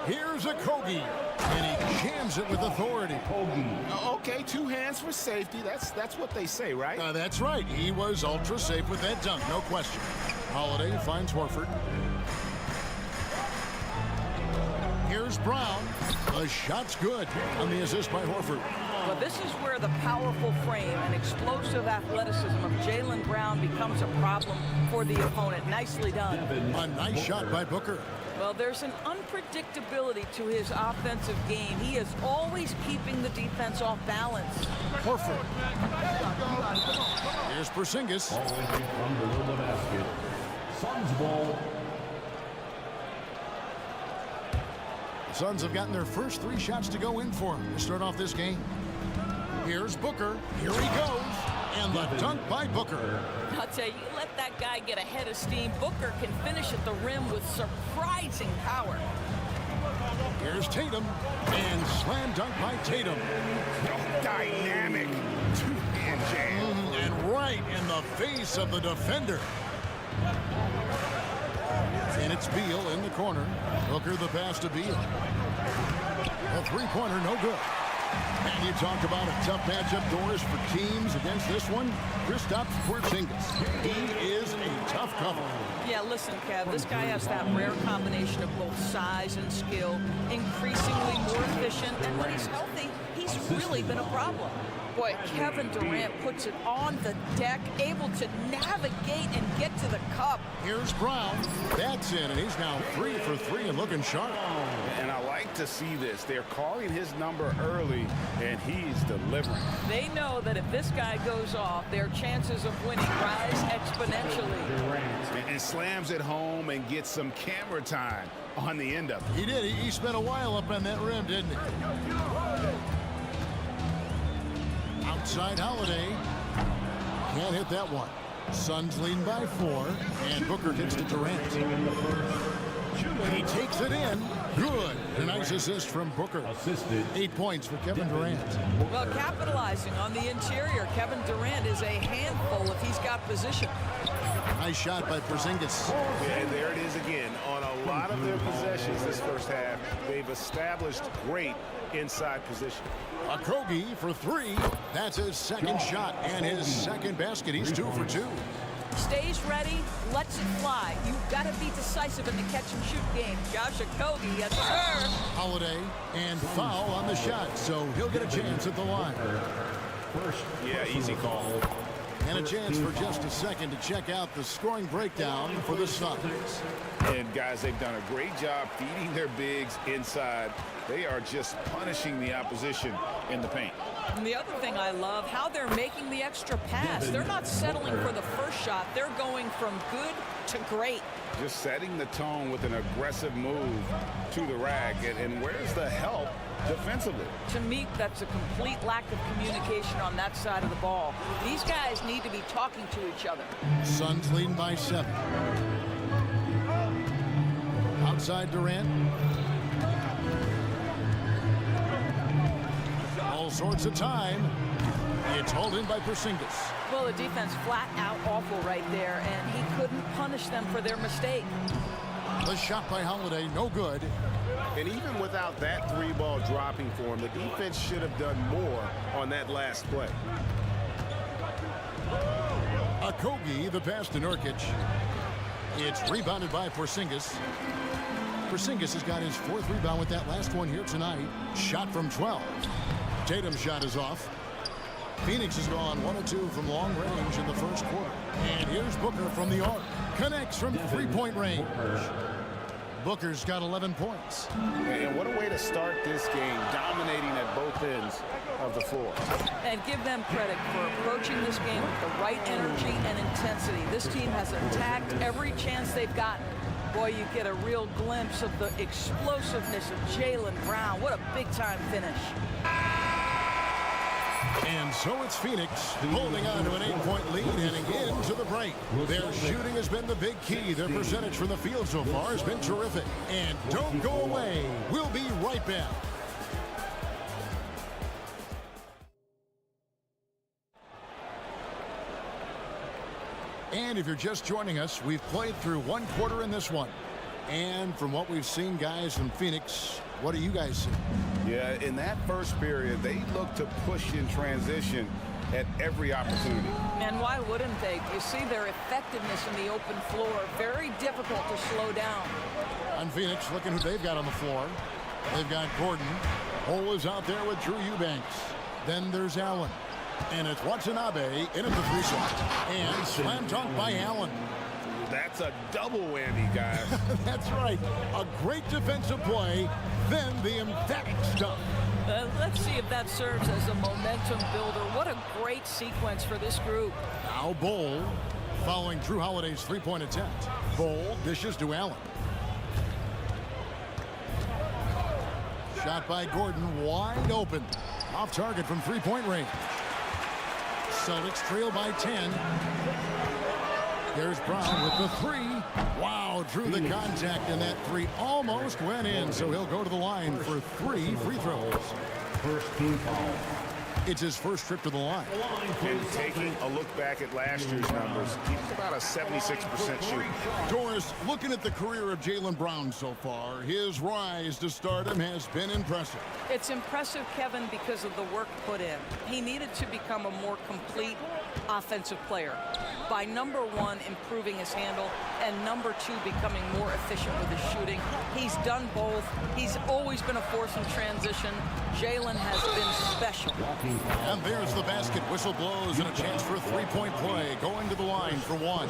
Here's Okogie, and he jams it with authority. Okay, 2 hands for safety. That's what they say, right? That's right. He was ultra safe with that dunk, no question. Holiday finds Horford. Here's Brown. The shot's good on the assist by Horford. But this is where the powerful frame and explosive athleticism of Jaylen Brown becomes a problem for the opponent. Nicely done. A nice shot by Booker. Well, there's an unpredictability to his offensive game. He is always keeping the defense off balance. Horford. Here's Porzingis. From below the basket. Suns ball. The Suns have gotten their first 3 shots to go in for him to start off this game. Here's Booker. Here he goes. And the dunk by Booker. I'll tell you, let that guy get a head of steam. Booker can finish at the rim with surprising power. Here's Tatum. And slam dunk by Tatum. Dynamic 2-hand jam. And right in the face of the defender. And it's Beal in the corner. Booker the pass to Beal. A 3-pointer, no good. And you talk about a tough matchup, Doris, for teams against this one. Kristaps Porzingis. He is a tough cover. Yeah, listen, Kev, this guy has that rare combination of both size and skill, increasingly more efficient, and when he's healthy, he's really been a problem. Boy, Kevin Durant puts it on the deck, able to navigate and get to the cup. Here's Brown. That's in, and he's now 3 for 3 and looking sharp. And I like to see this. They're calling his number early, and he's delivering. They know that if this guy goes off, their chances of winning rise exponentially. And slams it home and gets some camera time on the end of it. He did. He spent a while up on that rim, didn't he? Outside Holiday. Can't hit that one. Suns leading by 4, and Booker gets to Durant. He takes it in. Good. A nice assist from Booker. 8 points for Kevin Durant. Well, capitalizing on the interior, Kevin Durant is a handful if he's got position. Nice shot by Porzingis. And there it is again. On a lot of their possessions this first half, they've established great inside position. Okogie for 3. That's his second shot and his second basket. He's 2 for 2. Stays ready, lets it fly. You've got to be decisive in the catch-and-shoot game. Josh Okogie, yes, sir. Holiday and foul on the shot, so he'll get a chance at the line. Yeah, easy call. And a chance for just a second to check out the scoring breakdown for the Suns. And, guys, they've done a great job feeding their bigs inside. They are just punishing the opposition in the paint. And the other thing I love, how they're making the extra pass. They're not settling for the first shot. They're going from good to great. Just setting the tone with an aggressive move to the rack. And where's the help defensively? To me, that's a complete lack of communication on that side of the ball. These guys need to be talking to each other. Suns leading by 7. Outside Durant. All sorts of time. It's hauled in by Porzingis. Well, the defense flat out awful right there, and he couldn't punish them for their mistake. The shot by Holiday, no good. And even without that 3-ball dropping for him, the defense should have done more on that last play. Okogie, the pass to Nurkic. It's rebounded by Porzingis. Porzingis has got his 4th rebound with that last one here tonight. Shot from 12. Tatum's shot is off. Phoenix has gone 1 of 2 from long range in the first quarter. And here's Booker from the arc. Connects from 3-point range. Booker's got 11 points. And what a way to start this game, dominating at both ends of the floor. And give them credit for approaching this game with the right energy and intensity. This team has attacked every chance they've gotten. Boy, you get a real glimpse of the explosiveness of Jaylen Brown. What a big-time finish. And so it's Phoenix holding on to an 8-point lead heading into the break. Their shooting has been the big key. Their percentage from the field so far has been terrific. And don't go away. We'll be right back. And if you're just joining us, we've played through 1 quarter in this one. And from what we've seen, guys, from Phoenix, what do you guys see? Yeah, in that first period, they looked to push in transition at every opportunity. And why wouldn't they? You see their effectiveness in the open floor. Very difficult to slow down. On Phoenix, looking who they've got on the floor. They've got Gordon. Hole is out there with Drew Eubanks. Then there's Allen. And it's Watanabe in at the 3 shot. And slam dunk by Allen. That's a double whammy, guys. That's right. A great defensive play, then the emphatic stuff. Let's see if that serves as a momentum builder. What a great sequence for this group. Now Bol following Drew Holiday's 3-point attempt. Bol dishes to Allen. Shot by Gordon, wide open. Off target from 3-point range. Celtics trail by 10. There's Brown with the 3. Wow, drew the contact, and that 3 almost went in, so he'll go to the line for 3 free throws. First team foul. It's his first trip to the line. And taking a look back at last year's numbers, he's about a 76% shooter. Doris, looking at the career of Jaylen Brown so far, his rise to stardom has been impressive. It's impressive, Kevin, because of the work put in. He needed to become a more complete offensive player by, number 1, improving his handle, and number 2, becoming more efficient with his shooting. He's done both. He's always been a force in transition. Jaylen has been special. And there's the basket. Whistle blows and a chance for a 3-point play. Going to the line for 1.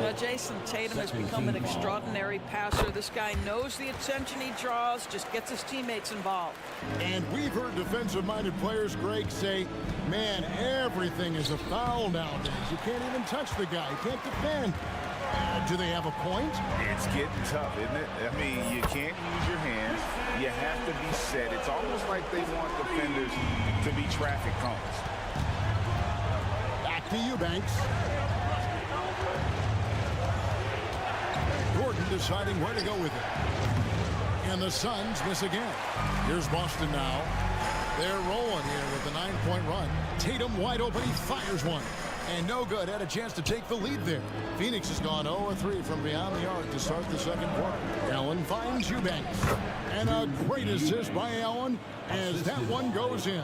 Now, Jason Tatum has become an extraordinary passer. This guy knows the attention he draws, just gets his teammates involved. And we've heard defensive-minded players, Greg, say, man, everything is a foul nowadays. You can't even touch the guy. You can't defend. Do they have a point? It's getting tough, isn't it? I mean, you can't use your hands. You have to be set. It's almost like they want defenders to be traffic cones. Back to Eubanks. Gordon deciding where to go with it. And the Suns miss again. Here's Boston now. They're rolling here with the 9-point run. Tatum wide open. He fires one. And no good. Had a chance to take the lead there. Phoenix has gone 0-3 from beyond the arc to start the second quarter. Allen finds Eubanks. And a great assist by Allen as that one goes in.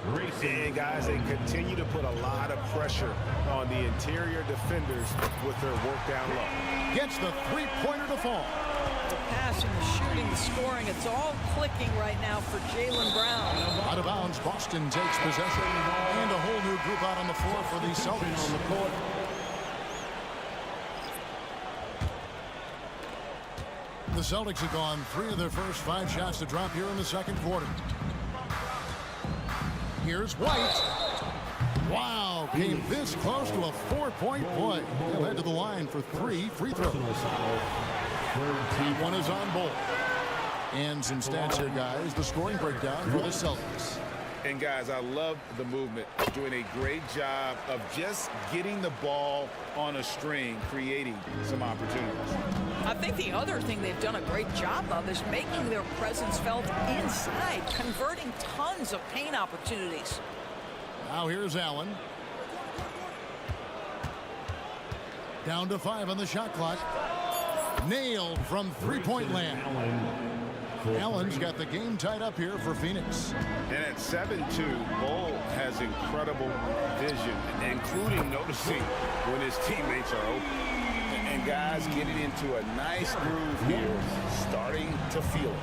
And guys, they continue to put a lot of pressure on the interior defenders with their work down low. Gets the 3-pointer to fall. The pass and the shooting, the scoring, it's all clicking right now for Jaylen Brown. Out of bounds, Boston takes possession. And a whole new group out on the floor for the Celtics. On the court. The Celtics have gone 3 of their first 5 shots to drop here in the second quarter. Here's White. Wow, came this close to a 4-point play. He'll head to the line for 3 free throws. That one is on Bol. And some stats here, guys. The scoring breakdown for the Celtics. And guys, I love the movement. Doing a great job of just getting the ball on a string, creating some opportunities. I think the other thing they've done a great job of is making their presence felt inside, converting tons of paint opportunities. Now here's Allen. Down to 5 on the shot clock. Nailed from three-point land. Allen's got the game tied up here for Phoenix. And at 7-2, Bull has incredible vision, including noticing when his teammates are open. And guys getting into a nice groove here, starting to feel it.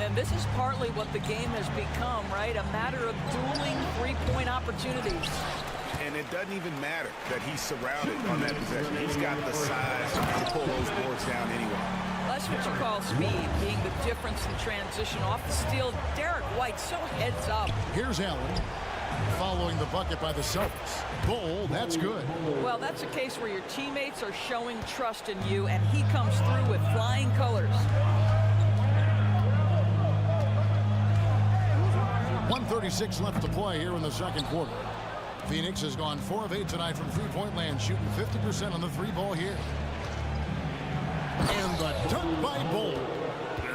And this is partly what the game has become, right? A matter of dueling three-point opportunities. And it doesn't even matter that he's surrounded on that possession. He's got the size to pull those boards down anyway. That's what you call speed, being the difference in transition. Off the steal, Derek White so heads up. Here's Allen following the bucket by the Celtics. Bull, that's good. Well, that's a case where your teammates are showing trust in you, and he comes through with flying colors. 1:36 left to play here in the second quarter. Phoenix has gone 4 of 8 tonight from three-point land, shooting 50% on the three ball here. And the dunk by Bull.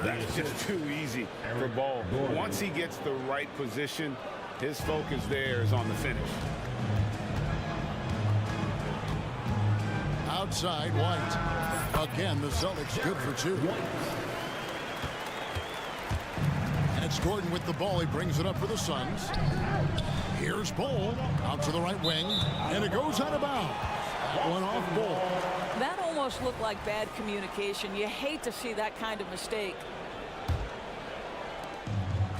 That's just too easy for Bull. Once he gets the right position, his focus there is on the finish. Outside, White. Again, the Celtics good for 2. And it's Gordon with the ball. He brings it up for the Suns. Here's Bull out to the right wing, and it goes out of bounds. That one off Bull. That almost looked like bad communication. You hate to see that kind of mistake.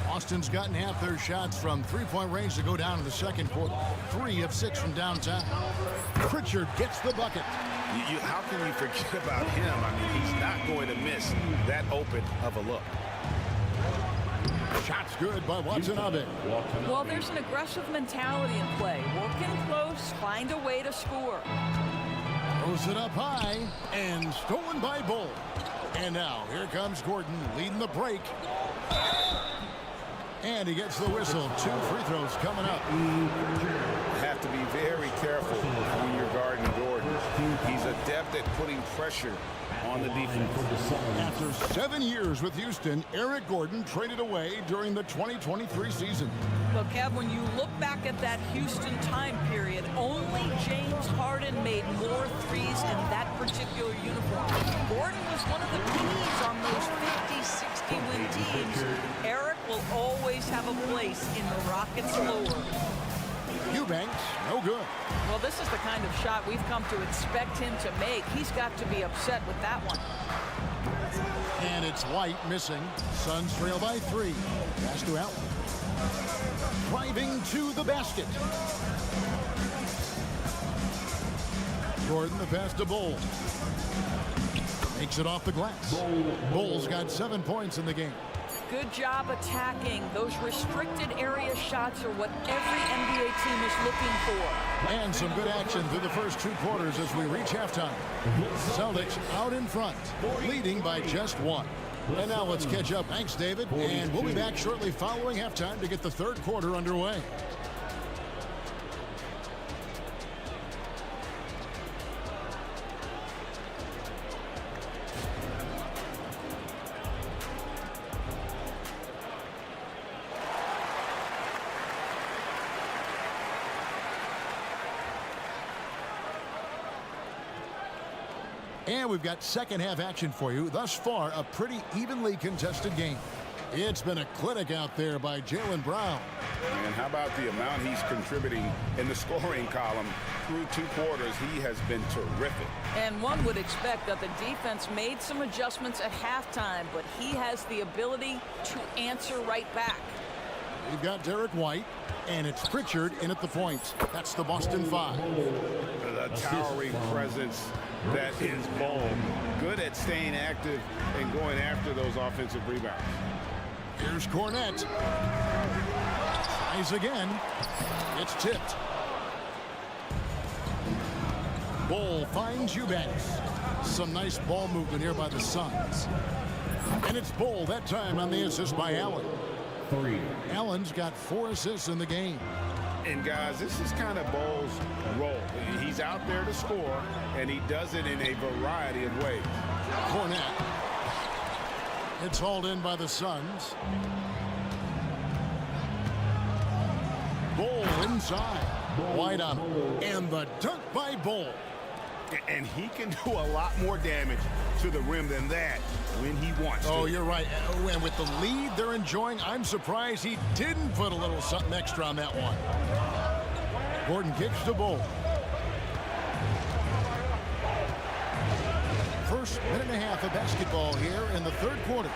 Austin's gotten half their shots from three-point range to go down in the second quarter. 3 of 6 from downtown. Pritchard gets the bucket. How can you forget about him? I mean, he's not going to miss that open of a look. Shot's good by Watanabe. Well, there's an aggressive mentality in play. Working close, find a way to score. Throws it up high, and stolen by Bull. And now, here comes Gordon leading the break. And he gets the whistle. 2 free throws coming up. Have to be very careful when you're guarding Gordon. He's adept at putting pressure on the defense. After 7 years with Houston, Eric Gordon traded away during the 2023 season. Look, Kev, when you look back at that Houston time period, only James Harden made more threes in that particular uniform. Gordon was one of the keys on those 50, 60-win teams. Eric will always have a place in the Rockets' lore. Eubanks, no good. Well, this is the kind of shot we've come to expect him to make. He's got to be upset with that one. And it's White missing. Suns trail by 3. Pass to Allen. Driving to the basket. Gordon, the pass to Bull. Makes it off the glass. Bull's got 7 points in the game. Good job attacking. Those restricted area shots are what every NBA team is looking for. And some good action through the first 2 quarters as we reach halftime. Celtics out in front, leading by just 1. And now let's catch up. Thanks, David. And we'll be back shortly following halftime to get the third quarter underway. And we've got second half action for you. Thus far, a pretty evenly contested game. It's been a clinic out there by Jaylen Brown. And how about the amount he's contributing in the scoring column? Through 2 quarters, he has been terrific. And one would expect that the defense made some adjustments at halftime, but he has the ability to answer right back. We've got Derek White, and it's Pritchard in at the point. That's the Boston 5. The towering presence that is Bull. Good at staying active and going after those offensive rebounds. Here's Cornette. Tries again. It's tipped. Bull finds Eubanks. Some nice ball movement here by the Suns. And it's Bull that time on the assist by Allen. 3. Allen's got 4 assists in the game. And guys, this is kind of Bull's role. He's out there to score, and he does it in a variety of ways. Cornette. It's hauled in by the Suns. Bull inside. Wide on him. And the dunk by Bull. And he can do a lot more damage to the rim than that when he wants to. Oh, you're right. And with the lead they're enjoying, I'm surprised he didn't put a little something extra on that one. Gordon kicks to Bull. First minute and a half of basketball here in the third quarter.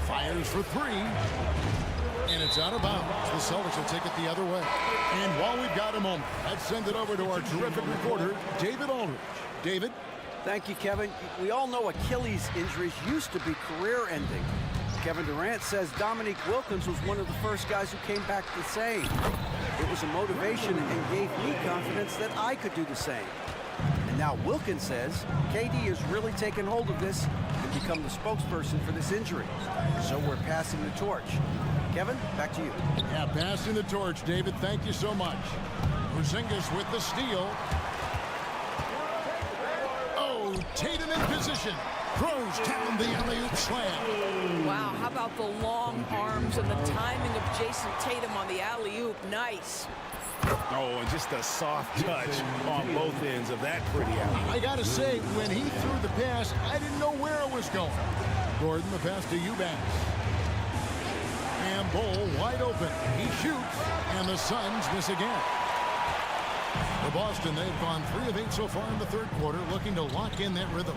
Fires for three. And it's out of bounds. The Celtics will take it the other way. And while we've got a moment, let's send it over to our terrific reporter, David Aldridge. David? Thank you, Kevin. We all know Achilles injuries used to be career-ending. Kevin Durant says Dominique Wilkins was one of the first guys who came back the same. It was a motivation and gave me confidence that I could do the same. And now Wilkins says KD has really taken hold of this and become the spokesperson for this injury. So we're passing the torch. Kevin, back to you. Yeah, passing the torch, David. Thank you so much. Porzingis with the steal. Oh, Tatum in position. Throws down the alley-oop slam. Wow, how about the long arms and the timing of Jason Tatum on the alley-oop? Nice. Oh, and just a soft touch on both ends of that pretty alley. I got to say, when he threw the pass, I didn't know where it was going. Gordon, the pass to Eubanks. And Bull wide open. He shoots, and the Suns miss again. For Boston, they've gone 3 of 8 so far in the third quarter, looking to lock in that rhythm.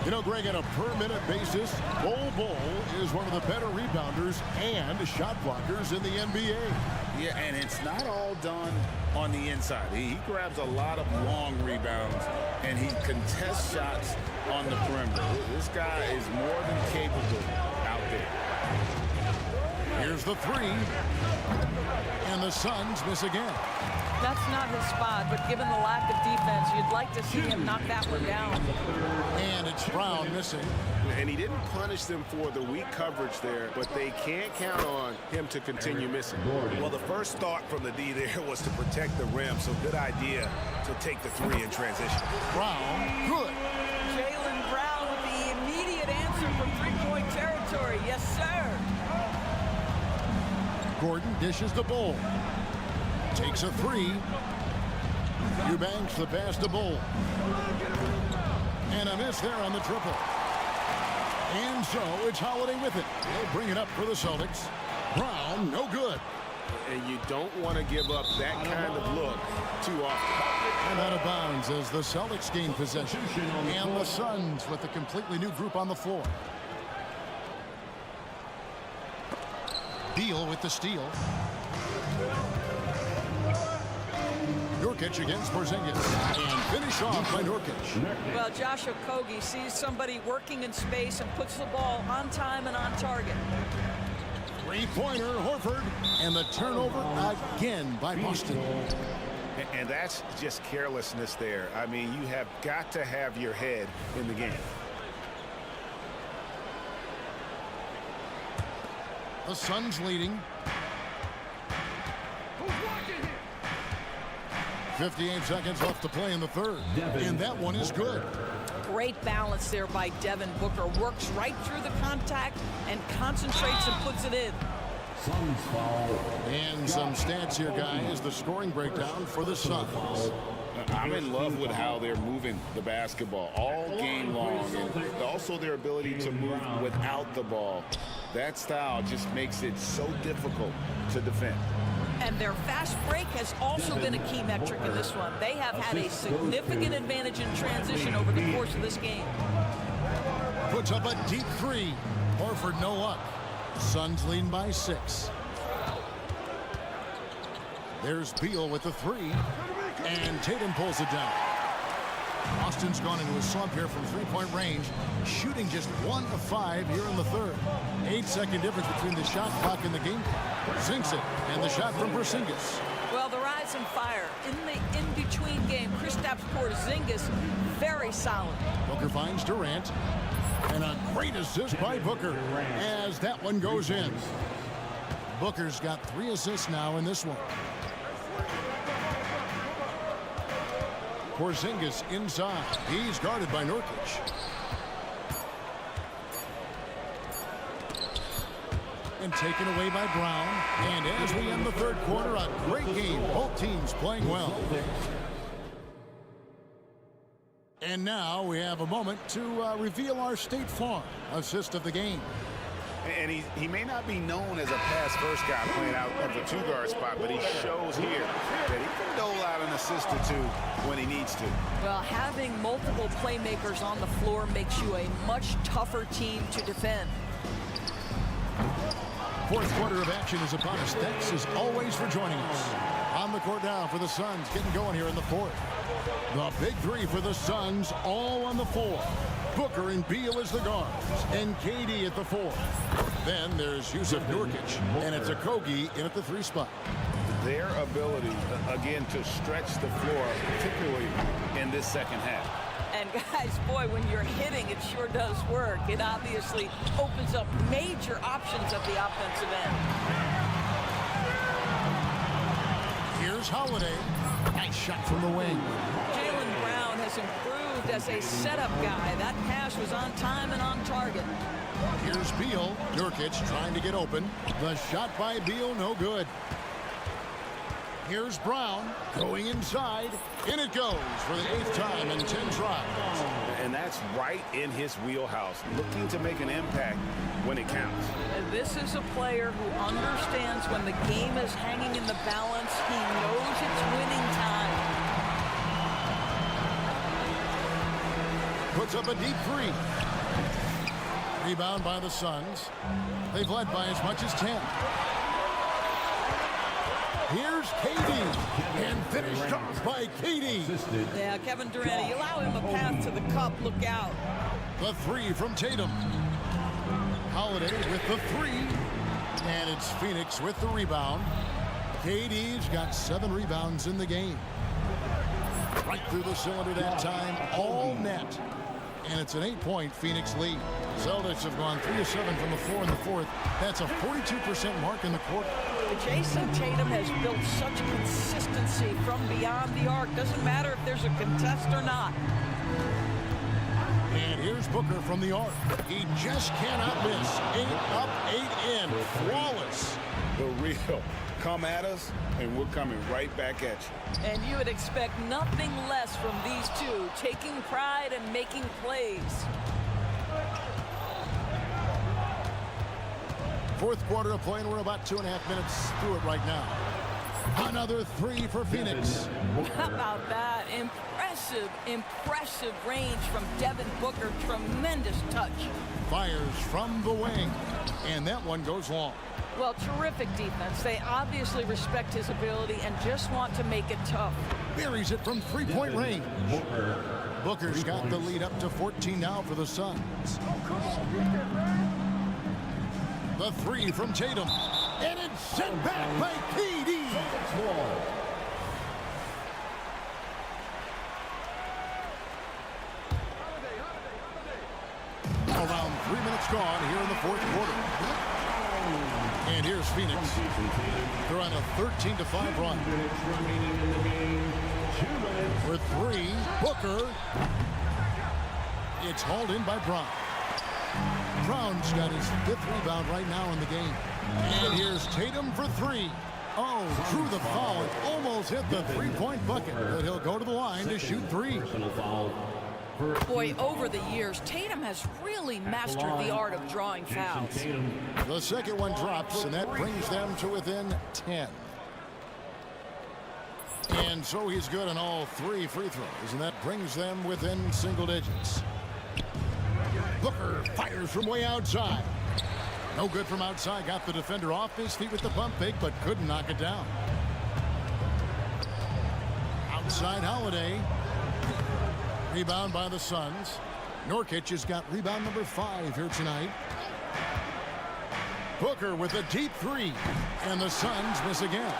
You know, Greg, on a per-minute basis, Bull is one of the better rebounders and shot blockers in the NBA. Yeah, and it's not all done on the inside. He grabs a lot of long rebounds, and he contests shots on the perimeter. This guy is more than capable out there. Here's the three. And the Suns miss again. That's not his spot, but given the lack of defense, you'd like to see him knock that one down. And it's Brown missing. And he didn't punish them for the weak coverage there, but they can't count on him to continue missing. Well, the first thought from the D there was to protect the rim, so good idea to take the three in transition. Brown, good. Jaylen Brown with the immediate answer from three-point territory. Yes, sir. Gordon dishes the Bull. Takes a three. Eubanks the pass to Bull. And a miss there on the triple. And so it's Holiday with it. They'll bring it up for the Celtics. Brown, no good. And you don't want to give up that kind of look too often. And out of bounds as the Celtics gain possession. And the Suns with a completely new group on the floor. Beal with the steal. Nurkic against Porzingis. And finish off by Nurkic. Well, Josh Okogie sees somebody working in space and puts the ball on time and on target. Three-pointer, Horford. And the turnover again by Boston. And that's just carelessness there. I mean, you have got to have your head in the game. The Suns leading. 58 seconds left to play in the third. And that one is good. Great balance there by Devin Booker. Works right through the contact and concentrates and puts it in. And some stats here, guys. The scoring breakdown for the Suns. I'm in love with how they're moving the basketball all game long, and also their ability to move without the ball. That style just makes it so difficult to defend. And their fast break has also been a key metric in this one. They have had a significant advantage in transition over the course of this game. Puts up a deep three. Horford no luck. Suns leading by 6. There's Beal with the three. And Tatum pulls it down. Austin's gone into a slump here from three-point range, shooting just 1 of 5 here in the third. 8-second difference between the shot clock and the game. Sinks it, and the shot from Porzingis. Well, the rise and fire in the in-between game. Kristaps Porzingis, very solid. Booker finds Durant, and a great assist by Booker as that one goes in. Booker's got 3 assists now in this one. Porzingis inside. He's guarded by Nurkic. and taken away by Brown. And as we end the third quarter, a great game. Both teams playing well. And now we have a moment to reveal our State Farm assist of the game. And he may not be known as a pass-first guy playing out of the two-guard spot, but he shows here that he can dole out an assist or two when he needs to. Well, having multiple playmakers on the floor makes you a much tougher team to defend. Fourth quarter of action is upon us. Thanks as always for joining us. On the court now for the Suns, getting going here in the fourth. The big three for the Suns, all on the floor. Booker and Beal as the guards, and KD at the 4. Then there's Yusuf Nurkic, and it's Okogie in at the 3 spot. Their ability, again, to stretch the floor, particularly in this second half. And guys, boy, when you're hitting, it sure does work. It obviously opens up major options at the offensive end. Here's Holiday. Nice shot from the wing. Jaylen Brown has improved as a setup guy. That pass was on time and on target. Here's Beal. Nurkic trying to get open. The shot by Beal, no good. Here's Brown going inside. In it goes for the 8th time in 10 tries. And that's right in his wheelhouse, looking to make an impact when it counts. And this is a player who understands when the game is hanging in the balance. He knows it's winning time. Puts up a deep 3. Rebound by the Suns. They've led by as much as 10. Here's KD, and finished off by KD. Yeah, Kevin Durant, you allow him a path to the cup, look out. The 3 from Tatum. Holiday with the 3, and it's Phoenix with the rebound. KD's got 7 rebounds in the game. Right through the cylinder that time, all net. And it's an 8-point Phoenix lead. Celtics have gone 3 of 7 from the floor in the fourth. That's a 42% mark in the quarter. Jason Tatum has built such consistency from beyond the arc. Doesn't matter if there's a contest or not. And here's Booker from the arc. He just cannot miss. 8 up, 8 in. Flawless. The real. Come at us, and we're coming right back at you. And you would expect nothing less from these two, taking pride and making plays. Fourth quarter of play, and we're about 2.5 minutes through it right now. Another 3 for Phoenix. How about that? Impressive range from Devin Booker. Tremendous touch. Fires from the wing, and that one goes long. Well, terrific defense. They obviously respect his ability and just want to make it tough. Buries it from 3-point range. Booker's got the lead up to 14 now for the Suns. The 3 from Tatum, and it's sent back by KD. Around 3 minutes gone here in the fourth quarter. And here's Phoenix. They're on a 13-5 run. For 3, Booker. It's hauled in by Brown. Brown's got his 5th rebound right now in the game. And here's Tatum for 3. Oh, drew the foul. Almost hit the 3-point bucket. But he'll go to the line to shoot 3. Boy, over the years, Tatum has really mastered the art of drawing fouls. The second one drops, and that brings them to within 10. And so he's good on all 3 free throws, and that brings them within single digits. Booker fires from way outside. No good from outside. Got the defender off his feet with the pump fake, but couldn't knock it down. Outside Holiday. Rebound by the Suns. Nurkic has got rebound number 5 here tonight. Booker with a deep 3. And the Suns miss again.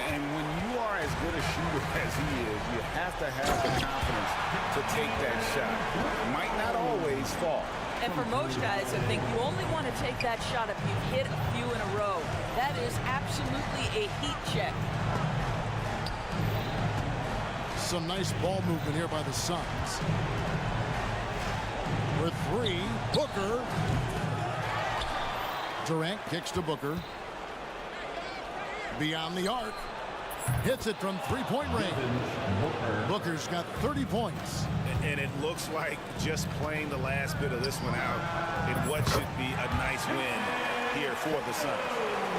And when you are as good a shooter as he is, you have to have the confidence to take that shot. It might not always fall. And for most guys, I think you only want to take that shot if you've hit a few in a row. That is absolutely a heat check. Some nice ball movement here by the Suns. For 3, Booker. Durant kicks to Booker. Beyond the arc. Hits it from three-point range. Booker's got 30 points. And it looks like just playing the last bit of this one out in what should be a nice win here for the Suns.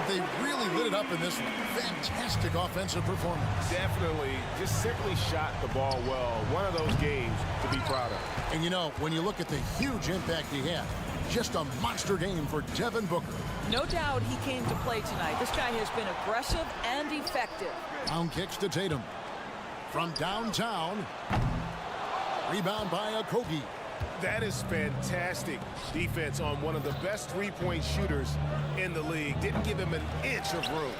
They really lit it up in this one. Fantastic offensive performance. Definitely just simply shot the ball well. One of those games to be proud of. And you know, when you look at the huge impact he had, just a monster game for Devin Booker. No doubt he came to play tonight. This guy has been aggressive and effective. Down kicks to Tatum. From downtown. Rebound by Okogie. That is fantastic defense on one of the best three-point shooters in the league. Didn't give him an inch of room.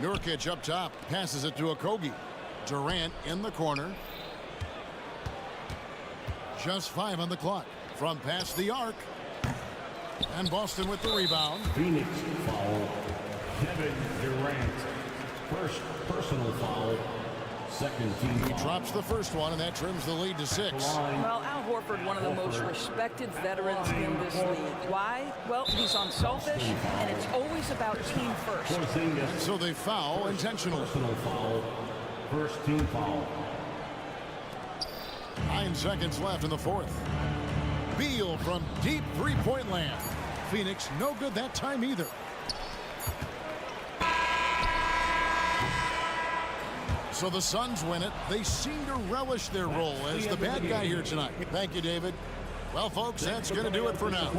Nurkic up top. Passes it to Okogie. Durant in the corner. Just 5 on the clock. From past the arc. And Boston with the rebound. Phoenix foul. Kevin Durant. First personal foul. Second team He foul. drops the first one, and that trims the lead to 6. Well, Al Horford, one of the most respected veterans in this league. Why? Well, he's unselfish, and it's always about team first. So they foul intentionally. Personal foul. First team foul. 9 seconds left in the fourth. Beal from deep three-point land. Phoenix no good that time either. So the Suns win it. They seem to relish their role as the bad guy here tonight. Thank you, David. Well, folks, that's going to do it for now.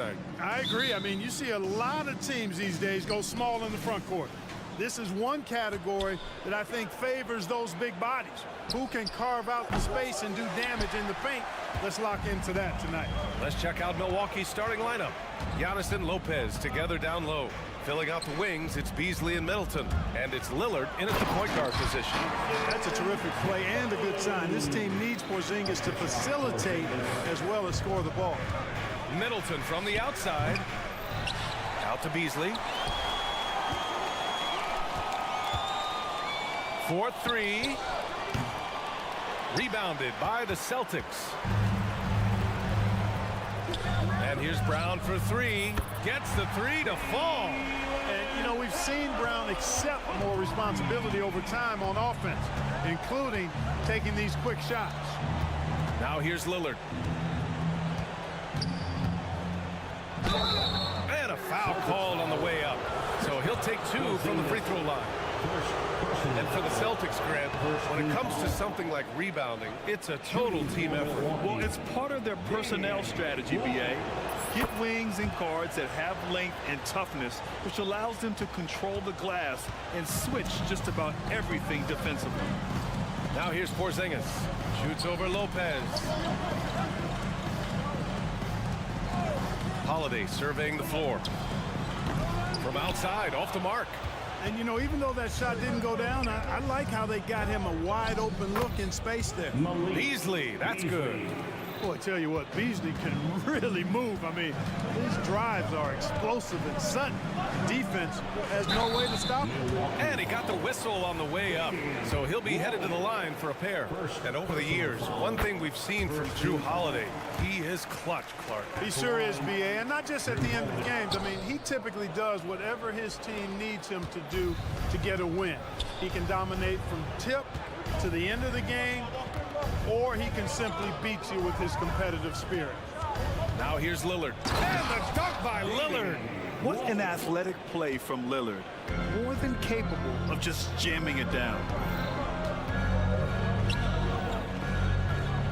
tonight. I agree. I mean, you see a lot of teams these days go small in the front court. This is one category that I think favors those big bodies who can carve out the space and do damage in the paint. Let's lock into that tonight. Let's check out Milwaukee's starting lineup. Giannis and Lopez together down low. Filling out the wings, it's Beasley and Middleton. And it's Lillard in at the point guard position. That's a terrific play and a good sign. This team needs Porzingis to facilitate as well as score the ball. Middleton from the outside. Out to Beasley. 4-3. Rebounded by the Celtics. And here's Brown for three. Gets the three to fall. And, you know, we've seen Brown accept more responsibility over time on offense, including taking these quick shots. Now here's Lillard. And a foul called on the way up. So he'll take two from the free throw line. And for the Celtics, Grant, when it comes to something like rebounding, it's a total team effort. Well, it's part of their personnel strategy, BA. Get wings and guards that have length and toughness, which allows them to control the glass and switch just about everything defensively. Now here's Porzingis. Shoots over Lopez. Holiday surveying the floor. From outside, off the mark. And, you know, even though that shot didn't go down, I like how they got him a wide open look in space there. Beasley, that's good. Boy, I tell you what, Beasley can really move. I mean, these drives are explosive and sudden. Defense has no way to stop him. And he got the whistle on the way up, so he'll be headed to the line for a pair. And over the years, one thing we've seen from Drew Holiday, he is clutch, Clark. He sure is, BA, and not just at the end of the games. I mean, he typically does whatever his team needs him to do to get a win. He can dominate from tip to the end of the game, or he can simply beat you with his competitive spirit. Now here's Lillard. And the dunk by Lillard. What an athletic play from Lillard. More than capable of just jamming it down.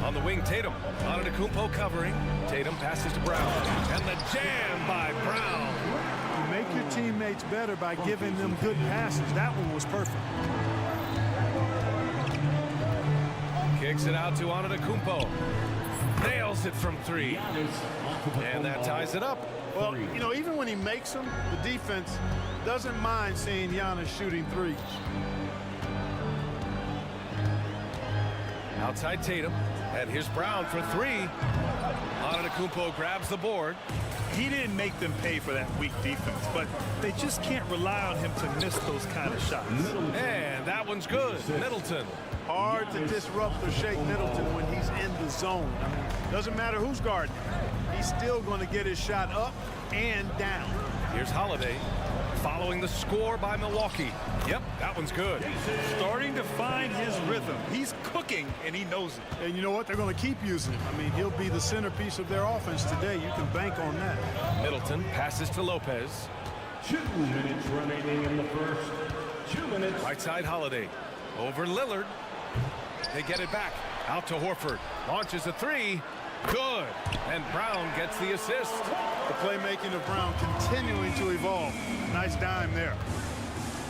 On the wing, Tatum. Antetokounmpo covering. Tatum passes to Brown. And the jam by Brown. You make your teammates better by giving them good passes. That one was perfect. Kicks it out to Antetokounmpo. Nails it from three. And that ties it up. Well, you know, even when he makes them, the defense doesn't mind seeing Giannis shooting threes. Outside Tatum. And here's Brown for three. Antetokounmpo grabs the board. He didn't make them pay for that weak defense, but they just can't rely on him to miss those kind of shots. And that one's good. Middleton. Hard to disrupt or shake Middleton when he's in the zone. I mean, doesn't matter who's guarding him. He's still going to get his shot up and down. Here's Holiday. Following the score by Milwaukee. Yep, that one's good. Starting to find his rhythm. He's cooking, and he knows it. And you know what? They're going to keep using him. I mean, he'll be the centerpiece of their offense today. You can bank on that. Middleton passes to Lopez. 2 minutes remaining in the first. 2 minutes. Right side Holiday. Over Lillard. They get it back. Out to Horford. Launches a three. Good. And Brown gets the assist. The playmaking of Brown continuing to evolve. Nice dime there.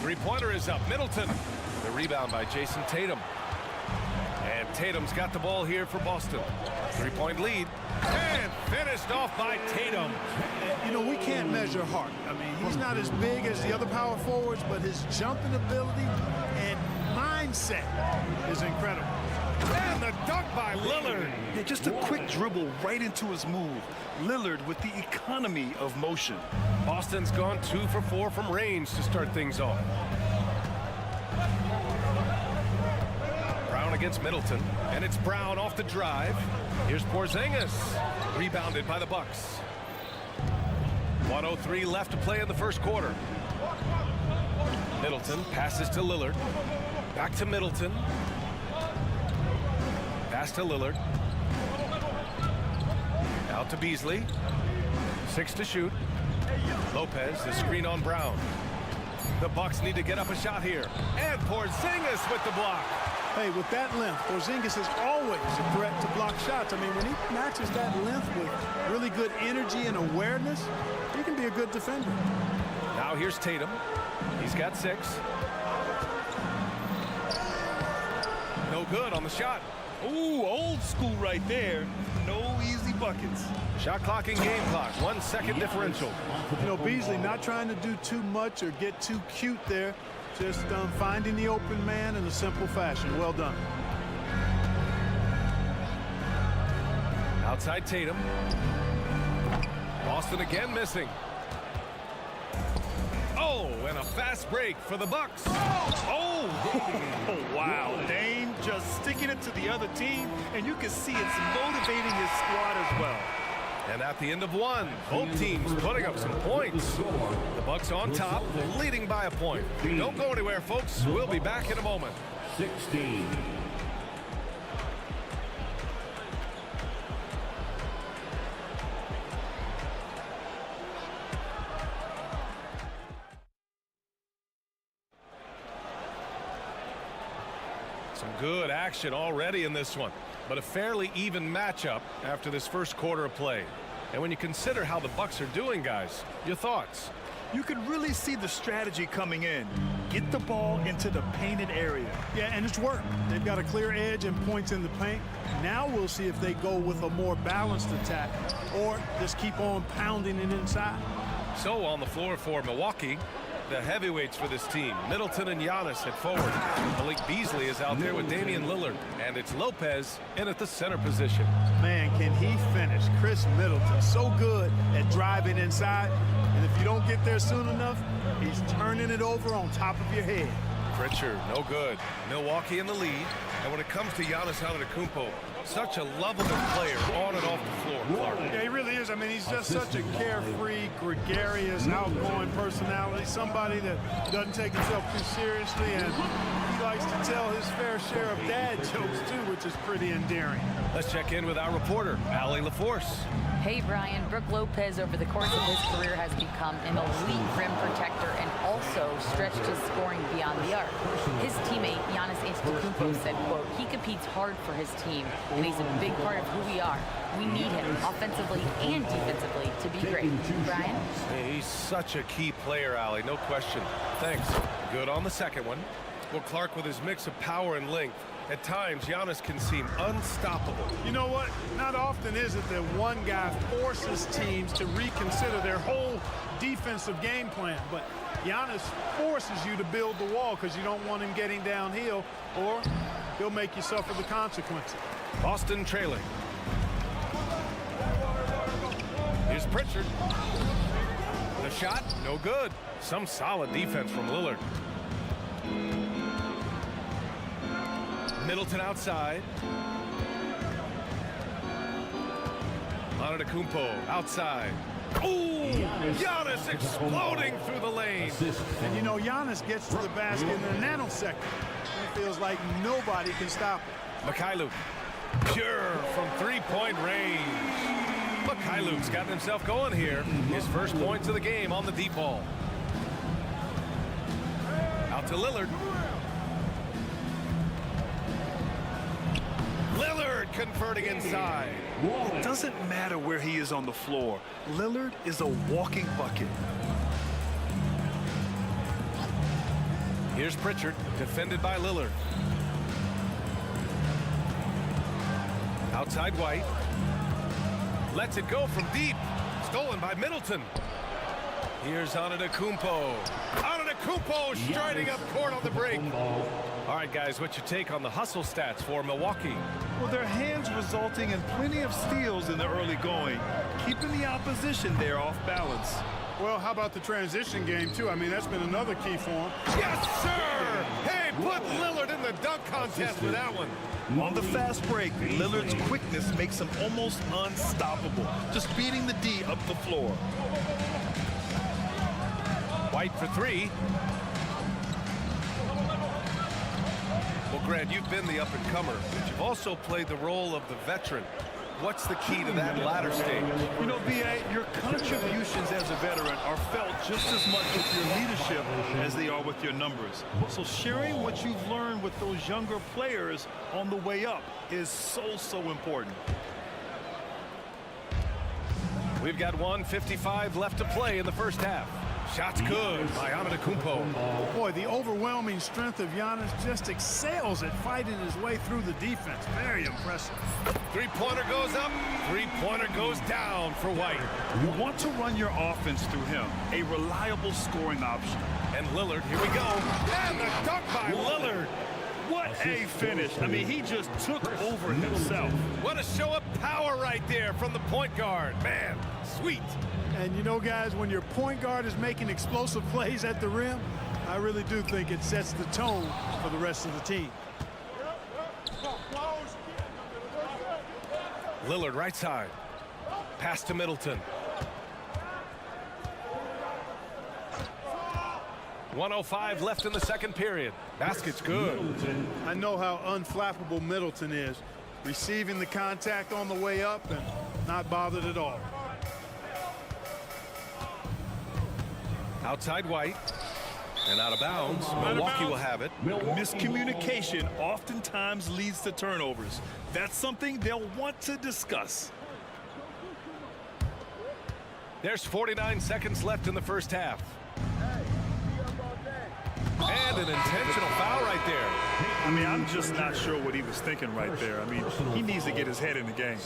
Three-pointer is up. Middleton. The rebound by Jason Tatum. And Tatum's got the ball here for Boston. Three-point lead. And finished off by Tatum. You know, we can't measure Hart. I mean, he's not as big as the other power forwards, but his jumping ability and mindset is incredible. And the dunk by Lillard. Yeah, just a quick dribble right into his move. Lillard with the economy of motion. Boston's gone 2 for 4 from range to start things off. Brown against Middleton, and it's Brown off the drive. Here's Porzingis, rebounded by the Bucks. 1:03 left to play in the first quarter. Middleton passes to Lillard. Back to Middleton. Pass to Lillard. Out to Beasley. 6 to shoot. Lopez, the screen on Brown. The Bucks need to get up a shot here. And Porzingis with the block. Hey, with that length, Porzingis is always a threat to block shots. I mean, when he matches that length with really good energy and awareness, he can be a good defender. Now here's Tatum. He's got 6. No good on the shot. Ooh, old school right there. No easy buckets. Shot clock and game clock. 1 second differential. You know, Beasley not trying to do too much or get too cute there. Just finding the open man in a simple fashion. Well done. Outside Tatum. Boston again missing. Oh, and a fast break for the Bucks. Oh, wow. Dame just sticking it to the other team, and you can see it's motivating his squad as well. And at the end of 1, both teams putting up some points. The Bucks on top, leading by a point. Don't go anywhere, folks. We'll be back in a moment. 16. Some good action already in this one, but a fairly even matchup after this first quarter of play. And when you consider how the Bucks are doing, guys, your thoughts? You can really see the strategy coming in. Get the ball into the painted area. Yeah, and it's worked. They've got a clear edge and points in the paint. Now we'll see if they go with a more balanced attack or just keep on pounding it inside. So on the floor for Milwaukee, the heavyweights for this team, Middleton and Giannis at forward. Malik Beasley is out there with Damian Lillard, and it's Lopez in at the center position. Man, can he finish? Chris Middleton, so good at driving inside, and if you don't get there soon enough, he's turning it over on top of your head. Pritchard, no good. Milwaukee in the lead, and when it comes to Giannis Antetokounmpo, such a lovable player on and off the floor, Clark. Yeah, he really is. I mean, he's just such a carefree, gregarious, outgoing personality. Somebody that doesn't take himself too seriously, and he likes to tell his fair share of dad jokes, too, which is pretty endearing. Let's check in with our reporter, Allie LaForce. Hey, Brian. Brook Lopez, over the course of his career, has become an elite rim protector and also stretched his scoring beyond the arc. His teammate, Giannis Antetokounmpo, said, quote, he competes hard for his team, and he's a big part of who we are. We need him offensively and defensively to be great. Brian? Hey, he's such a key player, Allie, no question. Thanks. Good on the second one. Well, Clark, with his mix of power and length, at times, Giannis can seem unstoppable. You know what? Not often is it that one guy forces teams to reconsider their whole defensive game plan, but Giannis forces you to build the wall because you don't want him getting downhill, or he'll make you suffer the consequences. Boston trailing. Here's Pritchard. The shot, no good. Some solid defense from Lillard. Middleton outside. Antetokounmpo outside. Ooh! Giannis exploding through the lane. And you know, Giannis gets to the basket in a nanosecond. It feels like nobody can stop it. Mikhailuk. Pure from three-point range. Mikhailuk's gotten himself going here. His first points of the game on the deep ball. Out to Lillard. Lillard converting inside. It doesn't matter where he is on the floor. Lillard is a walking bucket. Here's Pritchard, defended by Lillard. Outside White. Lets it go from deep. Stolen by Middleton. Here's Antetokounmpo. Antetokounmpo striding up court on the break. All right, guys, what's your take on the hustle stats for Milwaukee? Well, their hands resulting in plenty of steals in the early going, keeping the opposition there off balance. Well, how about the transition game, too? I mean, that's been another key for him. Yes, sir! Hey, put Lillard in the dunk contest for that one. On the fast break, Lillard's quickness makes him almost unstoppable, just beating the D up the floor. White for three. Well, Grant, you've been the up-and-comer, but you've also played the role of the veteran. What's the key to that latter stage? You know, B.A., your contributions as a veteran are felt just as much with your leadership as they are with your numbers. So sharing what you've learned with those younger players on the way up is so important. We've got 1:55 left to play in the first half. Shots good by Antetokounmpo. Boy, the overwhelming strength of Giannis just excels at fighting his way through the defense. Very impressive. Three-pointer goes up. Three-pointer goes down for White. You want to run your offense through him, a reliable scoring option. And Lillard, here we go. And the dunk by Lillard. What a finish. I mean, he just took over himself. What a show of power right there from the point guard. Man, sweet. And you know, guys, when your point guard is making explosive plays at the rim, I really do think it sets the tone for the rest of the team. Lillard right side. Pass to Middleton. 1:05 left in the second period. Basket's good. I know how unflappable Middleton is. Receiving the contact on the way up and not bothered at all. Outside White. And out of bounds. Milwaukee will have it. Miscommunication oftentimes leads to turnovers. That's something they'll want to discuss. There's 49 seconds left in the first half. And an intentional foul right there. I mean, I'm just not sure what he was thinking right there. I mean, he needs to get his head in the game.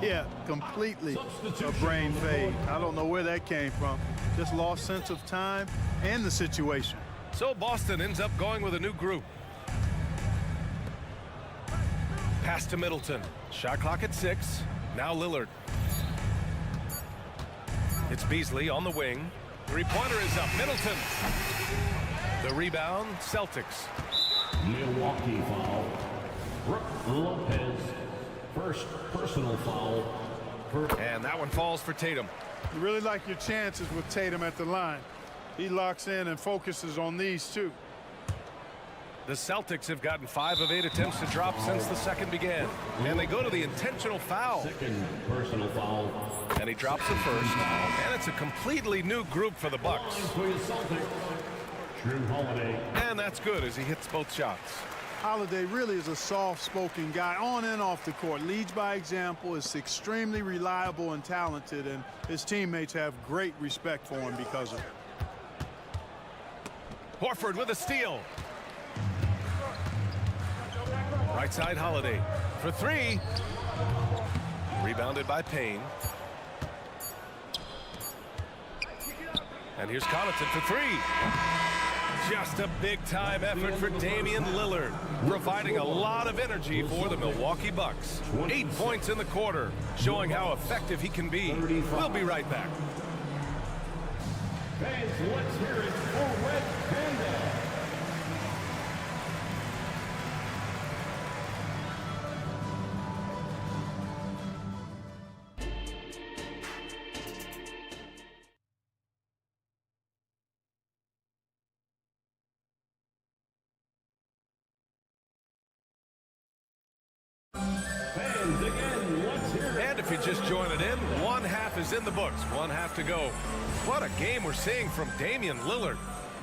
Yeah, completely a brain fade. I don't know where that came from. Just lost sense of time and the situation. So Boston ends up going with a new group. Pass to Middleton. Shot clock at 6. Now Lillard. It's Beasley on the wing. Three-pointer is up. Middleton. The rebound, Celtics. Milwaukee foul. Brook Lopez. First personal foul. And that one falls for Tatum. You really like your chances with Tatum at the line. He locks in and focuses on these two. The Celtics have gotten 5 of 8 attempts to drop since the second began. And they go to the intentional foul. Second personal foul. And he drops it first. And it's a completely new group for the Bucks. Drew Holiday. And that's good as he hits both shots. Holiday really is a soft-spoken guy on and off the court. Leads by example, is extremely reliable and talented, and his teammates have great respect for him because of it. Horford with a steal. Right side Holiday for 3. Rebounded by Payne. And here's Connaughton for 3. Just a big-time effort for Damian Lillard, providing a lot of energy for the Milwaukee Bucks. 8 points in the quarter, showing how effective he can be. We'll be right back. Fans, let's hear it for Red Panda. And if you're just joining in, one half is in the books. One half to go. What a game we're seeing from Damian Lillard.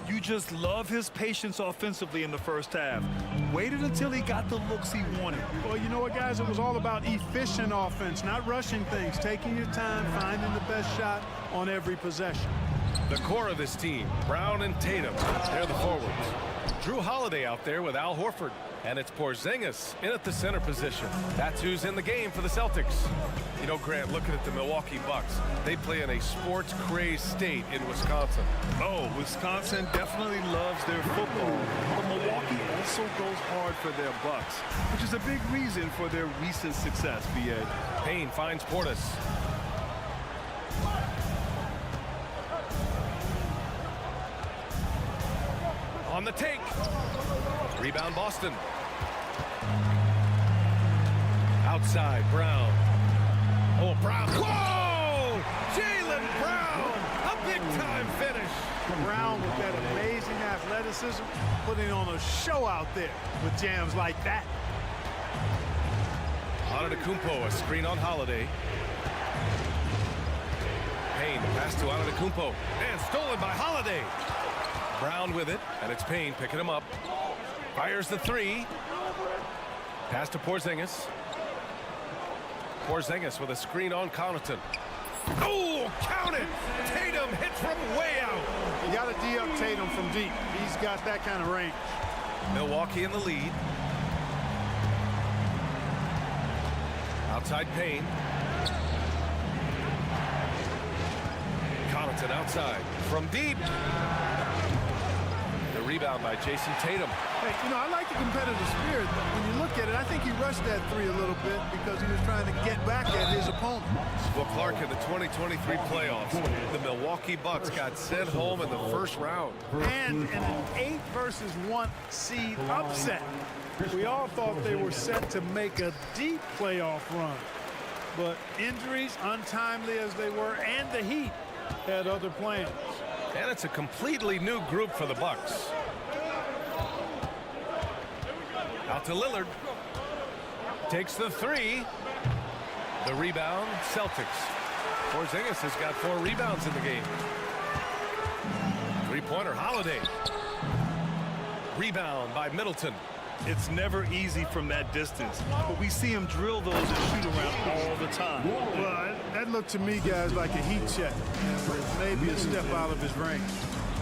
You just love his patience offensively in the first half. Waited until he got the looks he wanted. Well, you know what, guys? It was all about efficient offense, not rushing things, taking your time, finding the best shot on every possession. The core of this team, Brown and Tatum, they're the forwards. Drew Holiday out there with Al Horford. And it's Porzingis in at the center position. That's who's in the game for the Celtics. You know, Grant, looking at the Milwaukee Bucks, they play in a sports-crazed state in Wisconsin. Oh, Wisconsin definitely loves their football. But Milwaukee also goes hard for their Bucks, which is a big reason for their recent success, B.A. Payne finds Portis. On the take. Rebound Boston. Outside Brown. Oh, Brown. Whoa! Jaylen Brown! A big-time finish. Brown with that amazing athleticism, putting on a show out there with jams like that. Antetokounmpo, a screen on Holiday. Payne, pass to Antetokounmpo, and stolen by Holiday. Brown with it, and it's Payne picking him up. Fires the three. Pass to Porzingis. Porzingis with a screen on Connaughton. Oh, count it! Tatum hits from way out. You got to D-up Tatum from deep. He's got that kind of range. Milwaukee in the lead. Outside Payne. Connaughton outside from deep. The rebound by Jason Tatum. Hey, you know, I like the competitive spirit, but when you look at it, I think he rushed that three a little bit because he was trying to get back at his opponent. Well, Clark, in the 2023 playoffs, the Milwaukee Bucks got sent home in the first round. And in an 8-versus-1 seed upset. We all thought they were set to make a deep playoff run. But injuries, untimely as they were, and the Heat had other plans. And it's a completely new group for the Bucks. Out to Lillard. Takes the three. The rebound, Celtics. Porzingis has got 4 rebounds in the game. Three-pointer, Holiday. Rebound by Middleton. It's never easy from that distance, but we see him drill those and shoot around all the time. Well, that looked to me, guys, like a heat check. Maybe a step out of his range.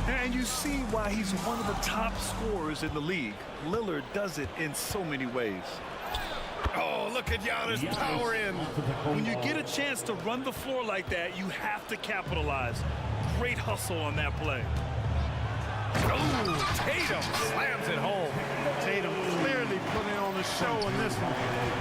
And you see why he's one of the top scorers in the league. Lillard does it in so many ways. Oh, look at Giannis power in. When you get a chance to run the floor like that, you have to capitalize. Great hustle on that play. Oh, Tatum slams it home. Tatum clearly putting on a show in this one,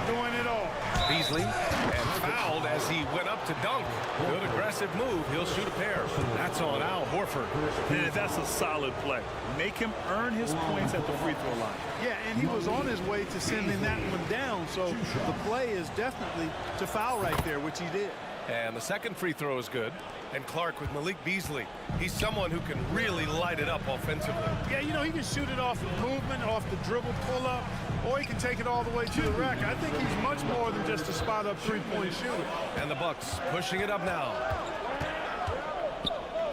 doing it all. Beasley, and fouled as he went up to dunk. Good aggressive move. He'll shoot a pair. That's on Al Horford. And that's a solid play. Make him earn his points at the free throw line. Yeah, and he was on his way to sending that one down, so the play is definitely to foul right there, which he did. And the second free throw is good. And Clark with Malik Beasley. He's someone who can really light it up offensively. Yeah, you know, he can shoot it off the movement, off the dribble pull-up, or he can take it all the way to the rack. I think he's much more than just a spot-up three-point shooter. And the Bucks pushing it up now.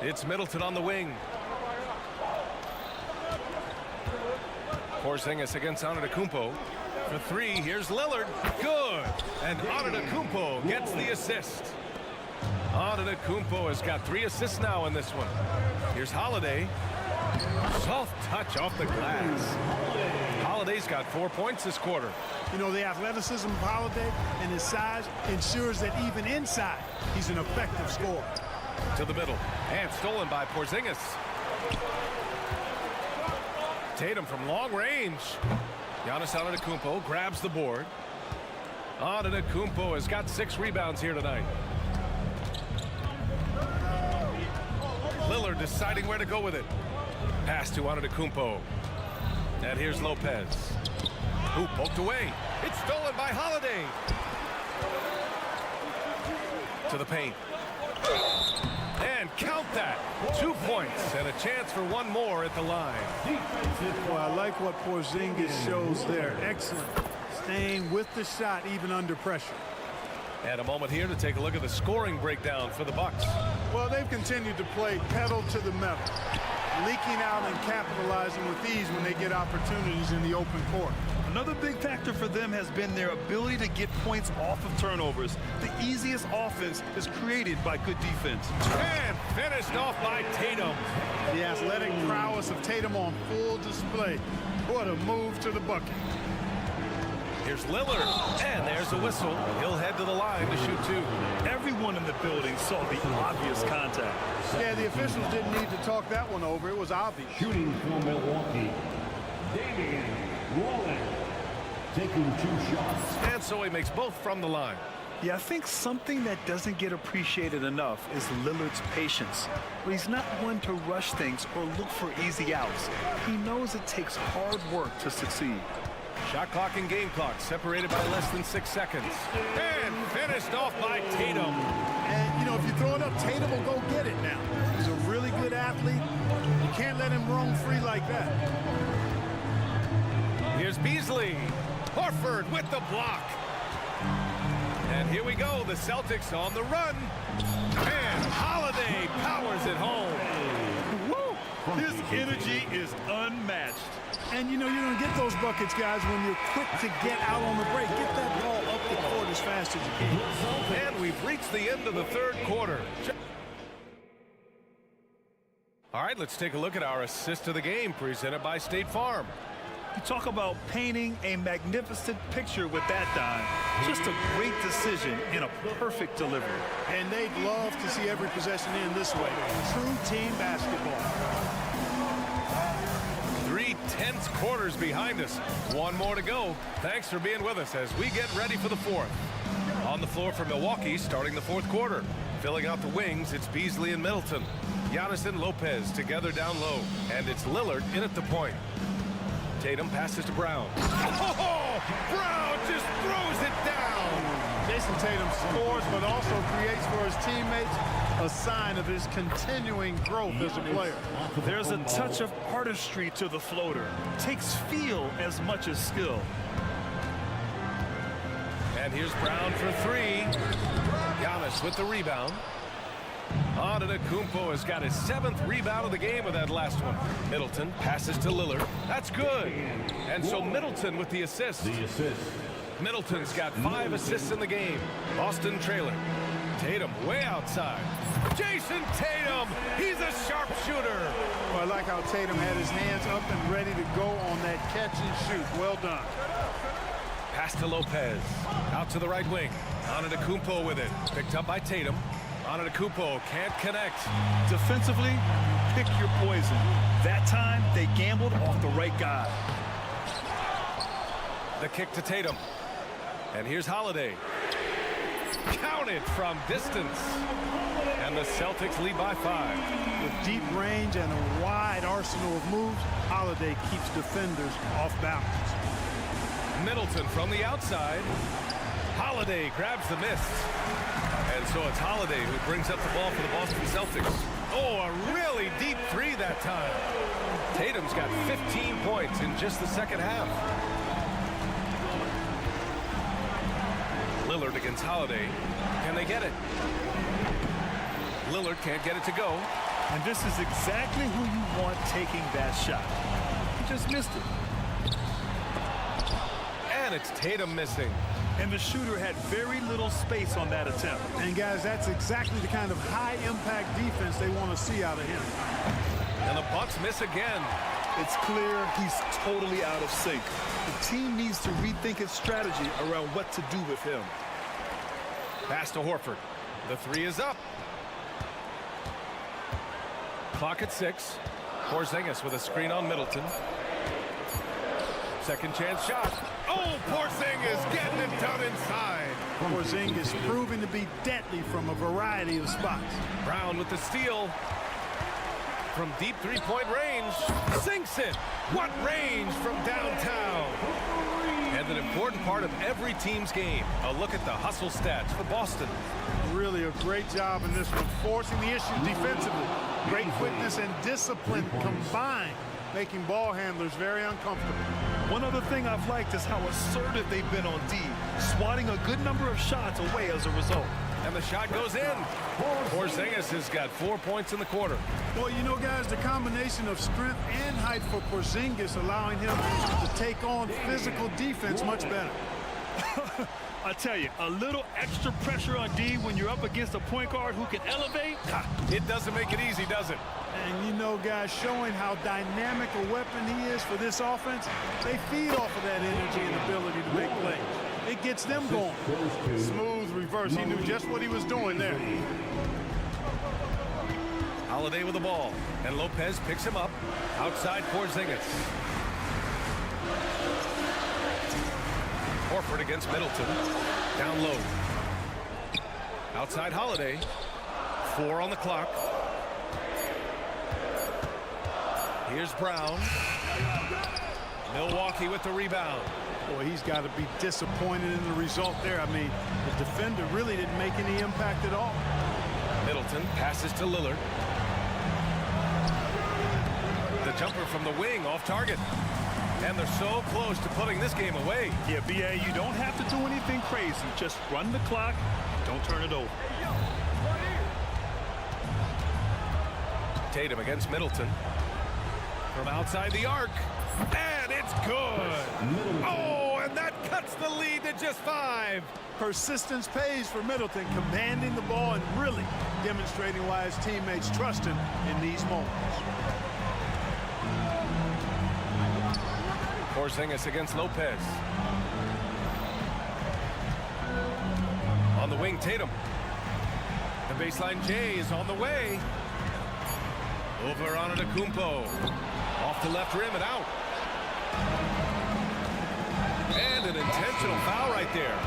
It's Middleton on the wing. Porzingis against Antetokounmpo. For three, here's Lillard. Good. And Antetokounmpo gets the assist. Antetokounmpo has got 3 assists now in this one. Here's Holiday. Soft touch off the glass. Holiday's got 4 points this quarter. You know, the athleticism of Holiday and his size ensures that even inside, he's an effective scorer. To the middle. And stolen by Porzingis. Tatum from long range. Giannis Antetokounmpo grabs the board. Antetokounmpo has got 6 rebounds here tonight. Lillard deciding where to go with it. Pass to Antetokounmpo. And here's Lopez. Who poked away. It's stolen by Holiday. To the paint. And count that. 2 points and a chance for one more at the line. Well, I like what Porzingis shows there. Excellent. Staying with the shot even under pressure. And a moment here to take a look at the scoring breakdown for the Bucks. Well, they've continued to play pedal to the metal, leaking out and capitalizing with ease when they get opportunities in the open court. Another big factor for them has been their ability to get points off of turnovers. The easiest offense is created by good defense. And finished off by Tatum. The athletic prowess of Tatum on full display. What a move to the bucket. Here's Lillard, and there's a whistle. He'll head to the line to shoot 2. Everyone in the building saw the obvious contact. Yeah, the officials didn't need to talk that one over. It was obvious. Shooting for Milwaukee, Damian Lillard, taking 2 shots. And so he makes both from the line. Yeah, I think something that doesn't get appreciated enough is Lillard's patience. But he's not one to rush things or look for easy outs. He knows it takes hard work to succeed. Shot clock and game clock separated by less than 6 seconds. And finished off by Tatum. And, you know, if you throw it up, Tatum will go get it now. He's a really good athlete. You can't let him roam free like that. Here's Beasley. Horford with the block. And here we go, the Celtics on the run. And Holiday powers it home. Woo! His energy is unmatched. And you know, you're going to get those buckets, guys, when you're quick to get out on the break. Get that ball up the court as fast as you can. And we've reached the end of the third quarter. All right, let's take a look at our assist of the game presented by State Farm. You talk about painting a magnificent picture with that dime. Just a great decision in a perfect delivery. And they'd love to see every possession in this way. True team basketball. 3 tense quarters behind us. One more to go. Thanks for being with us as we get ready for the fourth. On the floor for Milwaukee starting the fourth quarter. Filling out the wings, it's Beasley and Middleton. Giannis and Lopez together down low. And it's Lillard in at the point. Tatum passes to Brown. Oh, Brown just throws it down. Jason Tatum scores, but also creates for his teammates a sign of his continuing growth as a player. There's a touch of artistry to the floater. Takes feel as much as skill. And here's Brown for 3. Giannis with the rebound. Antetokounmpo has got his 7th rebound of the game with that last one. Middleton passes to Lillard. That's good. And so Middleton with the assist. Middleton's got 5 assists in the game. Boston trailing. Tatum way outside. Jason Tatum, he's a sharpshooter. Well, I like how Tatum had his hands up and ready to go on that catch and shoot. Well done. Pass to Lopez. Out to the right wing. Antetokounmpo with it. Picked up by Tatum. Antetokounmpo can't connect. Defensively, pick your poison. That time, they gambled off the right guy. The kick to Tatum. And here's Holiday. Counted from distance. And the Celtics lead by 5. With deep range and a wide arsenal of moves, Holiday keeps defenders off balance. Middleton from the outside. Holiday grabs the miss. And so it's Holiday who brings up the ball for the Boston Celtics. Oh, a really deep 3 that time. Tatum's got 15 points in just the second half. Lillard against Holiday. Can they get it? Lillard can't get it to go. And this is exactly who you want taking that shot. He just missed it. And it's Tatum missing. And the shooter had very little space on that attempt. And guys, that's exactly the kind of high-impact defense they want to see out of him. And the Bucks miss again. It's clear he's totally out of sync. The team needs to rethink its strategy around what to do with him. Pass to Horford. The 3 is up. Clock at 6. Porzingis with a screen on Middleton. Second chance shot. Oh, Porzingis getting it done inside. Porzingis proving to be deadly from a variety of spots. Brown with the steal. From deep 3-point range. Sinks it. What range from downtown. And an important part of every team's game. A look at the hustle stats for Boston. Really a great job in this one, forcing the issue defensively. Great quickness and discipline combined, making ball handlers very uncomfortable. One other thing I've liked is how assertive they've been on D, swatting a good number of shots away as a result. And the shot goes in. Porzingis has got 4 points in the quarter. Well, you know, guys, the combination of strength and height for Porzingis allowing him to take on physical defense much better. I tell you, a little extra pressure on D when you're up against a point guard who can elevate. It doesn't make it easy, does it? And you know, guys, showing how dynamic a weapon he is for this offense, they feed off of that energy and ability to make plays. It gets them going. Smooth reverse. He knew just what he was doing there. Holiday with the ball. And Lopez picks him up. Outside Porzingis. Horford against Middleton. Down low. Outside Holiday. 4 on the clock. Here's Brown. Milwaukee with the rebound. Boy, he's got to be disappointed in the result there. I mean, the defender really didn't make any impact at all. Middleton passes to Lillard. The jumper from the wing off target. And they're so close to putting this game away. Yeah, BA, you don't have to do anything crazy. Just run the clock. Don't turn it over. Tatum against Middleton. From outside the arc. And it's good. Oh, and that cuts the lead to just 5. Persistence pays for Middleton, commanding the ball and really demonstrating why his teammates trust him in these moments. Porzingis against Lopez. On the wing, Tatum. The baseline J is on the way. Over on Antetokounmpo. Off the left rim and out. And an intentional foul right there.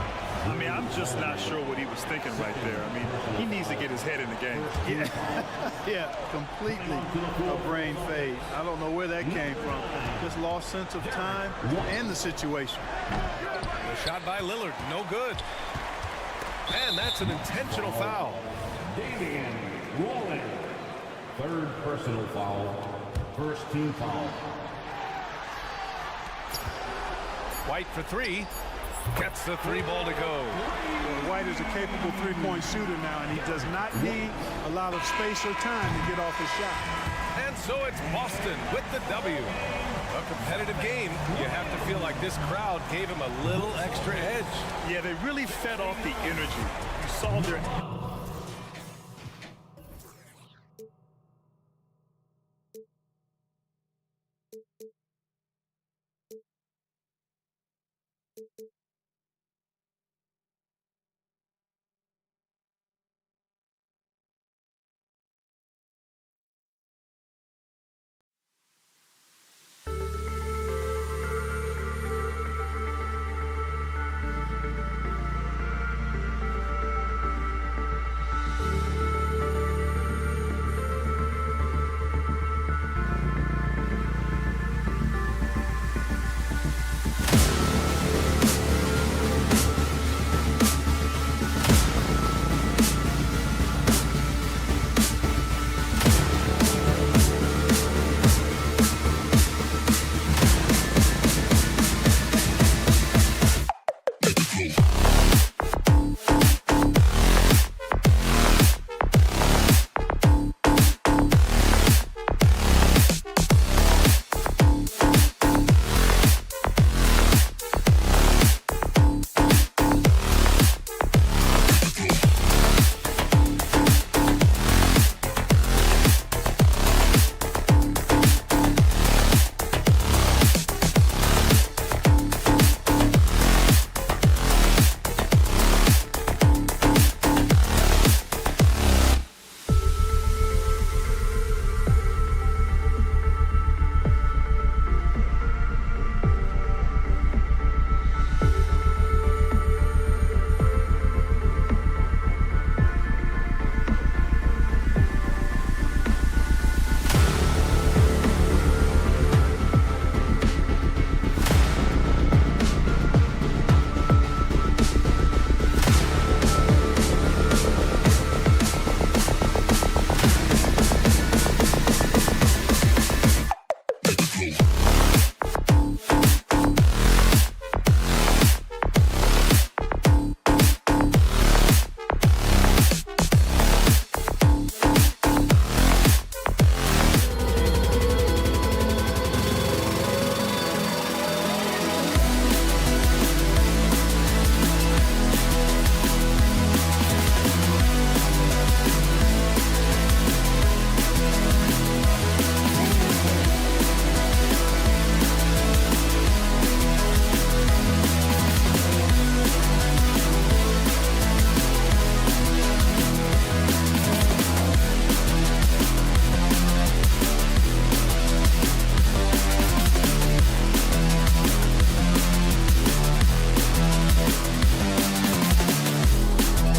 I mean, I'm just not sure what he was thinking right there. I mean, he needs to get his head in the game. Yeah, completely a brain fade. I don't know where that came from. Just lost sense of time and the situation. The shot by Lillard, no good. And that's an intentional foul. Damian Rolling. 3rd personal foul. 1st team foul. White for 3. Gets the 3 ball to go. Well, White is a capable three-point shooter now, and he does not need a lot of space or time to get off his shot. And so it's Boston with the W. A competitive game. You have to feel like this crowd gave him a little extra edge. Yeah, they really fed off the energy. You saw their